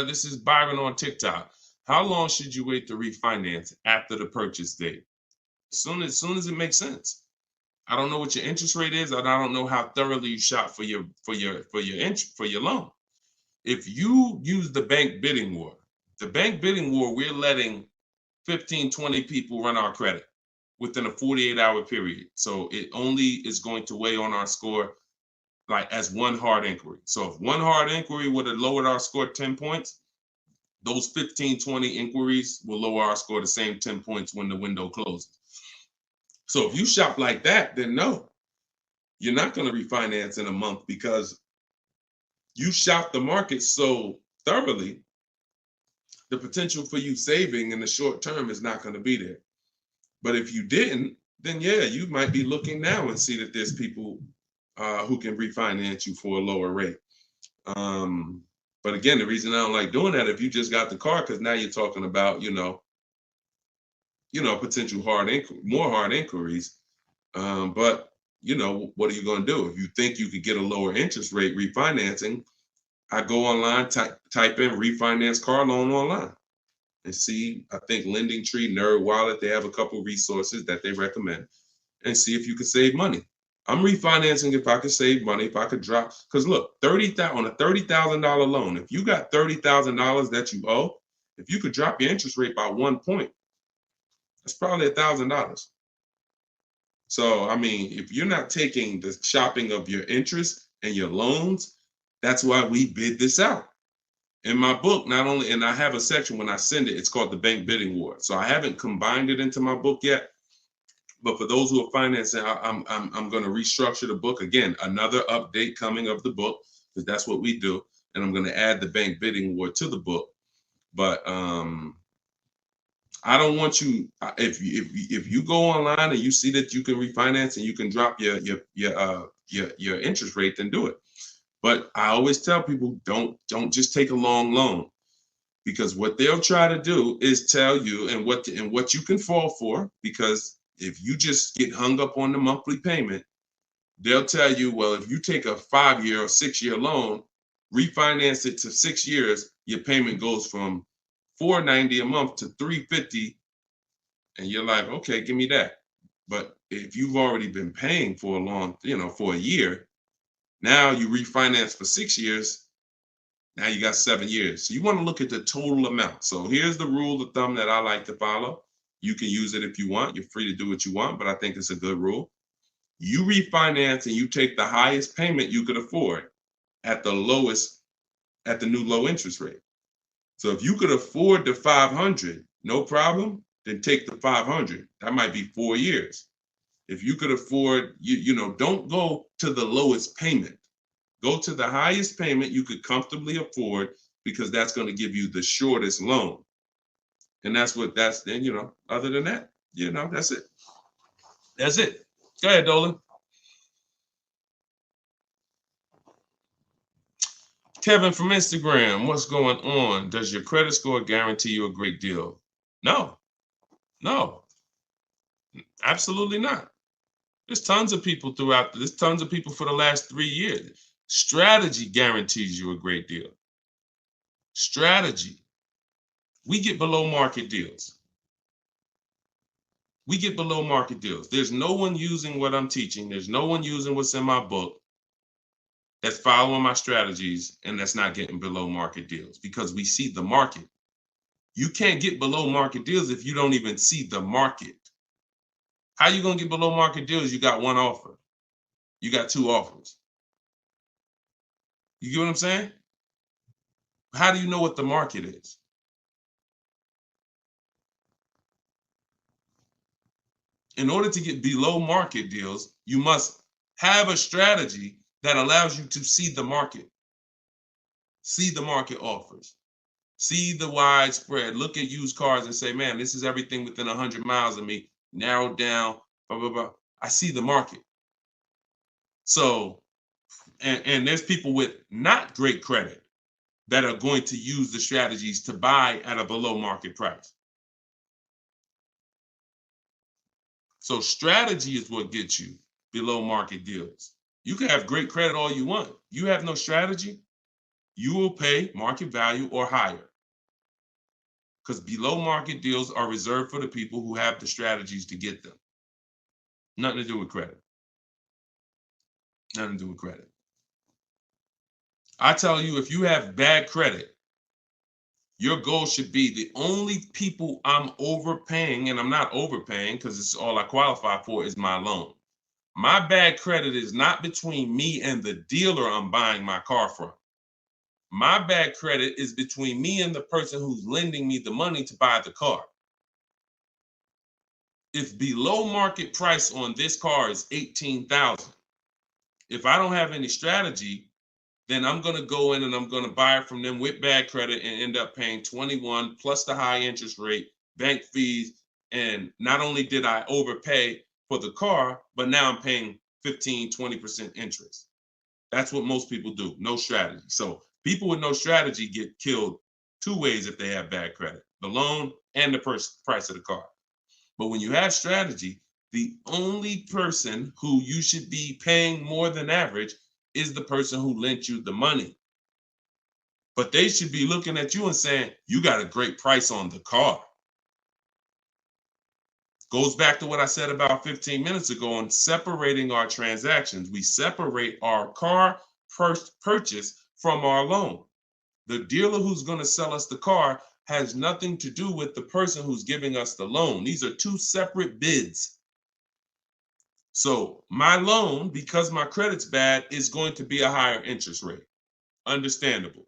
This is Byron on TikTok. How long should you wait to refinance after the purchase date? As soon as it makes sense. I don't know what your interest rate is, and I don't know how thoroughly you shop for your loan. If you use the bank bidding war, we're letting 15, 20 people run our credit within a 48-hour period. So it only is going to weigh on our score like as one hard inquiry. So if one hard inquiry would have lowered our score 10 points, those 15, 20 inquiries will lower our score the same 10 points when the window closes. So if you shop like that, then no, you're not going to refinance in a month because you shop the market so thoroughly, the potential for you saving in the short term is not going to be there. But if you didn't, then yeah, you might be looking now and see that there's people who can refinance you for a lower rate. But again, the reason I don't like doing that, if you just got the car, because now you're talking about, potential more hard inquiries. But what are you going to do? If you think you could get a lower interest rate refinancing, I go online, type in refinance car loan online and see, I think Lending Tree, Nerd Wallet, they have a couple resources that they recommend, and see if you can save money. I'm refinancing if I could save money, if I could drop, because look, on a $30,000 loan, if you got $30,000 that you owe, if you could drop your interest rate by 1 point, that's probably $1,000. So, I mean, if you're not taking the shopping of your interest and your loans, that's why we bid this out. In my book, not only, and I have a section when I send it, it's called the Bank Bidding War. So I haven't combined it into my book yet. But for those who are financing, I'm going to restructure the book. Again, another update coming of the book, because that's what we do. And I'm going to add the Bank Bidding War to the book. But I don't want you, if you go online and you see that you can refinance and you can drop your interest rate, then do it. But I always tell people, don't just take a long loan, because what they'll try to do is tell you and what you can fall for. Because if you just get hung up on the monthly payment, they'll tell you, well, if you take a 5-year or 6-year loan, refinance it to 6 years, your payment goes from $490 a month to $350, and you're like, okay, give me that. But if you've already been paying for a long, for a year, now you refinance for 6 years, now you got 7 years. So you want to look at the total amount. So here's the rule of thumb that I like to follow. You can use it if you want. You're free to do what you want, but I think it's a good rule. You refinance and you take the highest payment you could afford at the new low interest rate. So if you could afford the 500, no problem, then take the 500. That might be 4 years. If you could afford, don't go to the lowest payment. Go to the highest payment you could comfortably afford, because that's going to give you the shortest loan. And then, other than that, that's it. That's it. Go ahead, Dolan. Kevin from Instagram, what's going on? Does your credit score guarantee you a great deal? No, absolutely not. There's tons of people for the last 3 years. Strategy guarantees you a great deal. Strategy. We get below market deals. There's no one using what I'm teaching. There's no one using what's in my book that's following my strategies and that's not getting below market deals, because we see the market. You can't get below market deals if you don't even see the market. How you going to get below market deals? You got one offer. You got 2 offers. You get what I'm saying? How do you know what the market is? In order to get below market deals, you must have a strategy that allows you to see the market. See the market offers. See the widespread. Look at used cars and say, man, this is everything within 100 miles of me. Narrowed down, blah, blah, blah. I see the market. So, and there's people with not great credit that are going to use the strategies to buy at a below market price. So strategy is what gets you below market deals. You can have great credit all you want. You have no strategy, you will pay market value or higher. Because below market deals are reserved for the people who have the strategies to get them. Nothing to do with credit. Nothing to do with credit. I tell you, if you have bad credit, your goal should be the only people I'm overpaying, and I'm not overpaying because it's all I qualify for is my loan. My bad credit is not between me and the dealer I'm buying my car from. My bad credit is between me and the person who's lending me the money to buy the car. If below market price on this car is $18,000, if I don't have any strategy, then I'm going to go in and I'm going to buy it from them with bad credit and end up paying 21 plus the high interest rate, bank fees. And not only did I overpay for the car, but now I'm paying 15, 20% interest. That's what most people do. No strategy. So people with no strategy get killed two ways if they have bad credit: the loan and the price of the car. But when you have strategy, the only person who you should be paying more than average is the person who lent you the money. But they should be looking at you and saying, you got a great price on the car. Goes back to what I said about 15 minutes ago on separating our transactions. We separate our car purchase from our loan. The dealer who's going to sell us the car has nothing to do with the person who's giving us the loan. These are two separate bids. So my loan, because my credit's bad, is going to be a higher interest rate. Understandable.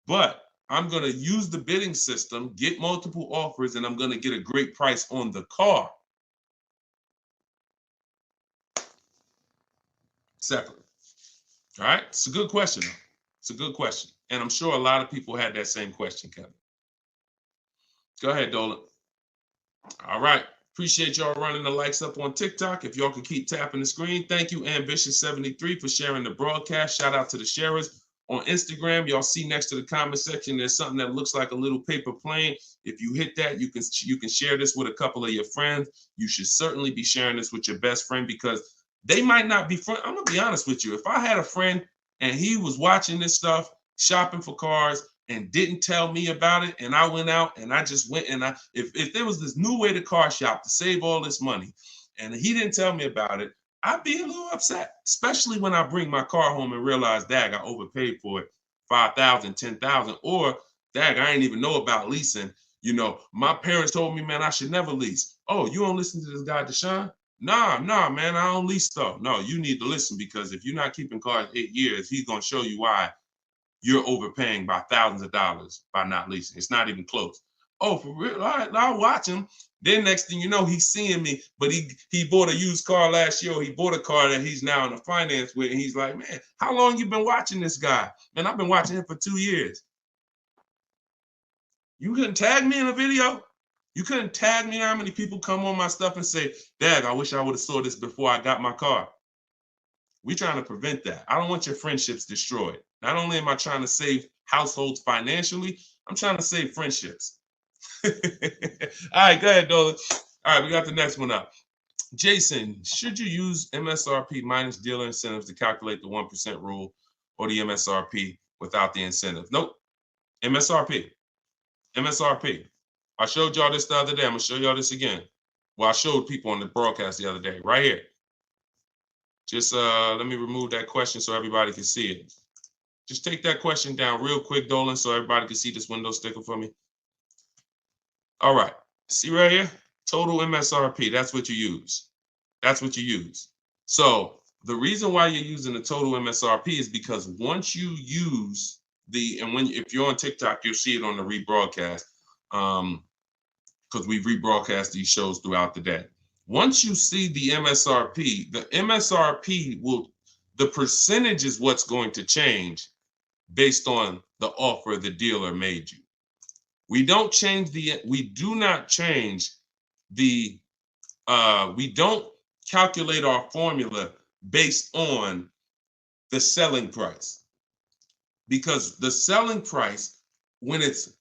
But I'm going to use the bidding system, get multiple offers, and I'm going to get a great price on the car. Separate. All right. It's a good question. It's a good question. And I'm sure a lot of people had that same question, Kevin. Go ahead, Dolan. All right. Appreciate y'all running the likes up on TikTok. If y'all can keep tapping the screen. Thank you, Ambitious73, for sharing the broadcast. Shout out to the sharers. On Instagram, y'all see next to the comment section, there's something that looks like a little paper plane. If you hit that, you can share this with a couple of your friends. You should certainly be sharing this with your best friend because they might not be friends. I'm going to be honest with you. If I had a friend and he was watching this stuff, shopping for cars, and didn't tell me about it, and I went out and I just went and if there was this new way to car shop to save all this money and he didn't tell me about it, I'd be a little upset, especially when I bring my car home and realize, dag, I overpaid for it, $5,000, $10,000, or dag, I didn't even know about leasing. You know, my parents told me, man, I should never lease. Oh, you don't listen to this guy, Deshone? Nah, man, I don't lease stuff. No, you need to listen because if you're not keeping cars 8 years, he's going to show you why you're overpaying by thousands of dollars by not leasing. It's not even close. Oh, for real? All right, I'll watch him. Then next thing you know, he's seeing me, but he bought a used car last year, or he bought a car that he's now in a finance with, and he's like, man, how long you been watching this guy? Man, I've been watching him for 2 years. You couldn't tag me in a video? You couldn't tag me how many people come on my stuff and say, Dad, I wish I would have saw this before I got my car. We're trying to prevent that. I don't want your friendships destroyed. Not only am I trying to save households financially, I'm trying to save friendships. All right, go ahead, Dolan. All right, we got the next one up. Jason, should you use MSRP minus dealer incentives to calculate the 1% rule or the MSRP without the incentive? Nope. MSRP. I showed y'all this the other day. I'm going to show y'all this again. Well, I showed people on the broadcast the other day, right here. Just let me remove that question so everybody can see it. Just take that question down real quick, Dolan, so everybody can see this window sticker for me. All right. See right here? Total MSRP. That's what you use. That's what you use. So the reason why you're using the total MSRP is because once you use if you're on TikTok, you'll see it on the rebroadcast because we rebroadcast these shows throughout the day. Once you see the MSRP the percentage is what's going to change. based on the offer the dealer made you. We do not change the, we don't calculate our formula based on the selling price, because the selling price, when it's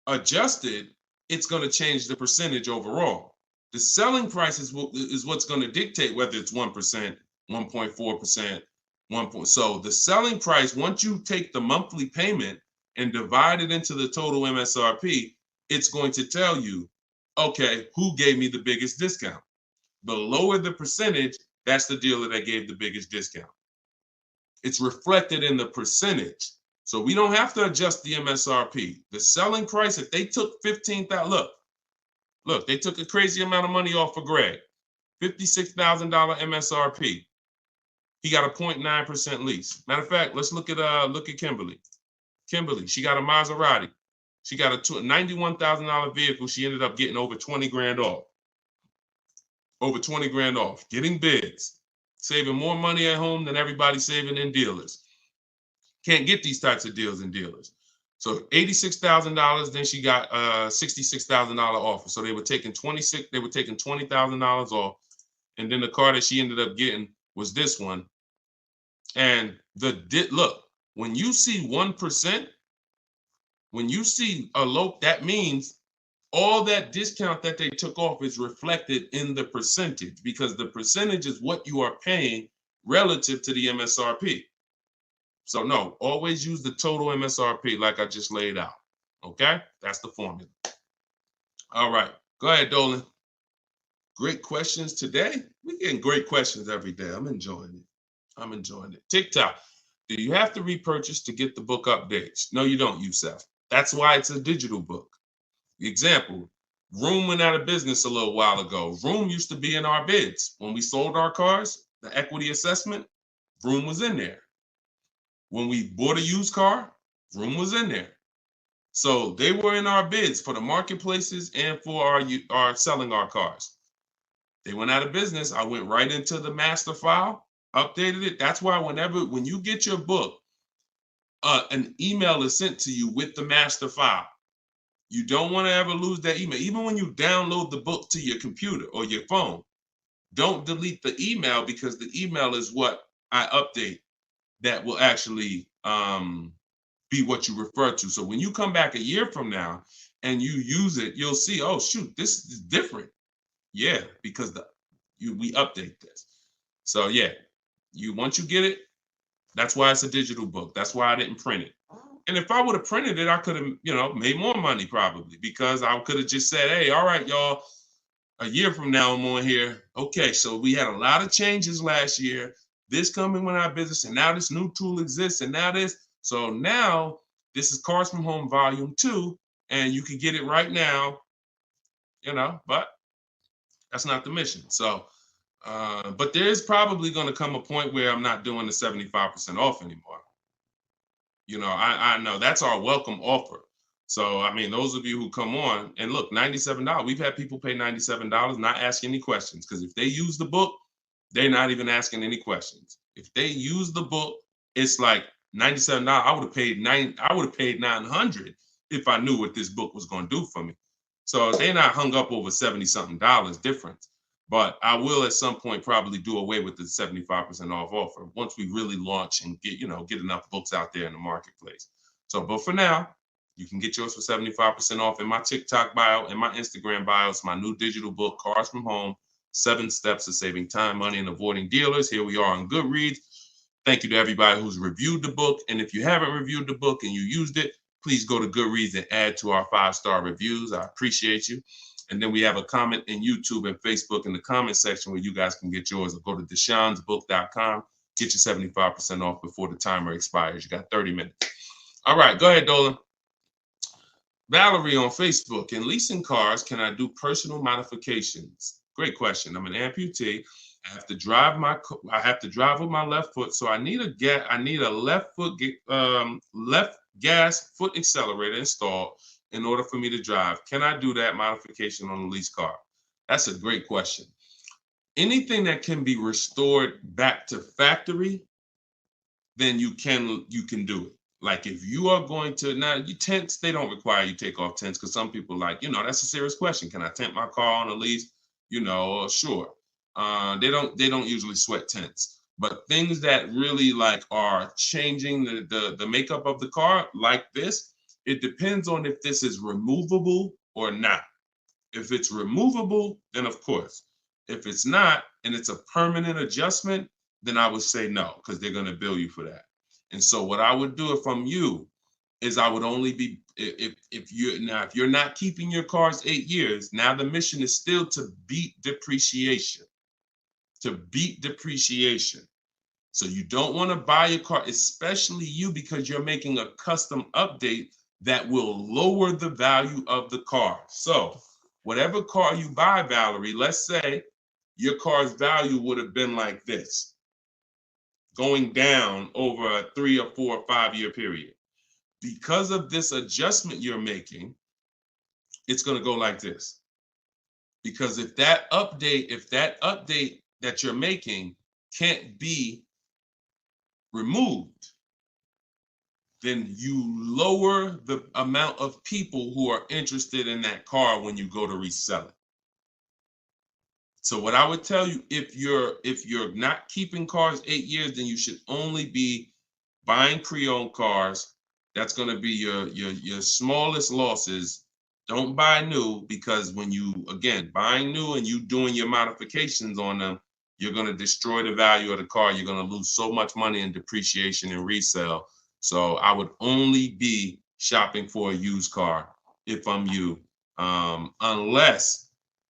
adjusted, it's going to change the percentage overall. The selling price is what's going to dictate whether it's 1%, 1.4%, 1. So the selling price, once you take the monthly payment and divide it into the total MSRP, it's going to tell you, okay, who gave me the biggest discount? The lower the percentage, that's the dealer that gave the biggest discount. It's reflected in the percentage. So we don't have to adjust the MSRP. The selling price, if they took $15,000, look, they took a crazy amount of money off for Greg, $56,000 MSRP. He got a 0.9% lease. Matter of fact, let's look at Kimberly. Kimberly, she got a Maserati. She got a $91,000 vehicle. She ended up getting over 20 grand off. Over 20 grand off, getting bids, saving more money at home than everybody saving in dealers. Can't get these types of deals in dealers. So $86,000, then she got a $66,000 offer. So they were taking $20,000 off. And then the car that she ended up getting was this one. And look, when you see 1%, when you see a low, that means all that discount that they took off is reflected in the percentage, because the percentage is what you are paying relative to the MSRP. So no, always use the total MSRP like I just laid out. Okay, that's the formula. All right, go ahead, Dolan. Great questions today. We're getting great questions every day. I'm enjoying it. I'm enjoying it. TikTok, do you have to repurchase to get the book updates? No, you don't, Youssef. That's why it's a digital book. Example, Room went out of business a little while ago. Room used to be in our bids. When we sold our cars, the equity assessment, Room was in there. When we bought a used car, Room was in there. So they were in our bids for the marketplaces and for our selling our cars. They went out of business. I went right into the master file, updated it. That's why when you get your book, an email is sent to you with the master file. You don't want to ever lose that email. Even when you download the book to your computer or your phone, don't delete the email, because the email is what I update that will actually be what you refer to. So when you come back a year from now and you use it, you'll see, oh, shoot, this is different. Yeah, because we update this. So yeah, once you get it, that's why it's a digital book. That's why I didn't print it. And if I would have printed it, I could have, made more money probably, because I could have just said, hey, all right, y'all, a year from now I'm on here. Okay, so we had a lot of changes last year. This coming with our business, and now this new tool exists, and now this. So now this is Cars from Home Volume 2, and you can get it right now, but that's not the mission. So, but there is probably going to come a point where I'm not doing the 75% off anymore. I know that's our welcome offer. So, I mean, those of you who come on and look, $97, we've had people pay $97, not ask any questions, because if they use the book, they're not even asking any questions. If they use the book, it's like $97. I would have paid $900 if I knew what this book was going to do for me. So they're not hung up over $70-something difference. But I will at some point probably do away with the 75% off offer once we really launch and get enough books out there in the marketplace. So, but for now, you can get yours for 75% off in my TikTok bio and my Instagram bio. It's my new digital book, Cars from Home, 7 Steps to Saving Time, Money, and Avoiding Dealers. Here we are on Goodreads. Thank you to everybody who's reviewed the book. And if you haven't reviewed the book and you used it, please go to Goodreads and add to our 5-star reviews. I appreciate you. And then we have a comment in YouTube and Facebook in the comment section where you guys can get yours, or go to deshonsbook.com. Get your 75% off before the timer expires. You got 30 minutes. All right, go ahead, Dolan. Valerie on Facebook. In leasing cars, can I do personal modifications? Great question. I'm an amputee. I have to drive with my left foot, so I need a left gas foot accelerator installed in order for me to drive. Can I do that modification on a lease car? That's a great question. Anything that can be restored back to factory, then you can do it. Like if you are going to, now you tents, they don't require you take off tents because some people like, that's a serious question. Can I tent my car on a lease? Sure. They don't usually sweat tents. But things that really like are changing the makeup of the car like this, it depends on if this is removable or not. If it's removable, then of course. If it's not, and it's a permanent adjustment, then I would say no, because they're going to bill you for that. And so what I would do if I'm you is I would only be, if you're not keeping your cars 8 years, now the mission is still to beat depreciation. To beat depreciation. So you don't want to buy a car, especially you, because you're making a custom update that will lower the value of the car. So whatever car you buy, Valerie, let's say your car's value would have been like this, going down over a 3 or 4 or 5 year period. Because of this adjustment you're making, it's going to go like this. Because if that update that you're making can't be removed, then you lower the amount of people who are interested in that car when you go to resell it. So what I would tell you, if you're not keeping cars 8 years, then you should only be buying pre-owned cars. That's going to be your smallest losses. Don't buy new, because when you, again, buying new and you doing your modifications on them, you're going to destroy the value of the car. You're going to lose so much money in depreciation and resale. So I would only be shopping for a used car if I'm you, unless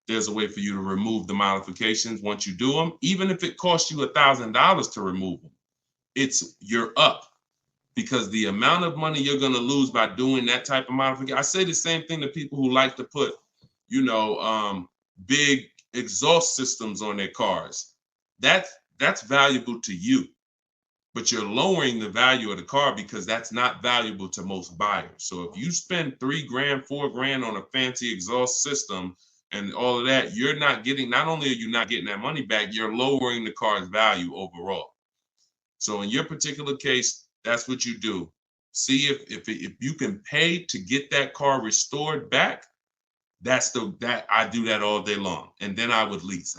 there's a way for you to remove the modifications once you do them. Even if it costs you $1,000 to remove them, you're up, because the amount of money you're going to lose by doing that type of modification. I say the same thing to people who like to put, big exhaust systems on their cars. That's valuable to you, but you're lowering the value of the car because that's not valuable to most buyers. So if you spend $3,000, $4,000 on a fancy exhaust system and all of that, not only are you not getting that money back, you're lowering the car's value overall. So in your particular case, that's what you do. See if you can pay to get that car restored back. I do that all day long. And then I would lease.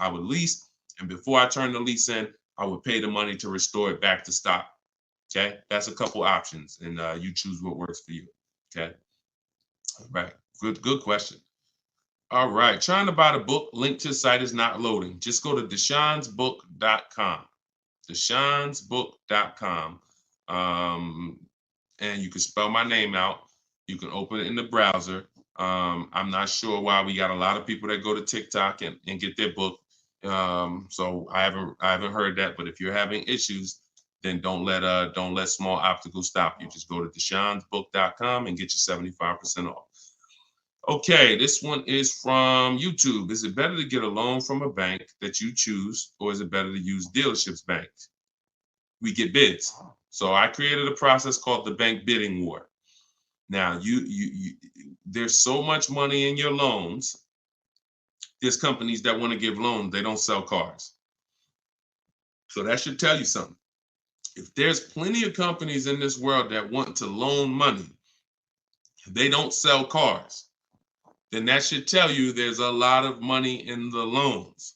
And before I turn the lease in, I would pay the money to restore it back to stock. Okay, that's a couple options, and you choose what works for you. Okay, all right, good question. All right, trying to buy the book. Link to the site is not loading. Just go to deshonsbook.com. Deshonsbook.com. And you can spell my name out. You can open it in the browser. I'm not sure why we got a lot of people that go to TikTok and get their book. So I haven't heard that. But if you're having issues, then don't let small obstacles stop you. Just go to deshonsbook.com and get your 75% off. Okay, this one is from YouTube. Is it better to get a loan from a bank that you choose, or is it better to use dealerships banks? We get bids. So I created a process called the bank bidding war. Now, there's so much money in your loans. There's companies that want to give loans. They don't sell cars. So that should tell you something. If there's plenty of companies in this world that want to loan money, they don't sell cars, then that should tell you there's a lot of money in the loans.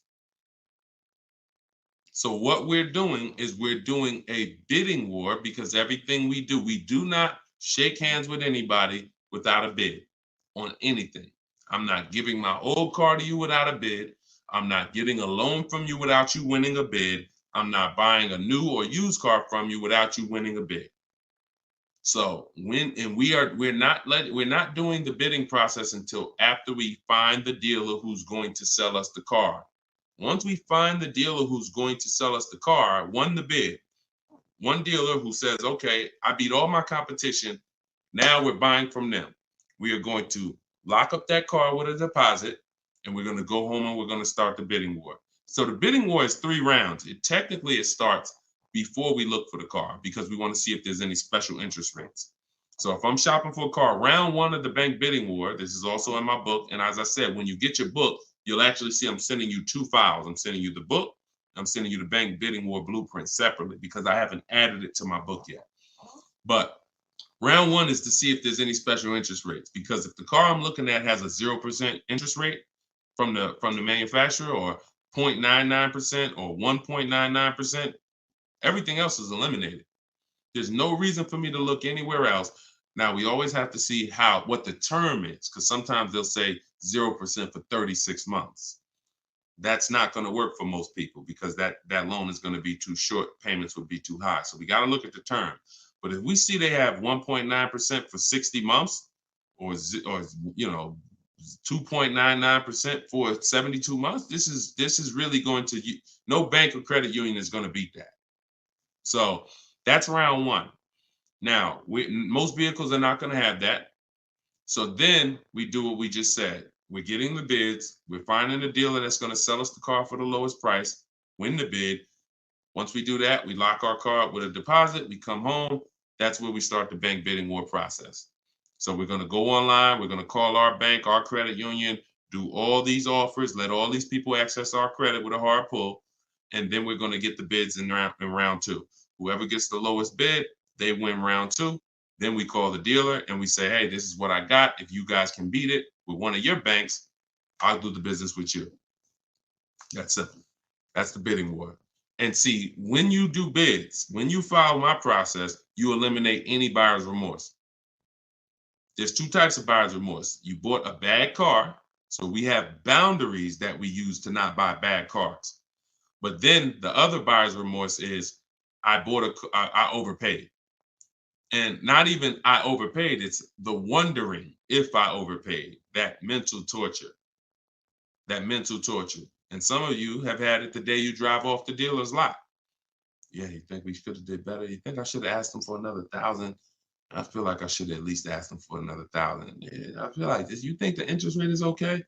So what we're doing is we're doing a bidding war, because everything we do not shake hands with anybody without a bid on anything. I'm not giving my old car to you without a bid. I'm not getting a loan from you without you winning a bid. I'm not buying a new or used car from you without you winning a bid. So we're not doing the bidding process until after we find the dealer who's going to sell us the car. Once we find the dealer who's going to sell us the car, won the bid, one dealer who says, okay, I beat all my competition, now we're buying from them. We are going to lock up that car with a deposit, and we're going to go home and we're going to start the bidding war. So the bidding war is 3 rounds. It starts before we look for the car, because we want to see if there's any special interest rates. So if I'm shopping for a car, round 1 of the bank bidding war, this is also in my book. And as I said, when you get your book, you'll actually see I'm sending you 2 files. I'm sending you the book. I'm sending you the bank bidding war blueprint separately, because I haven't added it to my book yet. But Round one is to see if there's any special interest rates, because if the car I'm looking at has a 0% interest rate from the manufacturer, or 0.99% or 1.99%, everything else is eliminated. There's no reason for me to look anywhere else. Now we always have to see what the term is, because sometimes they'll say 0% for 36 months. That's not going to work for most people, because that loan is going to be too short. Payments would be too high. So we got to look at the term. But if we see they have 1.9% for 60 months, or 2.99% for 72 months, this is really going to, no bank or credit union is going to beat that. So that's round one. Now, most vehicles are not going to have that. So then we do what we just said. We're getting the bids. We're finding a dealer that's going to sell us the car for the lowest price, win the bid. Once we do that, we lock our car up with a deposit. We come home. That's where we start the bank bidding war process. So we're going to go online. We're going to call our bank, our credit union, do all these offers, let all these people access our credit with a hard pull. And then we're going to get the bids in round two. Whoever gets the lowest bid, they win round two. Then we call the dealer and we say, hey, this is what I got. If you guys can beat it with one of your banks, I'll do the business with you. That's simple. That's the bidding war. And see, when you do bids, when you follow my process, you eliminate any buyer's remorse. There's two types of buyer's remorse. You bought a bad car, so we have boundaries that we use to not buy bad cars. But then the other buyer's remorse is I overpaid. And not even I overpaid, it's the wondering if I overpaid, that mental torture. And some of you have had it the day you drive off the dealer's lot. Yeah, you think we should have did better? You think I should have asked them for another 1,000? I feel like I should have at least asked them for another 1,000. Yeah, I feel like this. You think the interest rate is okay?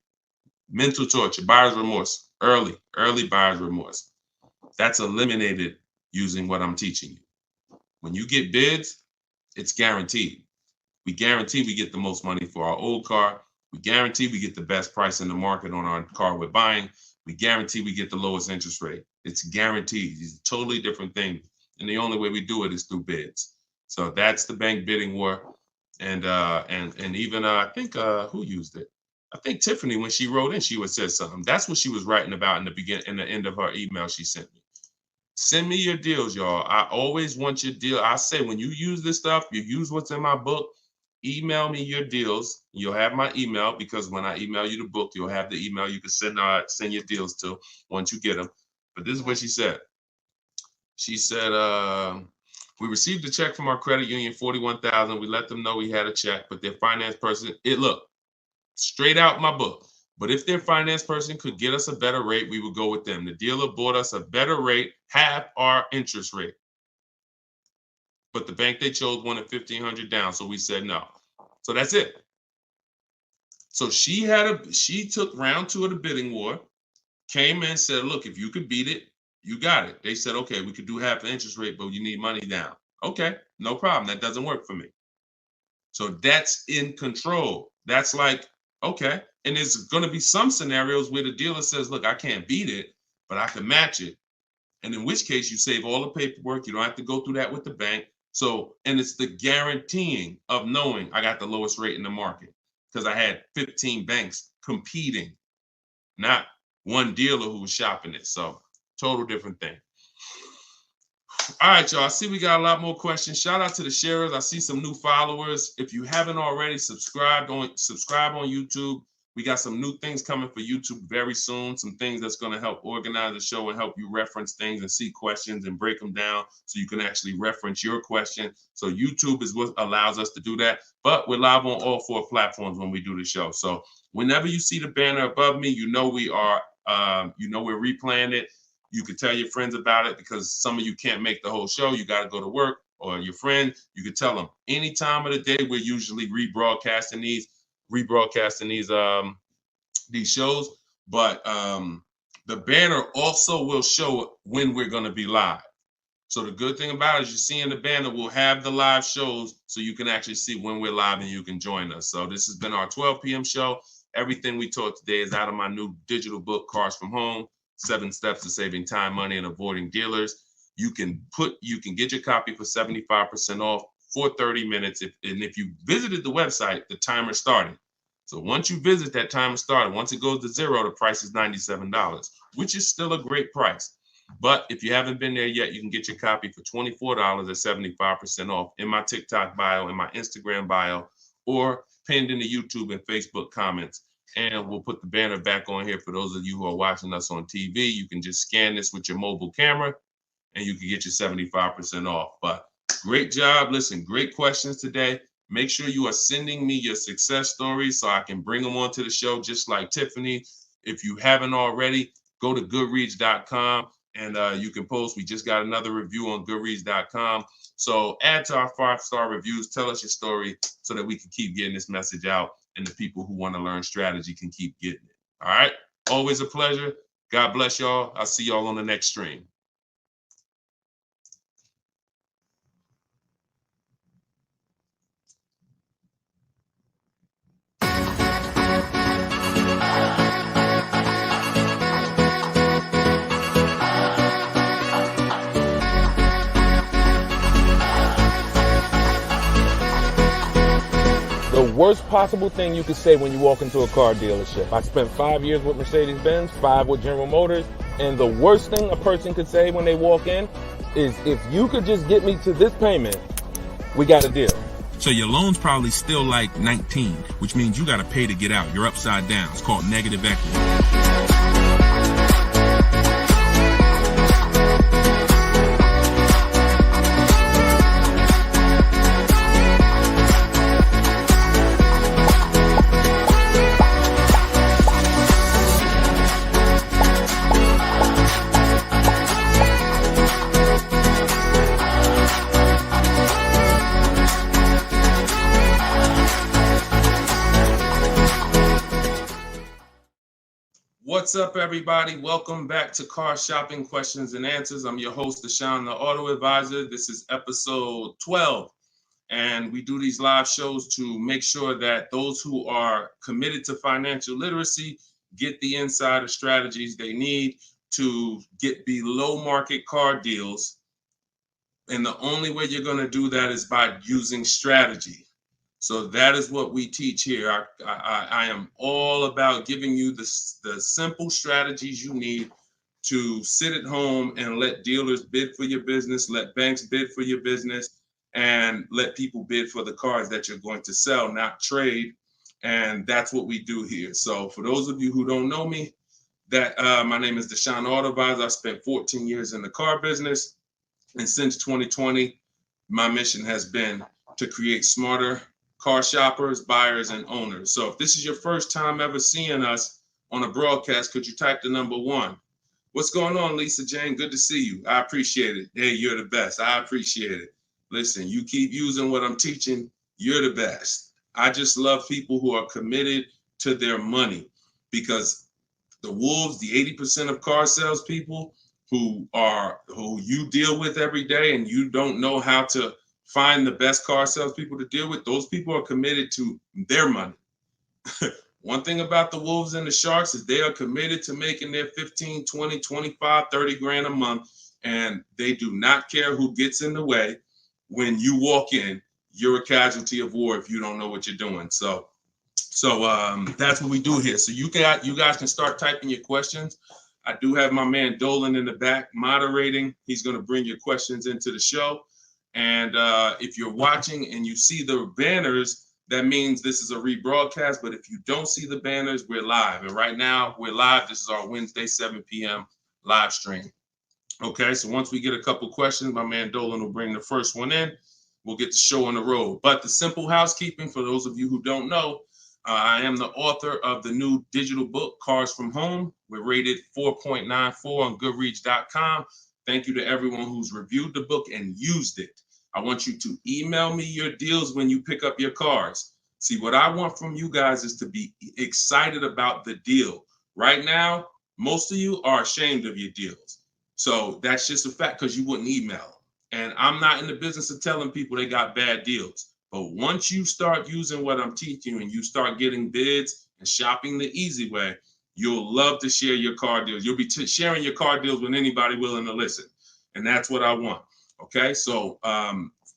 Mental torture, buyer's remorse, early buyer's remorse. That's eliminated using what I'm teaching you. When you get bids, it's guaranteed. We guarantee we get the most money for our old car. We guarantee we get the best price in the market on our car we're buying. We guarantee we get the lowest interest rate. It's guaranteed. It's a totally different thing. And the only way we do it is through bids. So that's the bank bidding war. And even I think who used it? I think Tiffany, when she wrote in, she would say something. That's what she was writing about in the end of her email she sent me. Send me your deals, y'all. I always want your deal. I say when you use this stuff, you use what's in my book. Email me your deals. You'll have my email, because when I email you the book, you'll have the email you can send your deals to once you get them. But this is what she said. She said, we received a check from our credit union, $41,000. We let them know we had a check, but their finance person, look, straight out my book. But if their finance person could get us a better rate, we would go with them. The dealer bought us a better rate, half our interest rate. But the bank they chose wanted $1,500 down, so we said no. So that's it. So she took round two of the bidding war, came in and said, look, if you could beat it, you got it. They said, okay, we could do half the interest rate, but you need money down. Okay, no problem. That doesn't work for me. So that's in control. That's like, okay. And there's going to be some scenarios where the dealer says, look, I can't beat it, but I can match it. And in which case you save all the paperwork. You don't have to go through that with the bank. So, and it's the guaranteeing of knowing I got the lowest rate in the market, because I had 15 banks competing, not one dealer who was shopping it. So total different thing. All right, y'all. I see we got a lot more questions. Shout out to the sharers. I see some new followers. If you haven't already, subscribe on YouTube. We got some new things coming for YouTube very soon. Some things that's going to help organize the show and help you reference things and see questions and break them down so you can actually reference your question. So YouTube is what allows us to do that. But we're live on all 4 platforms when we do the show. So whenever you see the banner above me, you know we are, we're replaying it. You can tell your friends about it, because some of you can't make the whole show. You got to go to work, or your friend, you can tell them any time of the day. We're usually rebroadcasting these shows, but the banner also will show when we're going to be live. So the good thing about it is, you see in the banner, we'll have the live shows, so you can actually see when we're live and you can join us. So this has been our 12 p.m. show. Everything we taught today is out of my new digital book, Cars from Home, 7 Steps to Saving Time, Money, and Avoiding Dealers. You can get your copy for 75% off for 30 minutes. If you visited the website, the timer started. So once you visit, that timer started. Once it goes to 0, the price is $97, which is still a great price. But if you haven't been there yet, you can get your copy for $24 at 75% off in my TikTok bio, in my Instagram bio, or pinned in the YouTube and Facebook comments. And we'll put the banner back on here for those of you who are watching us on TV. You can just scan this with your mobile camera and you can get your 75% off. But great job. Listen, great questions today. Make sure you are sending me your success stories so I can bring them onto the show, just like Tiffany. If you haven't already, go to goodreads.com and you can post. We just got another review on goodreads.com. So add to our 5-star reviews. Tell us your story so that we can keep getting this message out and the people who want to learn strategy can keep getting it. All right. Always a pleasure. God bless y'all. I'll see y'all on the next stream. The worst possible thing you could say when you walk into a car dealership. I spent 5 years with Mercedes-Benz, 5 with General Motors, and the worst thing a person could say when they walk in is, if you could just get me to this payment, we got a deal. So your loan's probably still like 19, which means you got to pay to get out. You're upside down. It's called negative equity. What's up, everybody? Welcome back to Car Shopping Questions and Answers. I'm your host, Deshone the Auto Advisor. This is episode 12, and we do these live shows to make sure that those who are committed to financial literacy get the insider strategies they need to get below market car deals. And the only way you're going to do that is by using strategy. So that is what we teach here. I am all about giving you the simple strategies you need to sit at home and let dealers bid for your business, let banks bid for your business, and let people bid for the cars that you're going to sell, not trade. And that's what we do here. So for those of you who don't know me, my name is Deshone the Auto Advisor. I spent 14 years in the car business. And since 2020, my mission has been to create smarter car shoppers, buyers, and owners. So if this is your first time ever seeing us on a broadcast, could you type the number 1? What's going on, Lisa Jane? Good to see you. I appreciate it. Hey, you're the best. I appreciate it. Listen, you keep using what I'm teaching, you're the best. I just love people who are committed to their money, because the wolves, the 80% of car salespeople who you deal with every day, and you don't know how to find the best car salespeople to deal with, those people are committed to their money. One thing about the wolves and the sharks is they are committed to making their 15, 20, 25, 30 grand a month, and they do not care who gets in the way. When you walk in, you're a casualty of war if you don't know what you're doing. So that's what we do here. So you guys can start typing your questions. I do have my man Dolan in the back moderating. He's going to bring your questions into the show. And if you're watching and you see the banners, that means this is a rebroadcast. But if you don't see the banners, we're live. And right now we're live. This is our Wednesday, 7 p.m. live stream. Okay, so once we get a couple questions, my man Dolan will bring the first one in. We'll get the show on the road. But the simple housekeeping, for those of you who don't know, I am the author of the new digital book, Cars from Home. We're rated 4.94 on Goodreads.com. Thank you to everyone who's reviewed the book and used it. I want you to email me your deals when you pick up your cars. See, what I want from you guys is to be excited about the deal. Right now, most of you are ashamed of your deals. So that's just a fact, because you wouldn't email. And I'm not in the business of telling people they got bad deals. But once you start using what I'm teaching you and you start getting bids and shopping the easy way, you'll love to share your car deals. You'll be sharing your car deals with anybody willing to listen. And that's what I want. Okay, so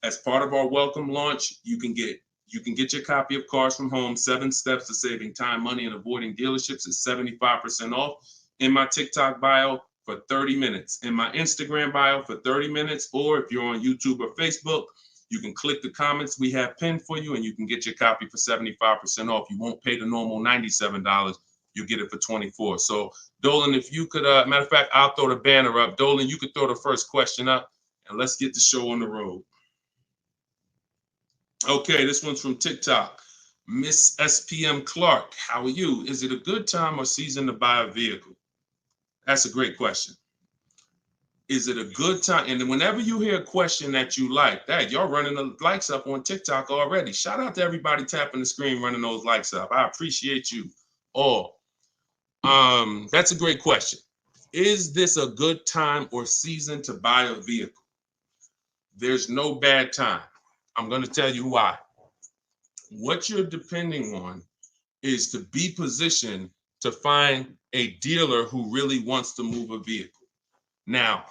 As part of our welcome launch, you can get your copy of Cars from Home, 7 Steps to Saving Time, Money, and Avoiding Dealerships. It's 75% off in my TikTok bio for 30 minutes, in my Instagram bio for 30 minutes, or if you're on YouTube or Facebook, you can click the comments we have pinned for you and you can get your copy for 75% off. You won't pay the normal $97. You'll get it for $24. So Dolan, if you could, matter of fact, I'll throw the banner up. Dolan, you could throw the first question up and let's get the show on the road. Okay, this one's from TikTok. Miss SPM Clark, how are you? Is it a good time or season to buy a vehicle? That's a great question. Is it a good time? And whenever you hear a question that you like, that y'all running the likes up on TikTok already. Shout out to everybody tapping the screen, running those likes up. I appreciate you all. That's a great question. Is this a good time or season to buy a vehicle? There's no bad time. I'm going to tell you why. What you're depending on is to be positioned to find a dealer who really wants to move a vehicle. Now,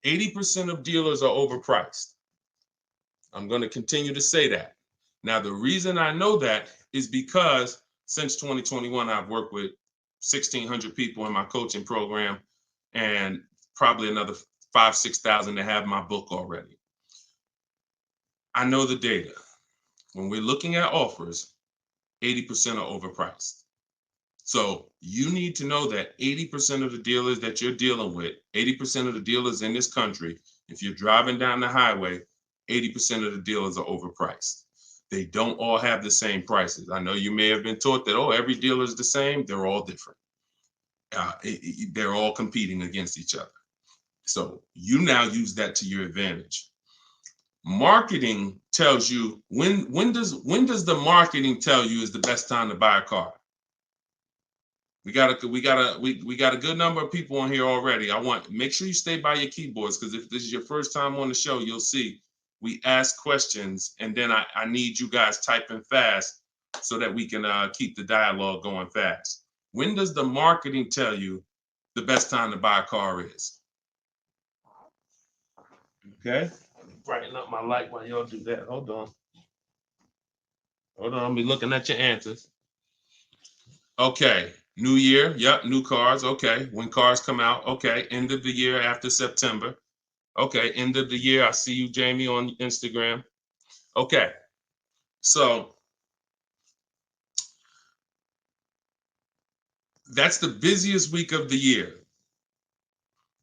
80% of dealers are overpriced. I'm going to continue to say that. Now, the reason I know that is because since 2021, I've worked with 1,600 people in my coaching program and probably another 5,000, 6,000 that have my book already. I know the data. When we're looking at offers, 80% are overpriced. So you need to know that 80% of the dealers that you're dealing with, 80% of the dealers in this country, if you're driving down the highway, 80% of the dealers are overpriced. They don't all have the same prices. I know you may have been taught that, oh, every dealer is the same. They're all different. They're all competing against each other. So you now use that to your advantage. Marketing tells you when does the marketing tell you is the best time to buy a car? We got a good number of people on here already. Make sure you stay by your keyboards because if this is your first time on the show, you'll see we ask questions and then I need you guys typing fast so that we can keep the dialogue going fast. When does the marketing tell you the best time to buy a car is? Okay. Brighten up my light while y'all do that. Hold on. I'll be looking at your answers. Okay. New year. Yep. New cars. Okay. When cars come out. Okay. End of the year after September. Okay. End of the year. I see you, Jamie, on Instagram. Okay. So that's the busiest week of the year.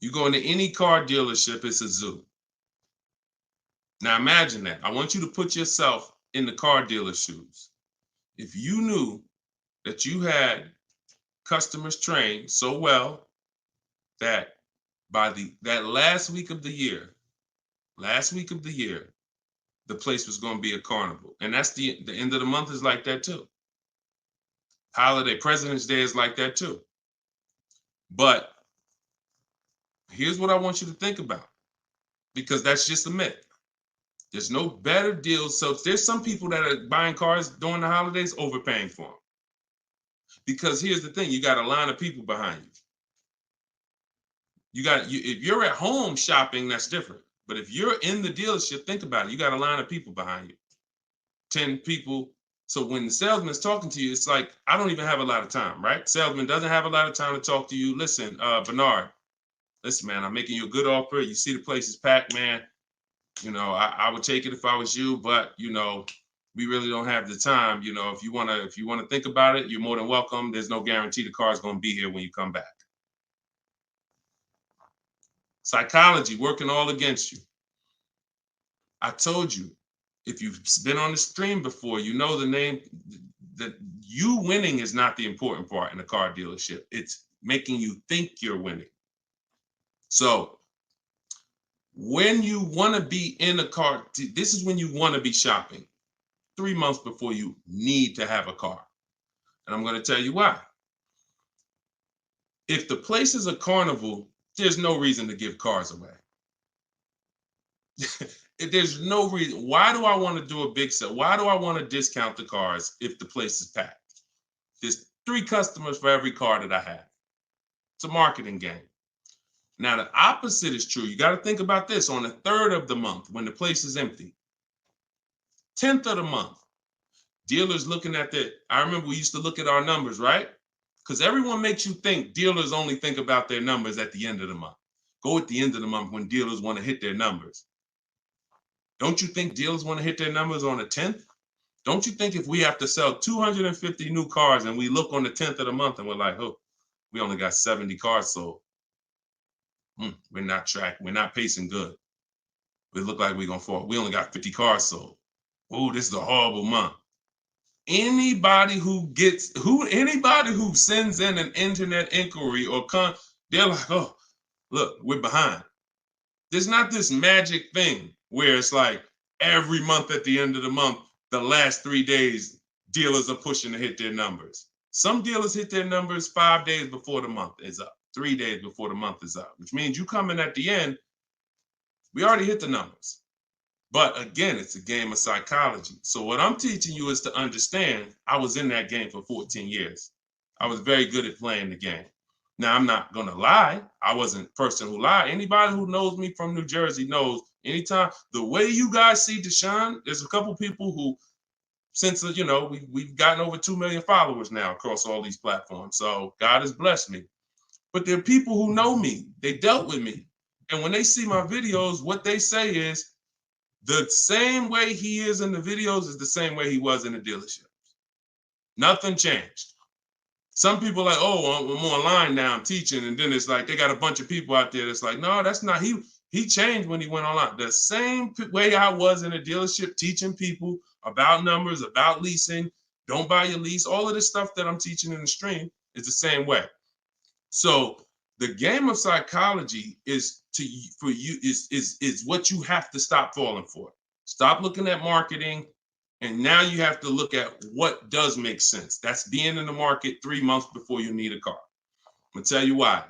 You go into any car dealership, it's a zoo. Now imagine that. I want you to put yourself in the car dealer's shoes. If you knew that you had customers trained so well that by that last week of the year, the place was going to be a carnival. And that's the end of the month is like that too. Holiday, President's Day is like that too. But here's what I want you to think about, because that's just a myth. There's no better deals. So there's some people that are buying cars during the holidays overpaying for them. Because here's the thing, you got a line of people behind you. If you're at home shopping, that's different. But if you're in the dealership, think about it. You got a line of people behind you, 10 people. So when the salesman's talking to you, it's like, I don't even have a lot of time, right? Salesman doesn't have a lot of time to talk to you. Listen, Bernard, listen, man, I'm making you a good offer. You see the place is packed, man. You know, I would take it if I was you, but you know, we really don't have the time. You know, if you wanna think about it, you're more than welcome. There's no guarantee the car is gonna be here when you come back. Psychology working all against you. I told you, if you've been on the stream before, you know the name, that you winning is not the important part in a car dealership. It's making you think you're winning. So when you want to be in a car, this is when you want to be shopping 3 months before you need to have a car. And I'm going to tell you why. If the place is a carnival, there's no reason to give cars away. There's no reason. Why do I want to do a big sale? Why do I want to discount the cars if the place is packed? There's 3 customers for every car that I have. It's a marketing game. Now, the opposite is true. You got to think about this. On the 3rd of the month, when the place is empty, 10th of the month, dealers looking at that. I remember we used to look at our numbers, right? Because everyone makes you think dealers only think about their numbers at the end of the month. Go at the end of the month when dealers want to hit their numbers. Don't you think dealers want to hit their numbers on the 10th? Don't you think if we have to sell 250 new cars and we look on the 10th of the month and we're like, oh, we only got 70 cars sold. We're not pacing good. We look like we're gonna fall. We only got 50 cars sold. Oh, this is a horrible month. Anybody who sends in an internet inquiry they're like, oh, look, we're behind. There's not this magic thing where it's like every month at the end of the month, the last 3 days, dealers are pushing to hit their numbers. Some dealers hit their numbers 5 days before the month is up, 3 days before the month is up, which means you come in at the end, we already hit the numbers. But again, it's a game of psychology. So what I'm teaching you is to understand, I was in that game for 14 years. I was very good at playing the game. Now, I'm not going to lie. I wasn't a person who lied. Anybody who knows me from New Jersey knows anytime, the way you guys see Deshone, there's a couple people who, since, we've gotten over 2 million followers now across all these platforms. So God has blessed me. But there are people who know me. They dealt with me. And when they see my videos, what they say is, the same way he is in the videos is the same way he was in the dealership. Nothing changed. Some people are like, oh, I'm online now, I'm teaching. And then it's like, they got a bunch of people out there that's like, no, that's not, he changed when he went online. The same way I was in a dealership teaching people about numbers, about leasing, don't buy your lease, all of this stuff that I'm teaching in the stream is the same way. So the game of psychology is what you have to stop falling for. Stop looking at marketing, and now you have to look at what does make sense. That's being in the market 3 months before you need a car. I'm gonna tell you why.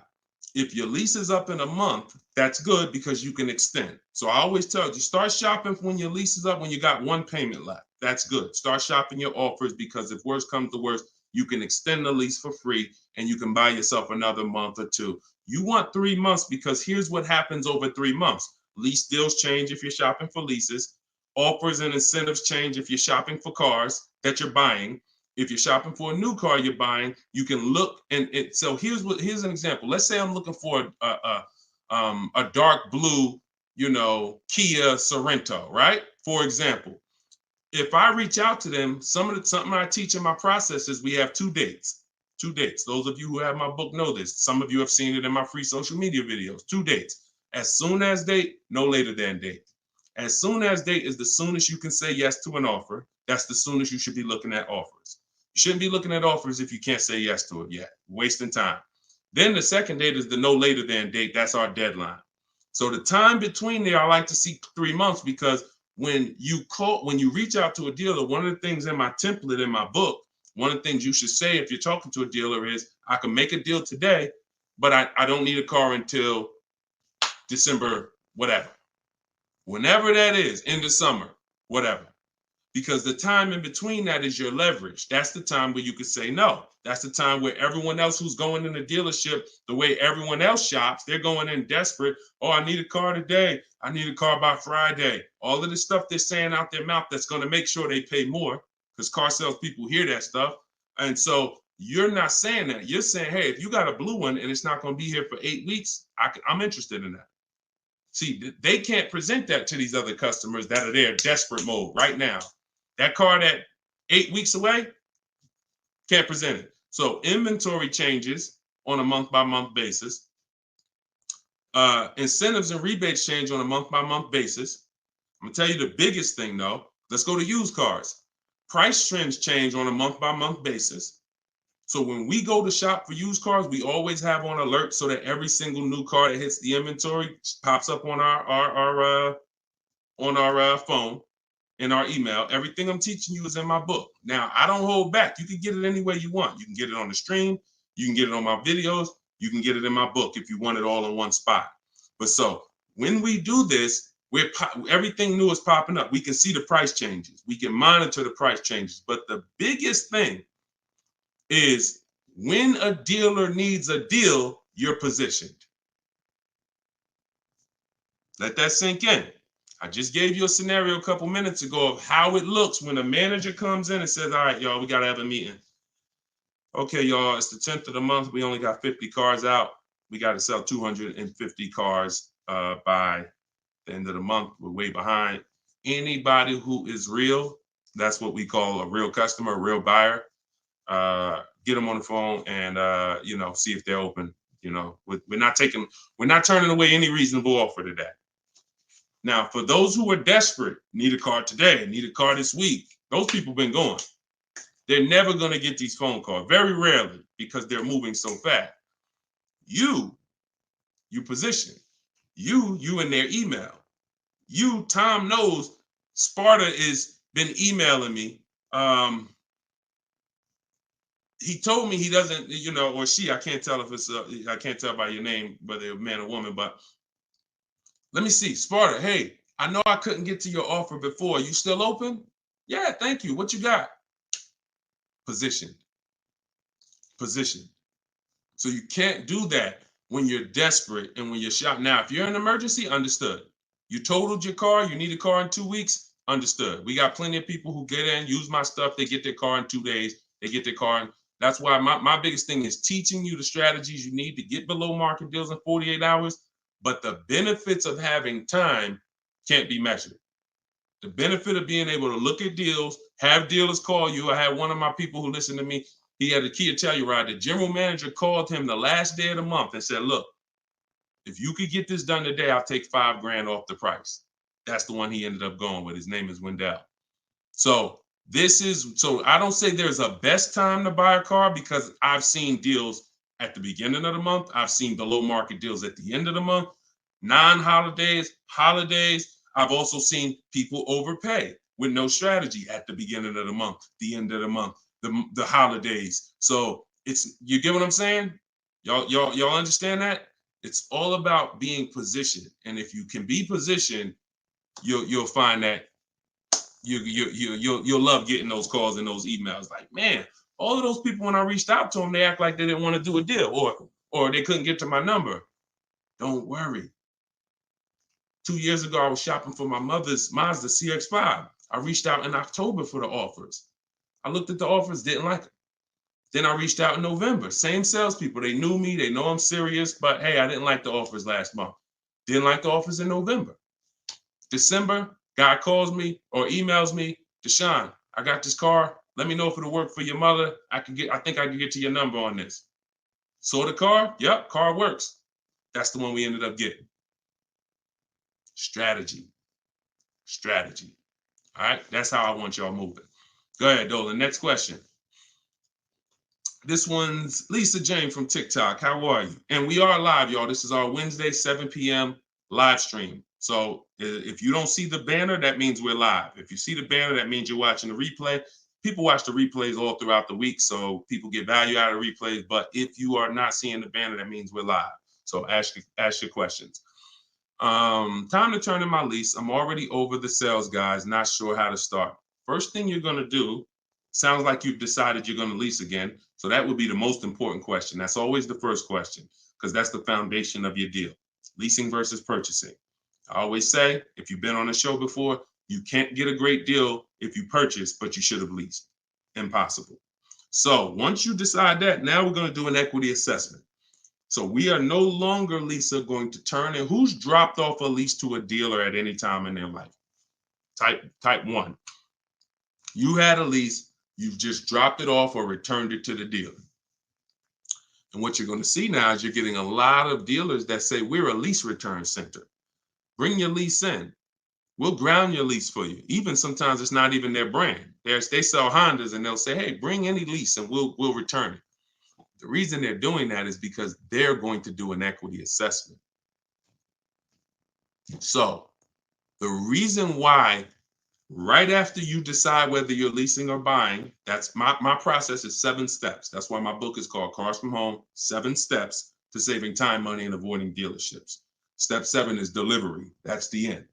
If your lease is up in a month, that's good because you can extend. So I always tell you, start shopping when your lease is up when you got one payment left. That's good. Start shopping your offers because if worse comes to worse, you can extend the lease for free and you can buy yourself another month or two. You want 3 months because here's what happens over 3 months. Lease deals change if you're shopping for leases. Offers and incentives change if you're shopping for cars that you're buying. If you're shopping for a new car you're buying, you can look so here's an example. Let's say I'm looking for a dark blue, Kia Sorento, right? For example, if I reach out to them, something I teach in my process is we have 2 dates. 2 dates. Those of you who have my book know this. Some of you have seen it in my free social media videos. 2 dates. As soon as date, no later than date. As soon as date is the soonest you can say yes to an offer. That's the soonest you should be looking at offers. You shouldn't be looking at offers if you can't say yes to it yet. Wasting time. Then the second date is the no later than date. That's our deadline. So the time between there, I like to see 3 months because when you reach out to a dealer, one of the things in my template in my book, one of the things you should say if you're talking to a dealer is, I can make a deal today, but I don't need a car until December, whatever. Whenever that is, in the summer, whatever. Because the time in between that is your leverage. That's the time where you could say no. That's the time where everyone else who's going in the dealership, the way everyone else shops, they're going in desperate. Oh, I need a car today. I need a car by Friday. All of the stuff they're saying out their mouth that's going to make sure they pay more because car sales people hear that stuff. And so you're not saying that. You're saying, hey, if you got a blue one and it's not going to be here for 8 weeks, I'm interested in that. See, they can't present that to these other customers that are there desperate mode right now. That car that 8 weeks away, can't present it. So inventory changes on a month-by-month basis. Incentives and rebates change on a month-by-month basis. I'm gonna tell you the biggest thing though. Let's go to used cars. Price trends change on a month-by-month basis. So when we go to shop for used cars, we always have on alert so that every single new car that hits the inventory pops up on our phone, in our email. Everything I'm teaching you is in my book. Now, I don't hold back. You can get it any way you want. You can get it on the stream. You can get it on my videos. You can get it in my book if you want it all in one spot. But so when we do this, everything new is popping up. We can see the price changes. We can monitor the price changes. But the biggest thing is when a dealer needs a deal, you're positioned. Let that sink in. I just gave you a scenario a couple minutes ago of how it looks when a manager comes in and says, all right, y'all, we got to have a meeting. Okay, y'all, it's the 10th of the month. We only got 50 cars out. We got to sell 250 cars by the end of the month. We're way behind. Anybody who is real, that's what we call a real customer, a real buyer. Get them on the phone and see if they're open. We're not turning away any reasonable offer today. Now, for those who are desperate, need a car today, need a car this week, those people been going. They're never going to get these phone calls, very rarely, because they're moving so fast. You position. You in their email. Tom knows Sparta is been emailing me. He told me he doesn't, or she, I can't tell if it's, I can't tell by your name, whether you're a man or woman, but let me see. Sparta, hey, I know I couldn't get to your offer before. You still open? Yeah, thank you. What you got? Position. So you can't do that when you're desperate and when you're shopping. Now, if you're in an emergency, understood. You totaled your car, you need a car in 2 weeks, understood. We got plenty of people who get in, use my stuff, they get their car in 2 days, they get their car in. That's why my biggest thing is teaching you the strategies you need to get below market deals in 48 hours. But the benefits of having time can't be measured. The benefit of being able to look at deals, have dealers call you. I had one of my people who listened to me. He had a Kia Telluride. The general manager called him the last day of the month and said, look, if you could get this done today, I'll take $5,000 off the price. That's the one he ended up going with. His name is Wendell. So I don't say there's a best time to buy a car because I've seen deals at the beginning of the month. I've seen below market deals at the end of the month, non-holidays, holidays. I've also seen people overpay with no strategy at the beginning of the month, the end of the month, the holidays. So you get what I'm saying? Y'all understand that? It's all about being positioned. And if you can be positioned, you'll find that you'll love getting those calls and those emails. Like, man, all of those people, when I reached out to them, they act like they didn't want to do a deal or they couldn't get to my number. Don't worry. 2 years ago, I was shopping for my mother's Mazda CX-5. I reached out in October for the offers. I looked at the offers, didn't like them. Then I reached out in November. Same salespeople. They knew me. They know I'm serious. But hey, I didn't like the offers last month. Didn't like the offers in November. December, guy calls me or emails me, Deshone, I got this car. Let me know if it'll work for your mother. I think I can get to your number on this. Saw the car? Yep, car works. That's the one we ended up getting. Strategy. All right, that's how I want y'all moving. Go ahead, Dolan. Next question. This one's Lisa Jane from TikTok. How are you? And we are live, y'all. This is our Wednesday, 7 p.m. live stream. So if you don't see the banner, that means we're live. If you see the banner, that means you're watching the replay. People watch the replays all throughout the week, so people get value out of replays. But if you are not seeing the banner, that means we're live. So ask your questions. Time to turn in my lease. I'm already over the sales guys, not sure how to start. First thing you're going to do, sounds like you've decided you're going to lease again. So that would be the most important question. That's always the first question because that's the foundation of your deal. Leasing versus purchasing. I always say, if you've been on a show before, you can't get a great deal if you purchase, but you should have leased. Impossible. So once you decide that, now we're going to do an equity assessment. So we are no longer, Lisa, going to turn in who's dropped off a lease to a dealer at any time in their life. Type 1. You had a lease, you've just dropped it off or returned it to the dealer. And what you're going to see now is you're getting a lot of dealers that say, we're a lease return center. Bring your lease in. We'll ground your lease for you. Even sometimes it's not even their brand. They sell Hondas and they'll say, hey, bring any lease and we'll return it. The reason they're doing that is because they're going to do an equity assessment. So the reason why right after you decide whether you're leasing or buying, that's my process is 7 steps. That's why my book is called Cars from Home, 7 Steps to Saving Time, Money, and Avoiding Dealerships. Step 7 is delivery. That's the end.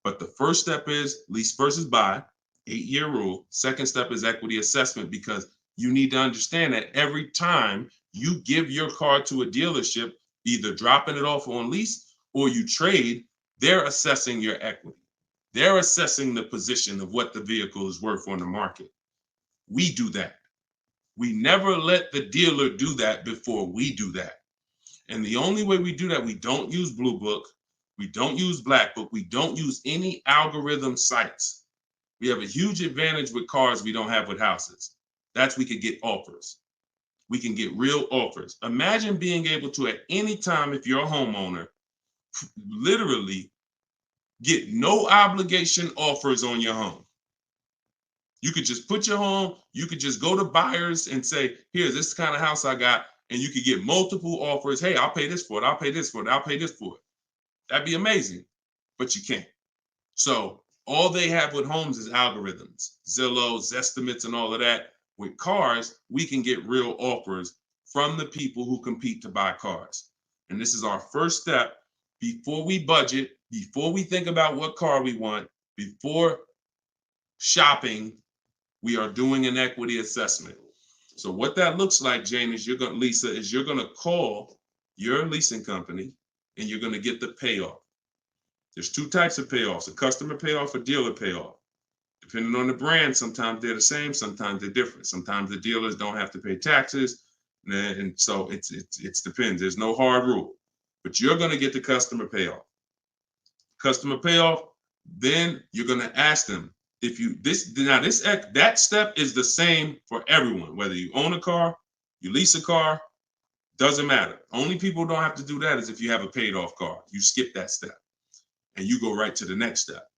But the first step is lease versus buy, 8-year rule. Second step is equity assessment because you need to understand that every time you give your car to a dealership, either dropping it off on lease or you trade, they're assessing your equity. They're assessing the position of what the vehicle is worth on the market. We do that. We never let the dealer do that before we do that. And the only way we do that, we don't use Blue Book, we don't use Black Book, we don't use any algorithm sites. We have a huge advantage with cars we don't have with houses. That's we could get offers. We can get real offers. Imagine being able to, at any time, if you're a homeowner, literally get no obligation offers on your home. You could just put your home, you could just go to buyers and say, here, this is the kind of house I got, and you could get multiple offers. Hey, I'll pay this for it, I'll pay this for it, I'll pay this for it. That'd be amazing, but you can't. So all they have with homes is algorithms, Zillow, Zestimates, and all of that. With cars, we can get real offers from the people who compete to buy cars. And this is our first step before we budget, before we think about what car we want, before shopping, we are doing an equity assessment. So what that looks like, Jane, is Lisa, is you're going to call your leasing company and you're going to get the payoff. There's two types of payoffs, a customer payoff, a dealer payoff. Depending on the brand, sometimes they're the same, sometimes they're different. Sometimes the dealers don't have to pay taxes. And so it depends. There's no hard rule, but you're going to get the customer payoff. Customer payoff, then you're going to ask them if you, that step is the same for everyone, whether you own a car, you lease a car, doesn't matter. Only people who don't have to do that is if you have a paid off car. You skip that step and you go right to the next step.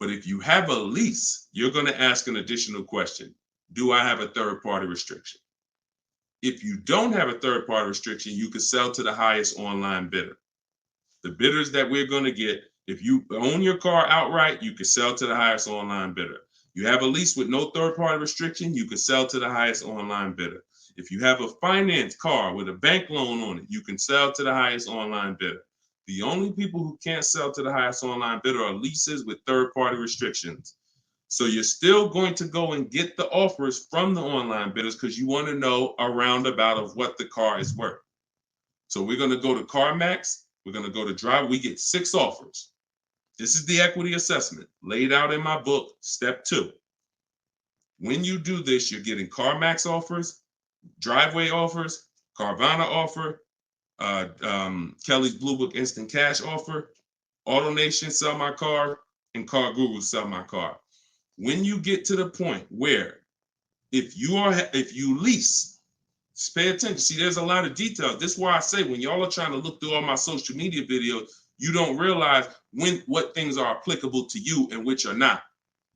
But if you have a lease, you're going to ask an additional question. Do I have a third party restriction? If you don't have a third party restriction, you can sell to the highest online bidder. The bidders that we're going to get, if you own your car outright, you can sell to the highest online bidder. You have a lease with no third party restriction, you can sell to the highest online bidder. If you have a finance car with a bank loan on it, you can sell to the highest online bidder. The only people who can't sell to the highest online bidder are leases with third-party restrictions. So you're still going to go and get the offers from the online bidders because you want to know a roundabout of what the car is worth. So we're going to go to CarMax. We're going to go to Drive. We get 6 offers. This is the equity assessment laid out in my book, step 2. When you do this, you're getting CarMax offers, Driveway offers, Carvana offer, Kelly's Blue Book Instant Cash offer, AutoNation Sell My Car, and Car Guru Sell My Car. When you get to the point where if you lease, just pay attention. See, there's a lot of detail. This is why I say when y'all are trying to look through all my social media videos, you don't realize what things are applicable to you and which are not.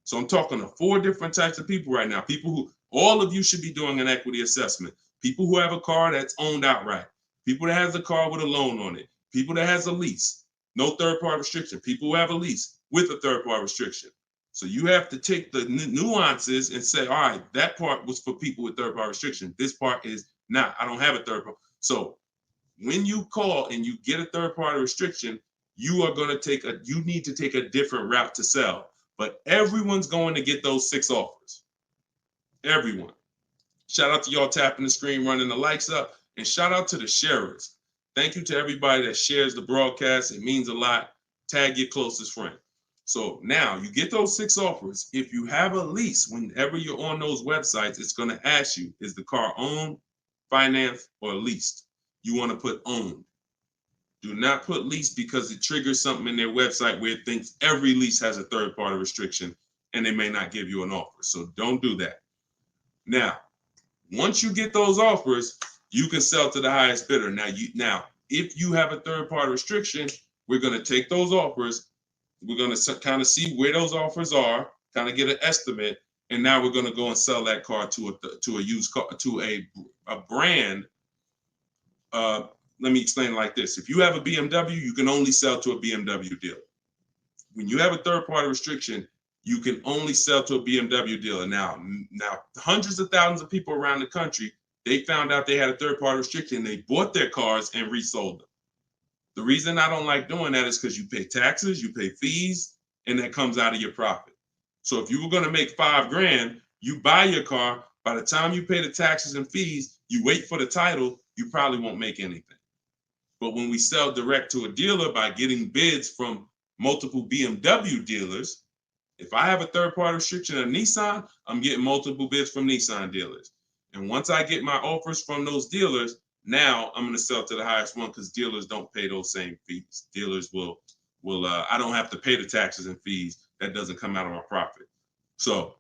So I'm talking to 4 different types of people right now. People who, all of you should be doing an equity assessment. People who have a car that's owned outright. People that has a car with a loan on it. People that has a lease, no third-party restriction. People who have a lease with a third-party restriction. So you have to take the nuances and say, all right, that part was for people with third-party restriction. This part is not. I don't have a third-party. So when you call and you get a third-party restriction, you need to take a different route to sell. But everyone's going to get those 6 offers. Everyone. Shout out to y'all tapping the screen, running the likes up. And shout out to the sharers. Thank you to everybody that shares the broadcast. It means a lot. Tag your closest friend. So now you get those 6 offers. If you have a lease, whenever you're on those websites, it's going to ask you, is the car owned, financed, or leased? You want to put owned. Do not put lease because it triggers something in their website where it thinks every lease has a third-party restriction and they may not give you an offer. So don't do that. Now, once you get those offers, you can sell to the highest bidder. Now, if you have a third-party restriction, we're going to take those offers. We're going to kind of see where those offers are, kind of get an estimate, and now we're going to go and sell that car to a used car, to a brand. Let me explain it like this. If you have a BMW, you can only sell to a BMW dealer. When you have a third-party restriction, you can only sell to a BMW dealer. Now, hundreds of thousands of people around the country, they found out they had a third-party restriction. They bought their cars and resold them. The reason I don't like doing that is because you pay taxes, you pay fees, and that comes out of your profit. So if you were going to make $5,000, you buy your car. By the time you pay the taxes and fees, you wait for the title, you probably won't make anything. But when we sell direct to a dealer by getting bids from multiple BMW dealers, If I have a third-party restriction of Nissan, I'm getting multiple bids from Nissan dealers. And once I get my offers from those dealers, now I'm going to sell to the highest one because dealers don't pay those same fees. Dealers will I don't have to pay the taxes and fees. That doesn't come out of my profit. So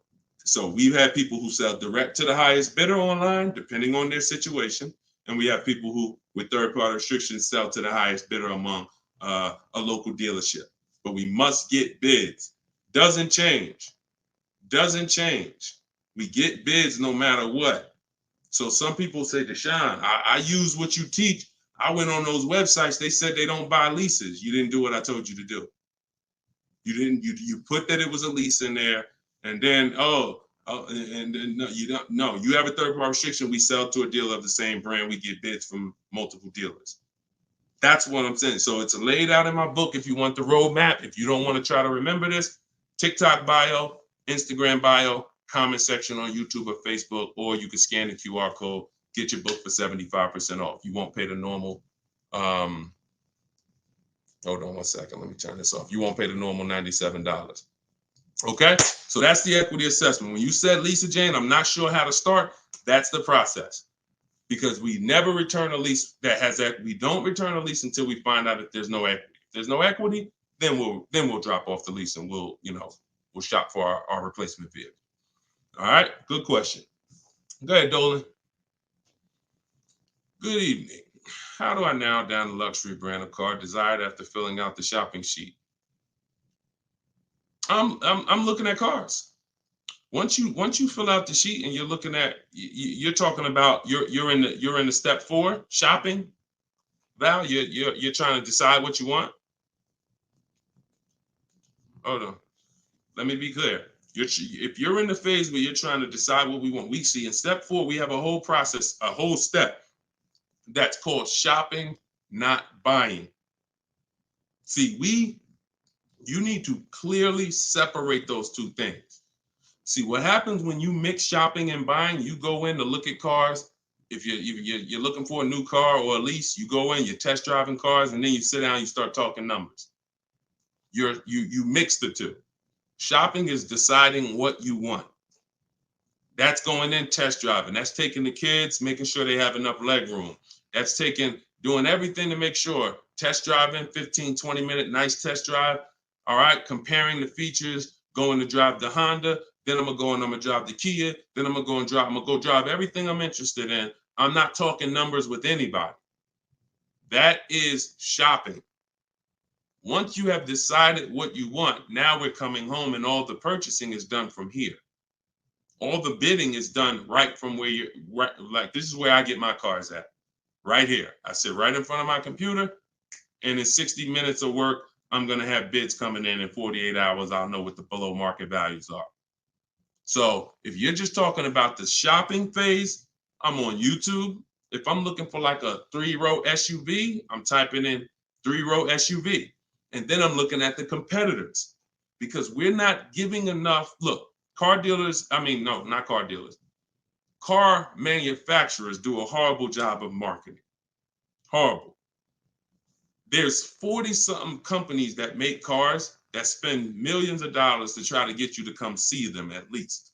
we've had people who sell direct to the highest bidder online, depending on their situation. And we have people who, with third-party restrictions, sell to the highest bidder among a local dealership. But we must get bids. Doesn't change. We get bids no matter what. So some people say, Deshone, I use what you teach. I went on those websites. They said they don't buy leases. You didn't do what I told you to do. You put that it was a lease in there, and then no, you don't. No, you have a third-party restriction. We sell to a dealer of the same brand. We get bids from multiple dealers. That's what I'm saying. So it's laid out in my book. If you want the roadmap, if you don't want to try to remember this, TikTok bio, Instagram bio, comment section on YouTube or Facebook, or you can scan the QR code, get your book for 75% off. You won't pay the normal. Hold on one second. Let me turn this off. You won't pay the normal $97. Okay, so that's the equity assessment. When you said, Lisa Jane, I'm not sure how to start, that's the process. Because we never return a lease that has equity. We don't return a lease until we find out that there's no equity. If there's no equity, then we'll drop off the lease and we'll shop for our replacement vehicle. All right, good question. Go ahead, Dolan. Good evening. How do I narrow down the luxury brand of car desired after filling out the shopping sheet? I'm looking at cars. Once you fill out the sheet and you're looking at, you're talking about you're in the step 4 shopping. Val, you're trying to decide what you want. Hold on, let me be clear. If you're in the phase where you're trying to decide what we want, we see in step 4 we have a whole process, a whole step that's called shopping, not buying. See, you need to clearly separate those two things. See, what happens when you mix shopping and buying, you go in to look at cars. If you're looking for a new car or a lease, you go in, you're test driving cars, and then you sit down, you start talking numbers. You mix the two. Shopping is deciding what you want. That's going in test driving. That's taking the kids, making sure they have enough leg room. That's doing everything to make sure. Test driving, 15, 20-minute nice test drive. All right, comparing the features, going to drive the Honda. Then I'm gonna drive the Kia. Then I'm gonna go drive everything I'm interested in. I'm not talking numbers with anybody. That is shopping. Once you have decided what you want, now we're coming home and all the purchasing is done from here. All the bidding is done right from where you're right. Like, this is where I get my cars at, right here. I sit right in front of my computer, and in 60 minutes of work, I'm gonna have bids coming in 48 hours. I'll know what the below market values are. So if you're just talking about the shopping phase, I'm on YouTube. If I'm looking for like a 3-row SUV, I'm typing in 3-row SUV. And then I'm looking at the competitors, because we're not giving enough. Look, car manufacturers do a horrible job of marketing. Horrible. There's 40-something companies that make cars that spend millions of dollars to try to get you to come see them at least.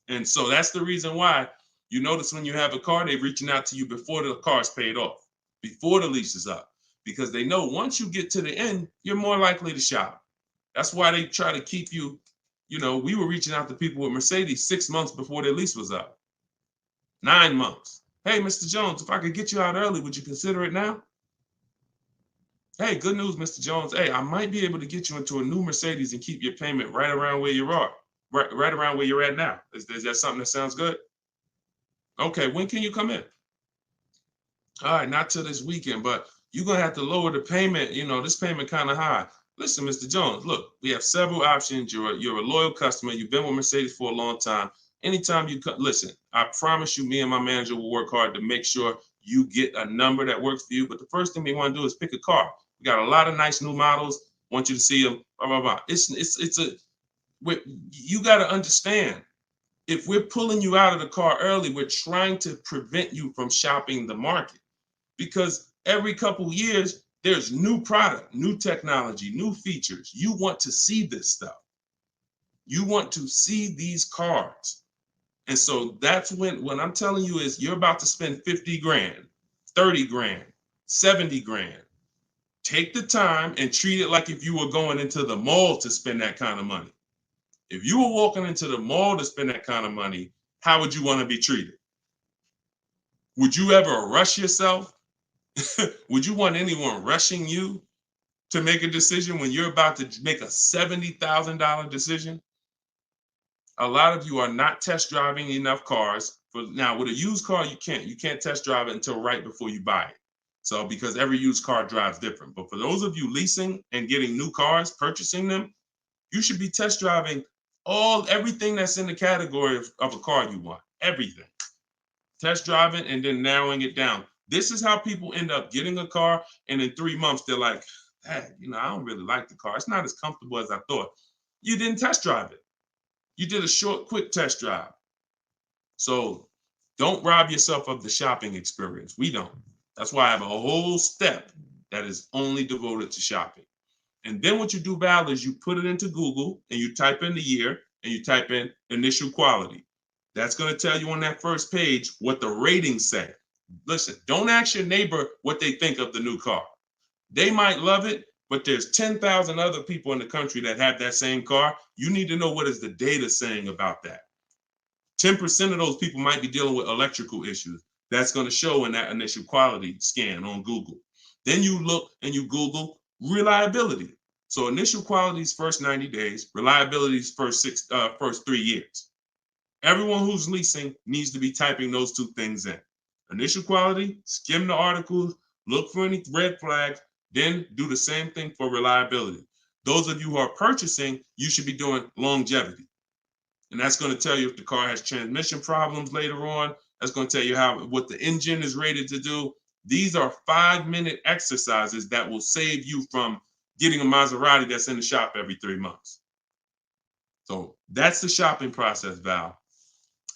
And so that's the reason why you notice when you have a car, they're reaching out to you before the car's paid off, before the lease is up, because they know once you get to the end, you're more likely to shop. That's why they try to keep you, we were reaching out to people with Mercedes 6 months before their lease was up. 9 months. Hey, Mr. Jones, if I could get you out early, would you consider it now? Hey, good news, Mr. Jones. Hey, I might be able to get you into a new Mercedes and keep your payment right around where you are, right around where you're at now. Is that something that sounds good? Okay, when can you come in? All right, not till this weekend, but you're going to have to lower the payment. This payment kind of high. Listen, Mr. Jones, look, we have several options. You're a loyal customer. You've been with Mercedes for a long time. Anytime you listen, I promise you, me and my manager will work hard to make sure you get a number that works for you. But the first thing we want to do is pick a car. We got a lot of nice new models. Want you to see them. Blah, blah, blah. You got to understand, if we're pulling you out of the car early, we're trying to prevent you from shopping the market, because every couple of years, there's new product, new technology, new features. You want to see this stuff. You want to see these cars. And so that's when I'm telling you is you're about to spend 50 grand, 30 grand, 70 grand. Take the time and treat it like if you were going into the mall to spend that kind of money. If you were walking into the mall to spend that kind of money, how would you want to be treated? Would you ever rush yourself? Would you want anyone rushing you to make a decision when you're about to make a $70,000 decision? A lot of you are not test driving enough cars. Now, with a used car, you can't test drive it until right before you buy it. So because every used car drives different. But for those of you leasing and getting new cars, purchasing them, you should be test driving everything that's in the category of a car you want. Everything. Test driving and then narrowing it down. This is how people end up getting a car, and in 3 months they're like, hey, I don't really like the car. It's not as comfortable as I thought. You didn't test drive it. You did a short, quick test drive. So don't rob yourself of the shopping experience. We don't. That's why I have a whole step that is only devoted to shopping. And then what you do, Val, is you put it into Google and you type in the year and you type in initial quality. That's going to tell you on that first page what the ratings say. Listen, don't ask your neighbor what they think of the new car. They might love it, but there's 10,000 other people in the country that have that same car. You need to know what is the data saying about that. 10% of those people might be dealing with electrical issues. That's going to show in that initial quality scan on Google. Then you look and you Google reliability. So initial quality's first 90 days, reliability's first 3 years. Everyone who's leasing needs to be typing those two things in. Initial quality, skim the articles, look for any red flags, then do the same thing for reliability. Those of you who are purchasing, you should be doing longevity. And that's going to tell you if the car has transmission problems later on. That's going to tell you what the engine is rated to do. These are 5-minute exercises that will save you from getting a Maserati that's in the shop every 3 months. So that's the shopping process, Val.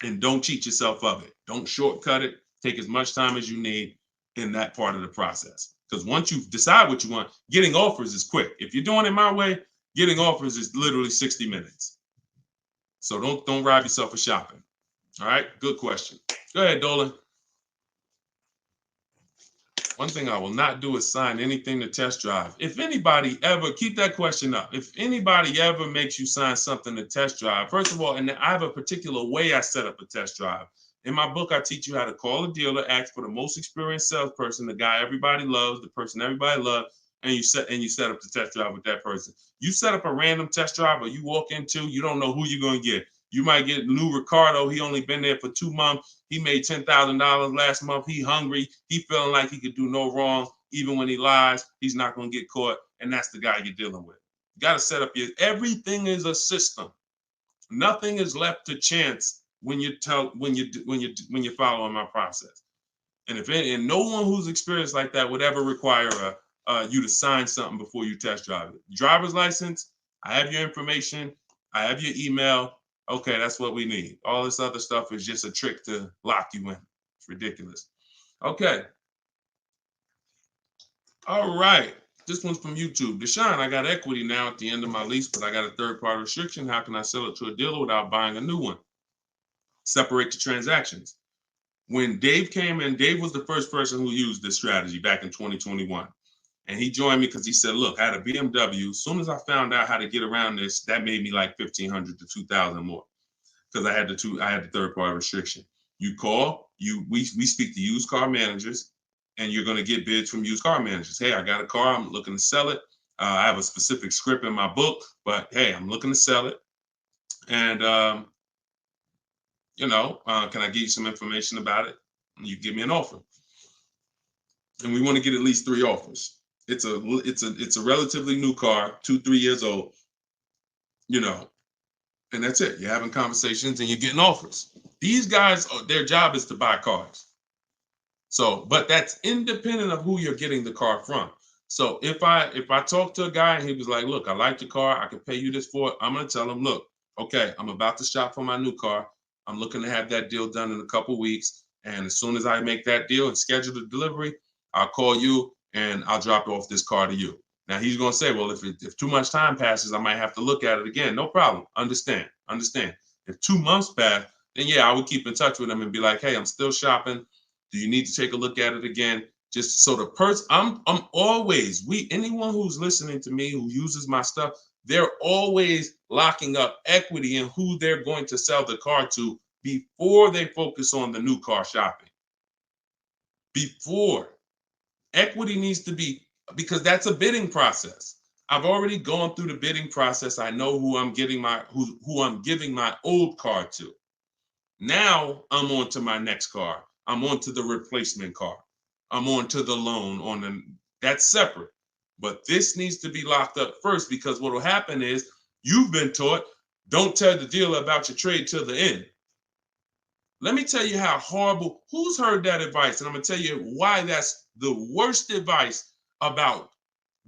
And don't cheat yourself of it. Don't shortcut it. Take as much time as you need in that part of the process. Because once you decide what you want, getting offers is quick. If you're doing it my way, getting offers is literally 60 minutes. So don't rob yourself of shopping. All right, good question. Go ahead, Dolan. One thing I will not do is sign anything to test drive. If anybody ever, keep that question up. If anybody ever makes you sign something to test drive, first of all, and I have a particular way I set up a test drive. In my book, I teach you how to call a dealer, ask for the most experienced salesperson, the guy everybody loves, the person everybody loves, and you set up the test drive with that person. You set up a random test drive or you walk into, you don't know who you're going to get. You might get Lou Ricardo. He only been there for 2 months. He made $10,000 last month. He hungry. He feeling like he could do no wrong. Even when he lies, he's not going to get caught. And that's the guy you're dealing with. You got to set up everything is a system. Nothing is left to chance when you're following my process. And no one who's experienced like that would ever require you to sign something before you test drive it. Driver's license. I have your information. I have your email. Okay, that's what we need. All this other stuff is just a trick to lock you in. It's ridiculous. Okay. All right. This one's from YouTube. Deshone, I got equity now at the end of my lease, but I got a third-party restriction. How can I sell it to a dealer without buying a new one? Separate the transactions. When Dave came in, Dave was the first person who used this strategy back in 2021. And he joined me because he said, look, I had a BMW. As soon as I found out how to get around this, that made me like $1,500 to $2,000 more because I had the third-party restriction. You call, we speak to used car managers, and you're going to get bids from used car managers. Hey, I got a car. I'm looking to sell it. I have a specific script in my book, but hey, I'm looking to sell it. And, can I give you some information about it? And you give me an offer. And we want to get at least 3 offers. It's a relatively new car, 2-3 years old, and that's it. You're having conversations and you're getting offers. These guys, their job is to buy cars. So, but that's independent of who you're getting the car from. So if I talk to a guy and he was like, look, I like the car, I can pay you this for it, I'm going to tell him, look, okay, I'm about to shop for my new car. I'm looking to have that deal done in a couple weeks. And as soon as I make that deal and schedule the delivery, I'll call you and I'll drop off this car to you. Now he's going to say, well, if too much time passes, I might have to look at it again. No problem. Understand. If 2 months pass, then yeah, I would keep in touch with him and be like, hey, I'm still shopping. Do you need to take a look at it again? Just so the person, I'm always, anyone who's listening to me who uses my stuff, they're always locking up equity in who they're going to sell the car to before they focus on the new car shopping. Before. Equity needs to be, because that's a bidding process. I've already gone through the bidding process. I know who I'm giving my old car to. Now I'm on to my next car. I'm on to the replacement car. I'm on to the loan that's separate. But this needs to be locked up first, because what will happen is you've been taught, don't tell the dealer about your trade till the end. Let me tell you how horrible, who's heard that advice? And I'm going to tell you why that's the worst advice about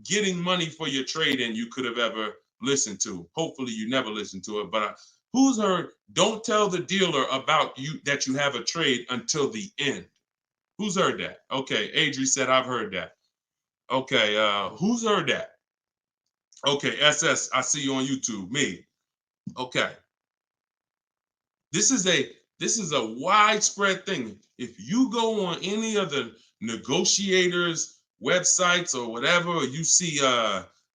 getting money for your trade in you could have ever listened to. Hopefully you never listened to it, but who's heard, don't tell the dealer about you that you have a trade until the end? Who's heard that? Okay, Adri said, I've heard that. Okay, who's heard that? Okay, SS, I see you on YouTube, me. Okay. This is a widespread thing. If you go on any of the negotiators' websites or whatever, or you see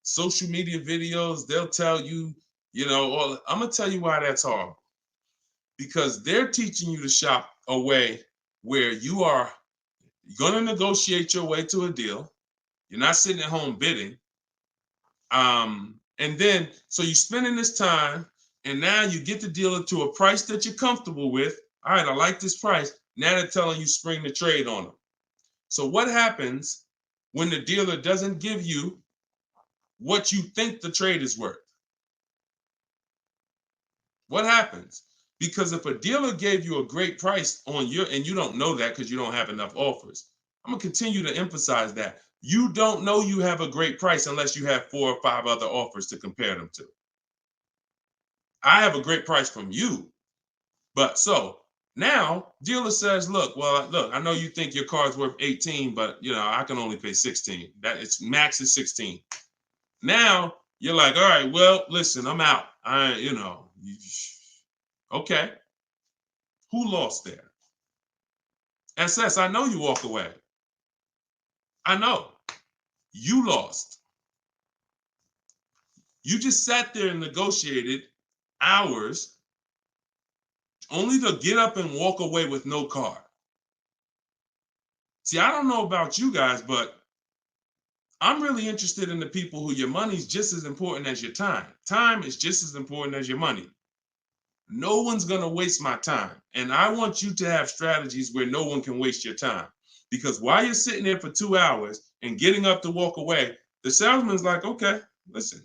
social media videos, they'll tell you, I'm gonna tell you why that's horrible. Because they're teaching you to shop a way where you are gonna negotiate your way to a deal. You're not sitting at home bidding. And then, so you're spending this time, and now you get the dealer to a price that you're comfortable with. All right, I like this price. Now they're telling you spring the trade on them. So what happens when the dealer doesn't give you what you think the trade is worth? What happens? Because if a dealer gave you a great price on and you don't know that because you don't have enough offers, I'm gonna continue to emphasize that. You don't know you have a great price unless you have 4 or 5 other offers to compare them to. I have a great price from you. But so now dealer says, look, I know you think your car's worth 18, but I can only pay 16. That it's max is 16. Now you're like, all right, well, listen, I'm out. Okay. Who lost there? SS, I know you walk away. I know. You lost. You just sat there and negotiated hours only to get up and walk away with no car. See, I don't know about you guys, but I'm really interested in the people who your money's just as important as your time. Time is just as important as your money. No one's going to waste my time. And I want you to have strategies where no one can waste your time. Because while you're sitting there for 2 hours and getting up to walk away, the salesman's like, okay, listen,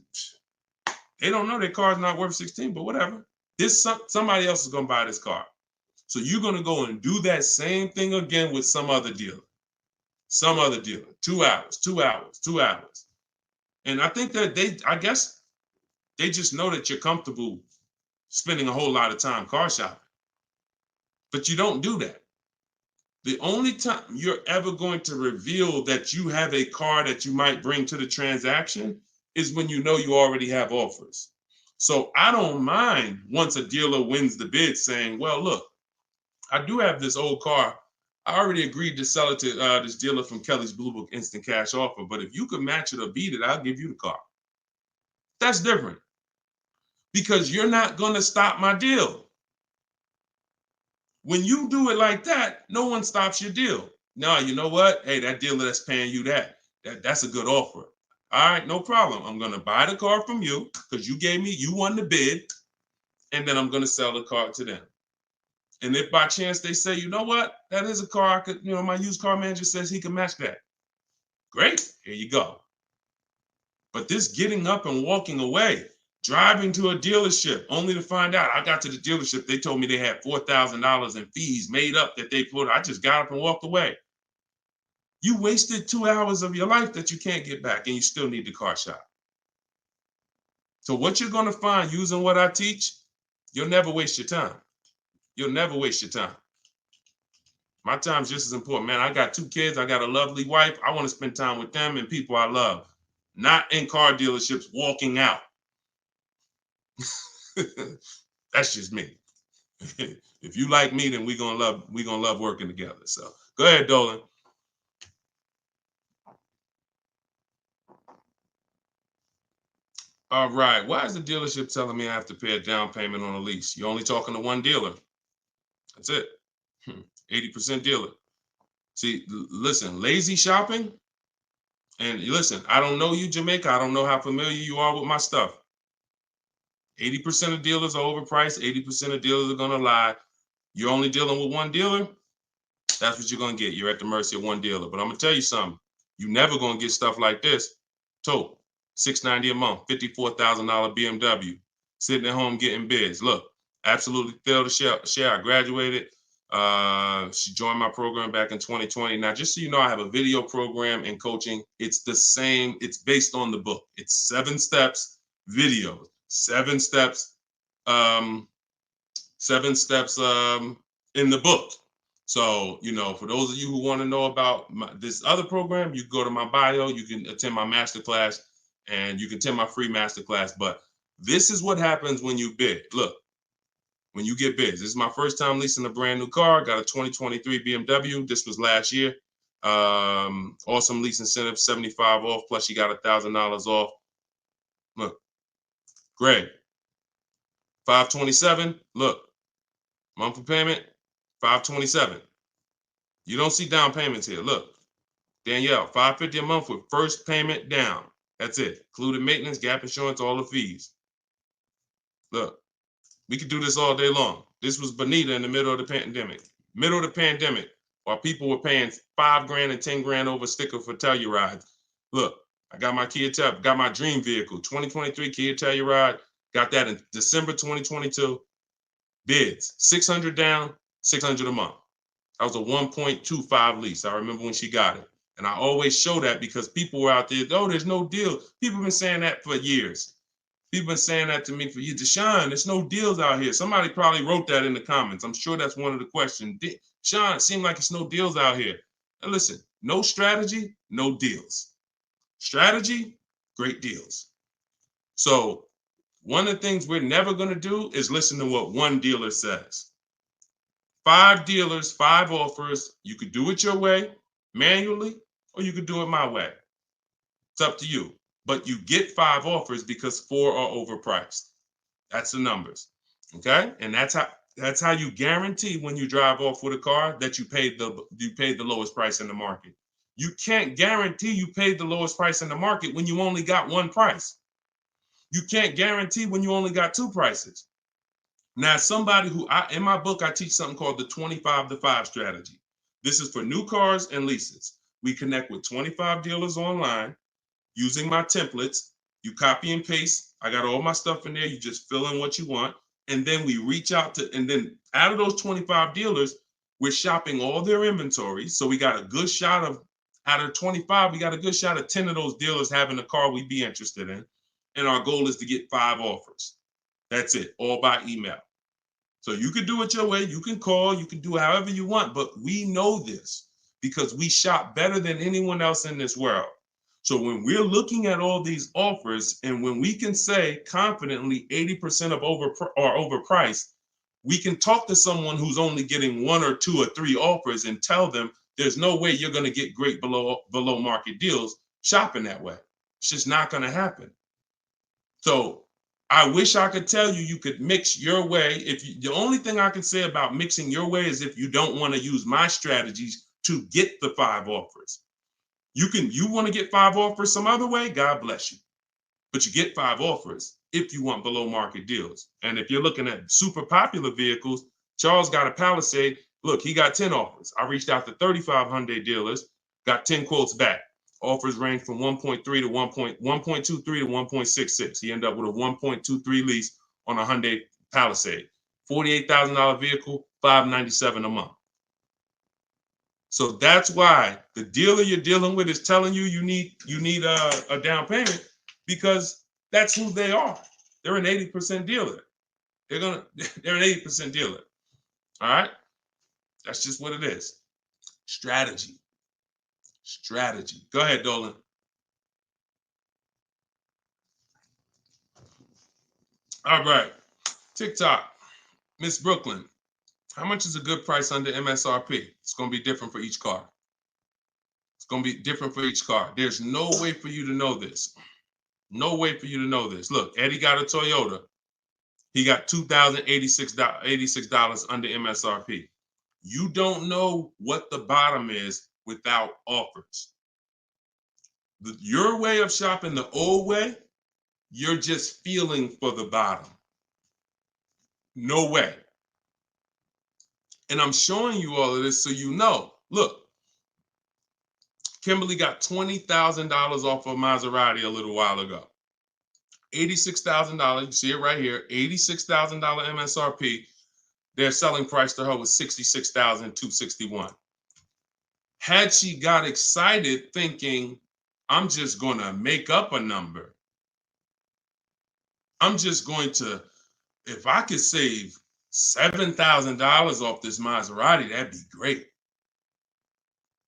they don't know their car's not worth 16, but whatever. Somebody else is going to buy this car. So you're going to go and do that same thing again with some other dealer. 2 hours, 2 hours, 2 hours. And I think that I guess they just know that you're comfortable spending a whole lot of time car shopping. But you don't do that. The only time you're ever going to reveal that you have a car that you might bring to the transaction is when you know you already have offers. So I don't mind once a dealer wins the bid saying, well, look, I do have this old car. I already agreed to sell it to this dealer from Kelly's Blue Book Instant Cash Offer. But if you could match it or beat it, I'll give you the car. That's different. Because you're not going to stop my deal. When you do it like that, no one stops your deal. No, you know what? Hey, that dealer that's paying you that's a good offer. All right, no problem. I'm going to buy the car from you because you won the bid, and then I'm going to sell the car to them. And if by chance they say, you know what? That is a car I could, my used car manager says he can match that. Great, here you go. But this getting up and walking away, driving to a dealership only to find out I got to the dealership, they told me they had $4,000 in fees made up that they put. I just got up and walked away. You wasted 2 hours of your life that you can't get back, and you still need the car shop. So what you're going to find using what I teach, you'll never waste your time. You'll never waste your time. My time's just as important, man. I got 2 kids. I got a lovely wife. I want to spend time with them and people I love. not in car dealerships walking out. That's just me. If you like me, then we're gonna love working together. So go ahead, Dolan. All right. Why is the dealership telling me I have to pay a down payment on a lease? You're only talking to one dealer. That's it. 80% dealer. See, listen, lazy shopping. And listen, I don't know you, Jamaica. I don't know how familiar you are with my stuff. 80% of dealers are overpriced. 80% of dealers are gonna lie. You're only dealing with one dealer. That's what you're gonna get. You're at the mercy of one dealer. But I'm gonna tell you something. You're never gonna get stuff like this. Total $690 a month, $54,000 BMW, sitting at home getting bids. Look, absolutely thrilled to share. I graduated. She joined my program back in 2020. Now, just so you know, I have a video program and coaching. It's the same. It's based on the book. It's 7 steps videos, 7 steps, 7 steps in the book. So, you know, for those of you who want to know about this other program, you go to my bio, you can attend my masterclass, and you can attend my free masterclass. But this is what happens when you bid. Look, when you get bids. This is my first time leasing a brand new car. Got a 2023 BMW. This was last year. Awesome lease incentive, 75 off, plus you got $1,000 off. Look, Greg, 527. Look, monthly payment, 527. You don't see down payments here. Look, Danielle, $550 a month with first payment down. That's it. Included maintenance, gap insurance, all the fees. Look, we could do this all day long. This was Bonita in the middle of the pandemic. Middle of the pandemic, while people were paying $5 grand and 10 grand over sticker for Telluride. Look, I got my got my dream vehicle, 2023 Kia Telluride. Got that in December 2022. Bids, 600 down, 600 a month. That was a 1.25 lease. I remember when she got it. And I always show that because people were out there, oh, there's no deal. People have been saying that for years. People have been saying that to me for years. Deshone, there's no deals out here. Somebody probably wrote that in the comments. I'm sure that's one of the questions. Sean, it seems like it's no deals out here. And listen, no strategy, no deals. Strategy, great deals. So one of the things we're never going to do is listen to what one dealer says. 5 dealers, 5 offers. You could do it your way, manually, or you could do it my way. It's up to you. But you get 5 offers because 4 are overpriced. That's the numbers. Okay? And that's how you guarantee when you drive off with a car that you paid the lowest price in the market. You can't guarantee you paid the lowest price in the market when you only got one price. You can't guarantee when you only got 2 prices. Now, somebody who in my book, I teach something called the 25-to-5 strategy. This is for new cars and leases. We connect with 25 dealers online using my templates. You copy and paste. I got all my stuff in there. You just fill in what you want. And then we reach out to, and then out of those 25 dealers, we're shopping all their inventory. So we got a good shot of, out of 25, we got a good shot of 10 of those dealers having a car we'd be interested in. And our goal is to get 5 offers. That's it, all by email. So you can do it your way. You can call, you can do however you want, but we know this because we shop better than anyone else in this world. So when we're looking at all these offers and when we can say confidently 80% of are overpriced, we can talk to someone who's only getting 1 or 2 or 3 offers and tell them there's no way you're going to get great below market deals shopping that way. It's just not going to happen. So I wish I could tell you you could mix your way. The only thing I can say about mixing your way is if you don't want to use my strategies to get the 5 offers. You want to get 5 offers some other way, God bless you. But you get 5 offers if you want below market deals. And if you're looking at super popular vehicles, Charles got a Palisade. Look, he got 10 offers. I reached out to 35 Hyundai dealers, got 10 quotes back. Offers range from 1.3 to 1.23 to 1.66. He ended up with a 1.23 lease on a Hyundai Palisade. $48,000 vehicle, $597 a month. So that's why the dealer you're dealing with is telling you you need a down payment because that's who they are. They're an 80% dealer. They're an 80% dealer. All right? That's just what it is. Strategy. Go ahead, Dolan. All right. TikTok. Miss Brooklyn. How much is a good price under MSRP? It's going to be different for each car. It's going to be different for each car. There's no way for you to know this. No way for you to know this. Look, Eddie got a Toyota. He got $2,086 under MSRP. You don't know what the bottom is without offers. Your way of shopping, the old way, you're just feeling for the bottom. No way. And I'm showing you all of this so you know. Look, Kimberly got $20,000 off of Maserati a little while ago. $86,000, you see it right here, $86,000 MSRP. Their selling price to her was $66,261. Had she got excited thinking, I'm just going to make up a number. I'm just going to, if I could save $7,000 off this Maserati, that'd be great.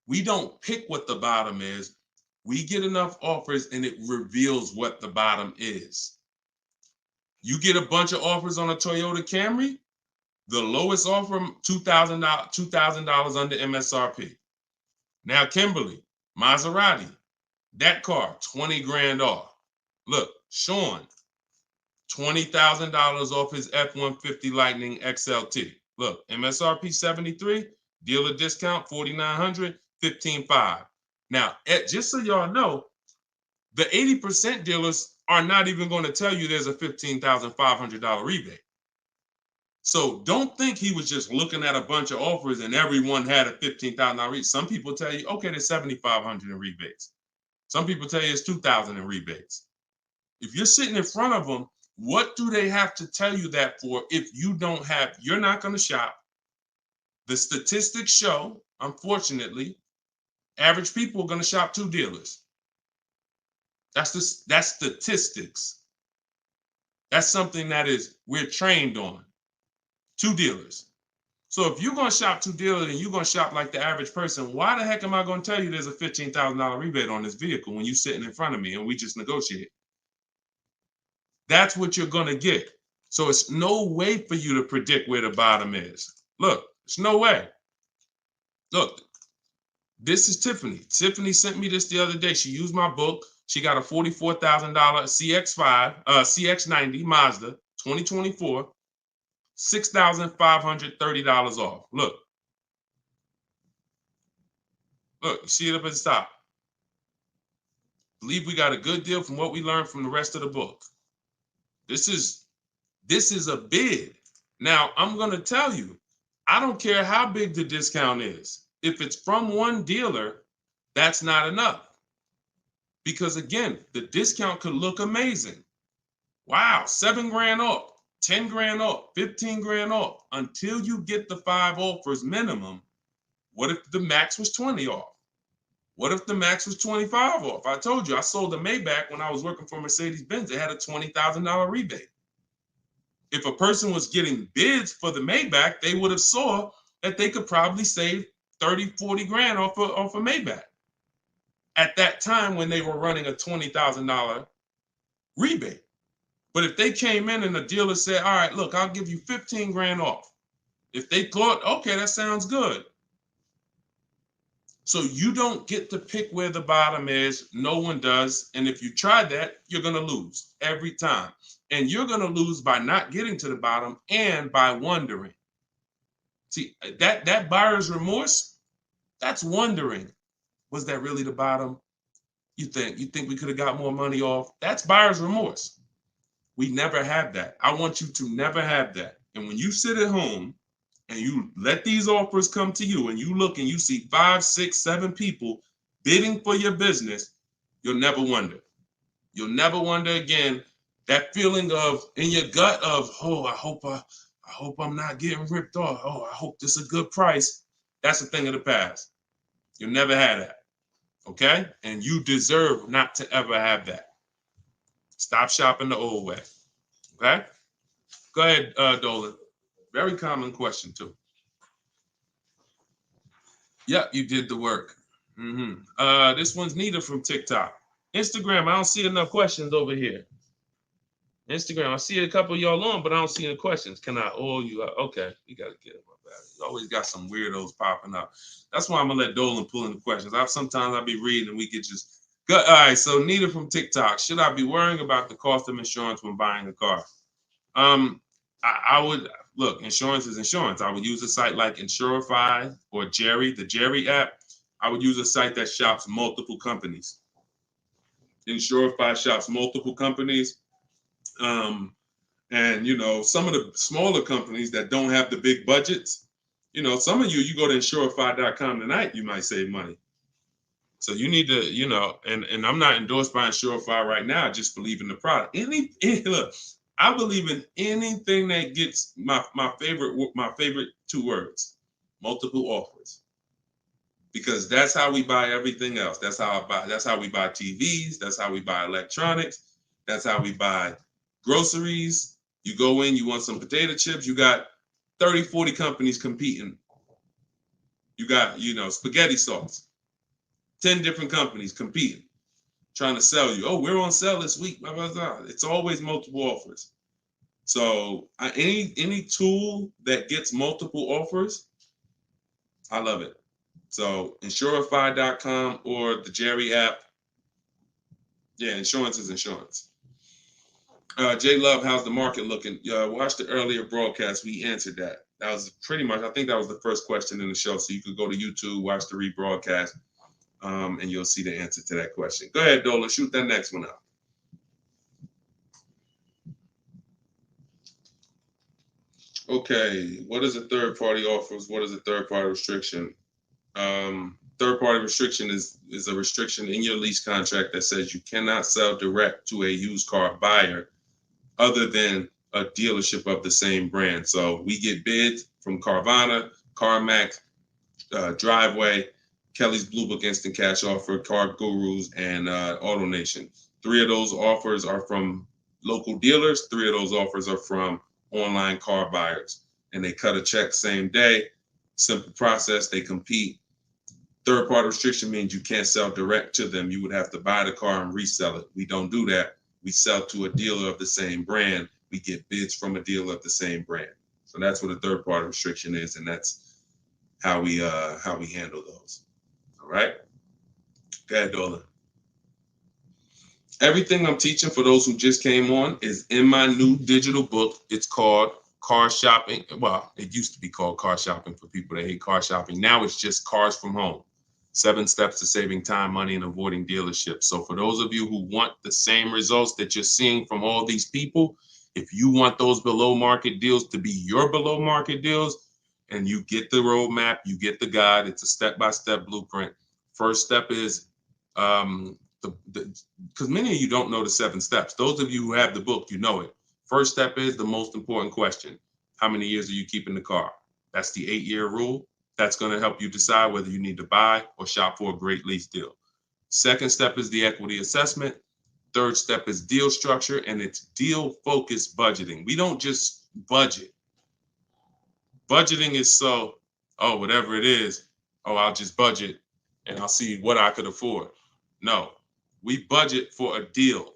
We don't pick what the bottom is. We get enough offers and it reveals what the bottom is. You get a bunch of offers on a Toyota Camry, the lowest offer, $2,000 under MSRP. Now, Kimberly, Maserati, that car, 20 grand off. Look, Sean, $20,000 off his F-150 Lightning XLT. Look, MSRP 73, dealer discount 4,900, 15,500. Now, just so y'all know, the 80% dealers are not even going to tell you there's a $15,500 rebate. So don't think he was just looking at a bunch of offers and everyone had a $15,000 rebate. Some people tell you, okay, there's $7,500 in rebates. Some people tell you it's $2,000 in rebates. If you're sitting in front of them, what do they have to tell you that for if you don't have, you're not going to shop. The statistics show, unfortunately, average people are going to shop 2 dealers. That's statistics. That's something that we're trained on. 2 dealers. So if you're going to shop 2 dealers and you're going to shop like the average person, why the heck am I going to tell you there's a $15,000 rebate on this vehicle when you're sitting in front of me and we just negotiate? That's what you're going to get. So it's no way for you to predict where the bottom is. Look, there's no way. Look, this is Tiffany. Tiffany sent me this the other day. She used my book. She got a $44,000 CX90 Mazda 2024, $6,530 off. Look, you see it up at the top. Believe we got a good deal from what we learned from the rest of the book. This is a bid. Now, I'm going to tell you, I don't care how big the discount is. If it's from one dealer, that's not enough. Because again, the discount could look amazing. Wow, 7 grand off, 10 grand off, 15 grand off. Until you get the 5 offers minimum, what if the max was 20 off? What if the max was 25 off? I told you, I sold a Maybach when I was working for Mercedes-Benz. It had a $20,000 rebate. If a person was getting bids for the Maybach, they would have saw that they could probably save 30, 40 grand off a Maybach at that time when they were running a $20,000 rebate. But if they came in and the dealer said, all right, look, I'll give you 15 grand off. If they thought, okay, that sounds good. So you don't get to pick where the bottom is. No one does. And if you try that, you're going to lose every time. And you're going to lose by not getting to the bottom and by wondering. See, that buyer's remorse, that's wondering. Was that really the bottom? You think we could have got more money off? That's buyer's remorse. We never have that. I want you to never have that. And when you sit at home and you let these offers come to you and you look and you see 5, 6, 7 people bidding for your business, you'll never wonder. You'll never wonder again. That feeling of in your gut of, oh, I hope I'm not getting ripped off. Oh, I hope this is a good price. That's a thing of the past. You'll never have that. Okay? And you deserve not to ever have that. Stop shopping the old way. Okay? Go ahead, Dolan. Very common question, too. Yep, you did the work. This one's Nita from TikTok. Instagram, I don't see enough questions over here. Instagram, I see a couple of y'all on, but I don't see any questions. Can I oil you up? Okay, you got to get it. You always got some weirdos popping up. That's why I'm going to let Dolan pull in the questions. Sometimes I'll be reading and we get just good. All right, so Nita from TikTok. Should I be worrying about the cost of insurance when buying a car? I would look, insurance is insurance. I would use a site like Insurify or Jerry, the Jerry app. I would use a site that shops multiple companies. Insurify shops multiple companies. And some of the smaller companies that don't have the big budgets, some of you go to insurify.com tonight, you might save money. So you need to, and I'm not endorsed by Insurify right now. I just believe in the product. Look, I believe in anything that gets my favorite two words, multiple offers. Because that's how we buy everything else. That's how we buy TVs, that's how we buy electronics, that's how we buy groceries. You go in, you want some potato chips, you got 30, 40 companies competing. You got, spaghetti sauce, 10 different companies competing, trying to sell you. Oh, we're on sale this week. Blah, blah, blah. It's always multiple offers. So any tool that gets multiple offers, I love it. So Insurify.com or the Jerry app. Yeah, insurance is insurance. J Love, how's the market looking? Watch the earlier broadcast. We answered that. That was pretty much, I think that was the first question in the show. So you could go to YouTube, watch the rebroadcast, and you'll see the answer to that question. Go ahead, Dolan, shoot that next one out. Okay, what is a third-party offers? What is a third-party restriction? Third-party restriction is a restriction in your lease contract that says you cannot sell direct to a used car buyer other than a dealership of the same brand. So we get bids from Carvana, CarMax, Driveway, Kelly's Blue Book Instant Cash Offer, Car Gurus, and AutoNation. 3 of those offers are from local dealers. 3 of those offers are from online car buyers. And they cut a check same day. Simple process. They compete. Third-party restriction means you can't sell direct to them. You would have to buy the car and resell it. We don't do that. We sell to a dealer of the same brand. We get bids from a dealer of the same brand. So that's what a third-party restriction is, and that's how we handle those. All right. Go ahead, Dolan. Everything I'm teaching for those who just came on is in my new digital book. It's called Car Shopping. Well, it used to be called Car Shopping for people that hate car shopping. Now it's just Cars from Home. 7 steps to saving time, money, and avoiding dealerships. So for those of you who want the same results that you're seeing from all these people, if you want those below market deals to be your below market deals, and you get the roadmap, you get the guide, it's a step-by-step blueprint. First step is, because many of you don't know the 7 steps. Those of you who have the book, you know it. First step is the most important question. How many years are you keeping the car? That's the 8-year rule. That's going to help you decide whether you need to buy or shop for a great lease deal. Second step is the equity assessment. Third step is deal structure, and it's deal-focused budgeting. We don't just budget. Budgeting is whatever it is, I'll just budget and I'll see what I could afford. No, we budget for a deal.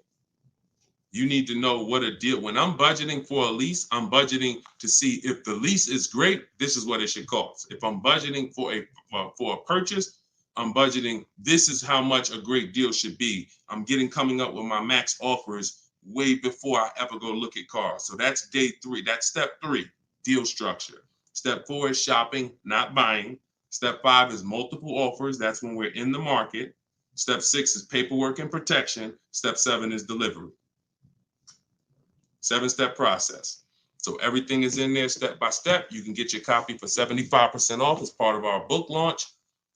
You need to know what a deal. When I'm budgeting for a lease, I'm budgeting to see if the lease is great, this is what it should cost. If I'm budgeting for a purchase, I'm budgeting, this is how much a great deal should be. I'm coming up with my max offers way before I ever go look at cars. So that's day 3. That's step 3, deal structure. Step 4 is shopping, not buying. Step 5 is multiple offers. That's when we're in the market. Step 6 is paperwork and protection. Step 7 is delivery. 7-step process. So everything is in there step by step. You can get your copy for 75% off as part of our book launch.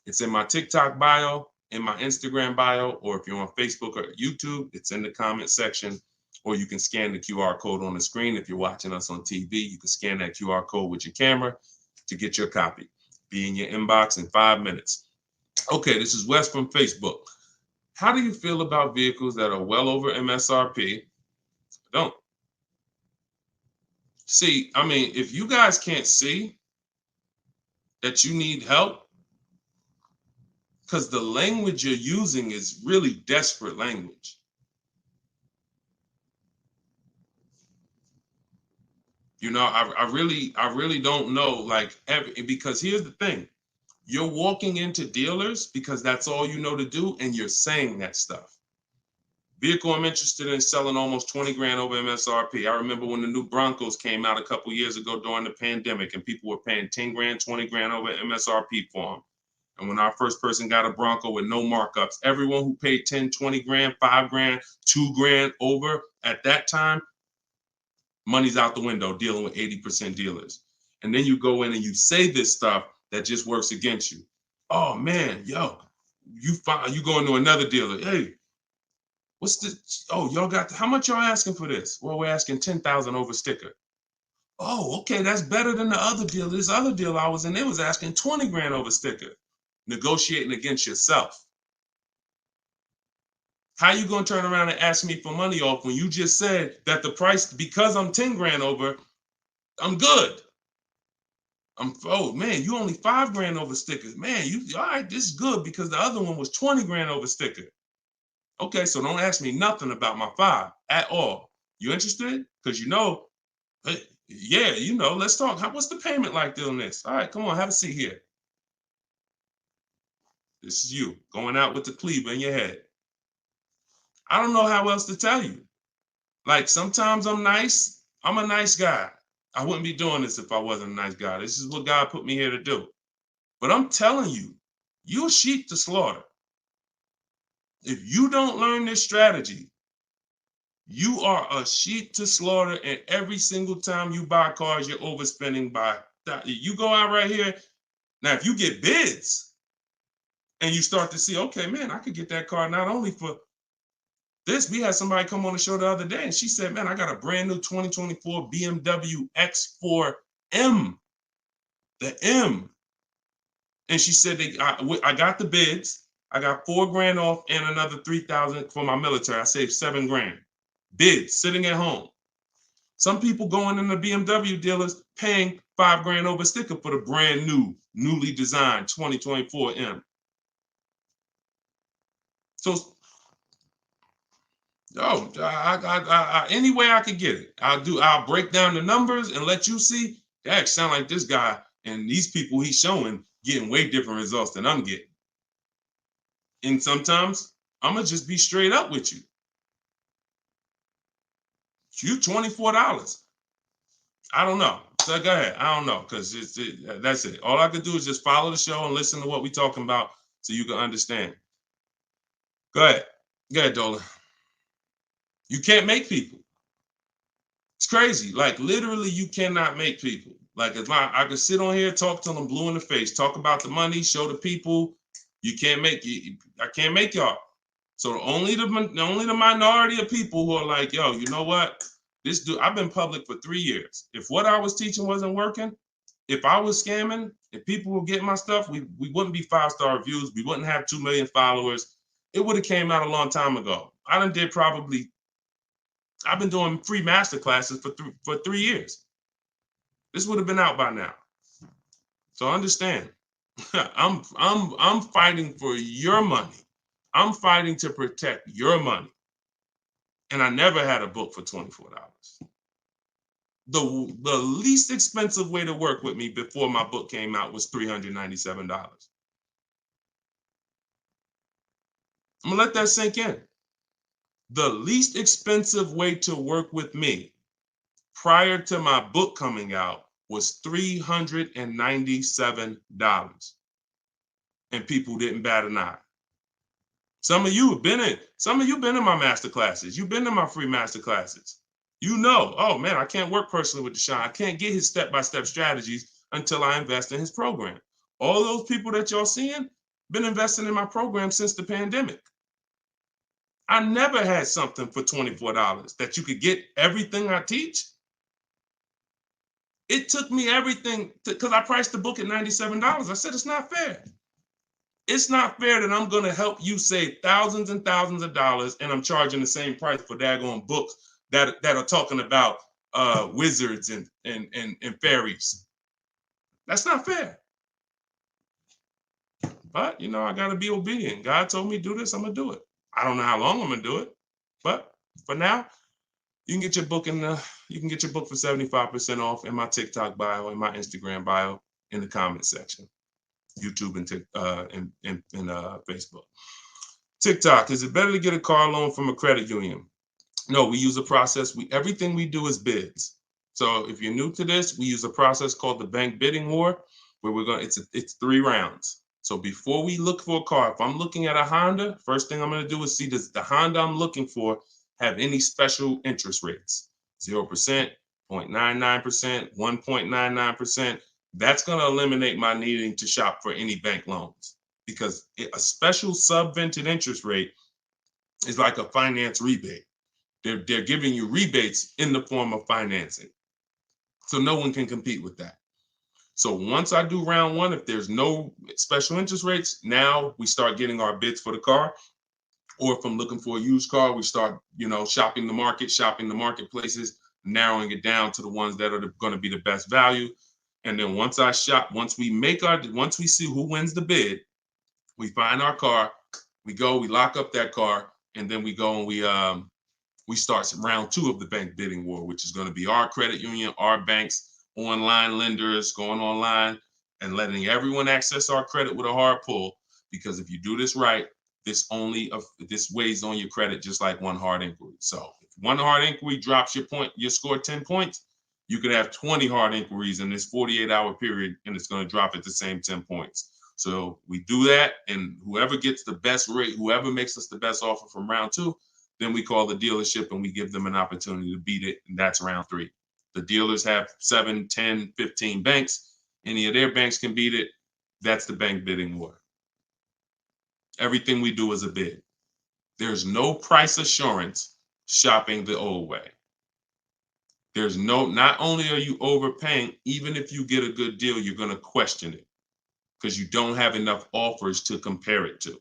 It's in my TikTok bio, in my Instagram bio, or if you're on Facebook or YouTube, it's in the comment section, or you can scan the QR code on the screen. If you're watching us on TV, you can scan that QR code with your camera to get your copy. Be in your inbox in 5 minutes. Okay, this is Wes from Facebook. How do you feel about vehicles that are well over MSRP? Don't. See, I mean, if you guys can't see that you need help, because the language you're using is really desperate language. I really don't know, like, because here's the thing. You're walking into dealers because that's all you know to do, and you're saying that stuff. Vehicle I'm interested in selling almost 20 grand over MSRP. I remember when the new Broncos came out a couple years ago during the pandemic, and people were paying 10 grand, 20 grand over MSRP for them. And when our first person got a Bronco with no markups, everyone who paid 10, 20 grand, 5 grand, 2 grand over at that time, money's out the window dealing with 80% dealers. And then you go in and you say this stuff that just works against you. Oh man, yo, you go into another dealer. Hey, what's this? Oh, y'all got, how much y'all asking for this? Well, we're asking 10,000 over sticker. Oh, okay, that's better than the other deal. This other deal I was in, they was asking 20 grand over sticker. Negotiating against yourself. How you gonna turn around and ask me for money off when you just said that the price, because I'm 10 grand over, I'm good. Oh man, you only 5 grand over stickers. Man, you all right, this is good because the other one was 20 grand over sticker. Okay, so don't ask me nothing about my 5 at all. You interested? Because yeah, let's talk. What's the payment like doing this? All right, come on, have a seat here. This is you going out with the cleaver in your head. I don't know how else to tell you. Like, sometimes I'm nice. I'm a nice guy. I wouldn't be doing this if I wasn't a nice guy. This is what God put me here to do. But I'm telling you, you're a sheep to slaughter. If you don't learn this strategy, you are a sheep to slaughter, and every single time you buy cars, you're overspending by that. You go out right here. Now, if you get bids and you start to see, okay, man, I could get that car not only for this. We had somebody come on the show the other day, and she said, man, I got a brand new 2024 BMW X4M, the M. And she said, I got the bids. I got 4 grand off and another 3,000 for my military. I saved 7 grand. Bids sitting at home. Some people going in the BMW dealers paying 5 grand over sticker for the brand new, newly designed 2024 M. So, any way I could get it, I'll break down the numbers and let you see. That sound like this guy and these people he's showing getting way different results than I'm getting. And sometimes I'm gonna just be straight up with you. You $24. I don't know. So go ahead. I don't know, because that's it. All I could do is just follow the show and listen to what we're talking about so you can understand. Go ahead. Go ahead, Dola. You can't make people. It's crazy. Like, literally, you cannot make people. Like, I could sit on here, talk to them blue in the face, talk about the money, show the people. You can't make you. I can't make y'all. So only the minority of people who are like, yo, you know what? This dude, I've been public for 3 years. If what I was teaching wasn't working, if I was scamming, if people were getting my stuff, we wouldn't be 5-star reviews. We wouldn't have 2 million followers. It would have came out a long time ago. I've been doing free master classes for 3 years. This would have been out by now. So understand, I'm fighting for your money. I'm fighting to protect your money. And I never had a book for $24. The least expensive way to work with me before my book came out was $397. I'm gonna let that sink in. The least expensive way to work with me prior to my book coming out was $397. And people didn't bat an eye. Some of you been in my master classes. You've been in my free master classes. You know, oh man, I can't work personally with Deshone. I can't get his step-by-step strategies until I invest in his program. All those people that y'all seeing been investing in my program since the pandemic. I never had something for $24 that you could get everything I teach. It took me everything because I priced the book at $97. I said, it's not fair. It's not fair that I'm going to help you save thousands and thousands of dollars and I'm charging the same price for daggone books that are talking about wizards and fairies. That's not fair. But, I got to be obedient. God told me do this, I'm going to do it. I don't know how long I'm going to do it. But for now, You can get your book you can get your book for 75% off in my TikTok bio, in my Instagram bio, in the comment section. YouTube and Facebook. TikTok, is it better to get a car loan from a credit union? No, we use a process. Everything we do is bids. So if you're new to this, we use a process called the bank bidding war, where it's 3 rounds. So before we look for a car, if I'm looking at a Honda, first thing I'm going to do is see, does the Honda I'm looking for have any special interest rates? 0%, 0.99%, 1.99%. That's going to eliminate my needing to shop for any bank loans, because a special subvented interest rate is like a finance rebate. They're giving you rebates in the form of financing. So no one can compete with that. So once I do round 1, if there's no special interest rates, now we start getting our bids for the car. Or if I'm looking for a used car, we start, shopping the marketplaces, narrowing it down to the ones that are going to be the best value. And then once we see who wins the bid, we find our car, we lock up that car, and then we go and we start round 2 of the bank bidding war, which is going to be our credit union, our banks, online lenders, going online and letting everyone access our credit with a hard pull. Because if you do this right, this weighs on your credit just like one hard inquiry. So if one hard inquiry drops your score 10 points, you could have 20 hard inquiries in this 48-hour period, and it's going to drop at the same 10 points. So we do that, and whoever gets the best rate, whoever makes us the best offer from round 2, then we call the dealership and we give them an opportunity to beat it, and that's round 3. The dealers have 7, 10, 15 banks. Any of their banks can beat it. That's the bank bidding war. Everything we do is a bid. There's no price assurance shopping the old way. Not only are you overpaying, even if you get a good deal, you're going to question it because you don't have enough offers to compare it to.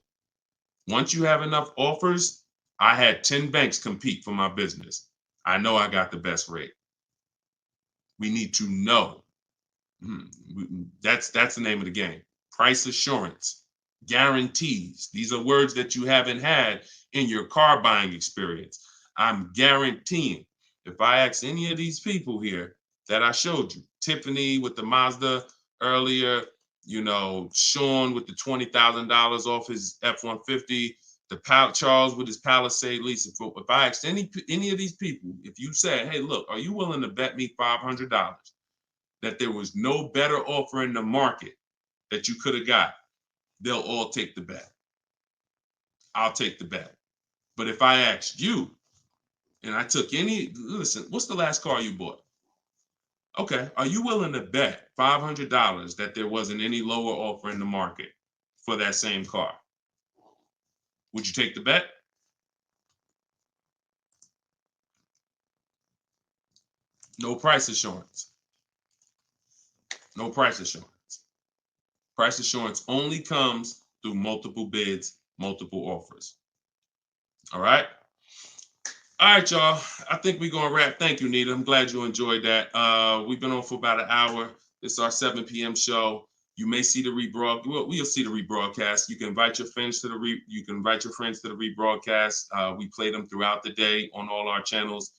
Once you have enough offers, I had 10 banks compete for my business. I know I got the best rate. We need to know. That's the name of the game. Price assurance, guarantees. These are words that you haven't had in your car buying experience. I'm guaranteeing. If I ask any of these people here that I showed you, Tiffany with the Mazda earlier, Sean with the $20,000 off his F-150, Charles with his Palisade lease. If I asked any of these people, if you said, hey, look, are you willing to bet me $500 that there was no better offer in the market that you could have got, they'll all take the bet. I'll take the bet. But if I asked you, and I took listen, what's the last car you bought? Okay, are you willing to bet $500 that there wasn't any lower offer in the market for that same car? Would you take the bet? No price assurance. No price assurance. Price assurance only comes through multiple bids, multiple offers. All right. All right, y'all. I think we're going to wrap. Thank you, Nita. I'm glad you enjoyed that. We've been on for about an hour. This is our 7 p.m. show. You may see the rebroadcast. Well, we'll see the rebroadcast. You can invite your friends to the rebroadcast. We play them throughout the day on all our channels.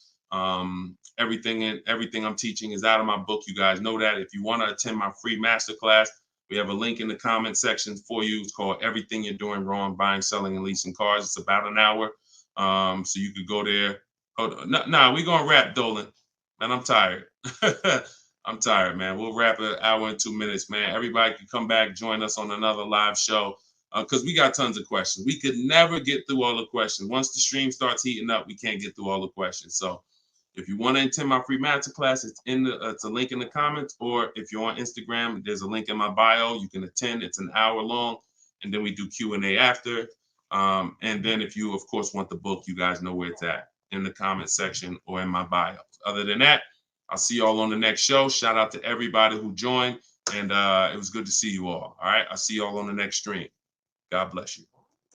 Everything I'm teaching is out of my book. You guys know that. If you want to attend my free masterclass, we have a link in the comment section for you. It's called Everything You're Doing Wrong, Buying, Selling, and Leasing Cars. It's about an hour. So you could go there. Hold on. We're going to wrap, Dolan. Man, I'm tired. I'm tired, man. We'll wrap an hour and 2 minutes, man. Everybody can come back, join us on another live show because we got tons of questions. We could never get through all the questions. Once the stream starts heating up, we can't get through all the questions. So if you want to attend my free masterclass, it's a link in the comments, or if you're on Instagram, there's a link in my bio. You can attend. It's an hour long, and then we do Q&A after. And then if you, of course, want the book, you guys know where it's at, in the comment section or in my bio. Other than that, I'll see you all on the next show. Shout out to everybody who joined, and it was good to see you all. All right, I'll see you all on the next stream. God bless you.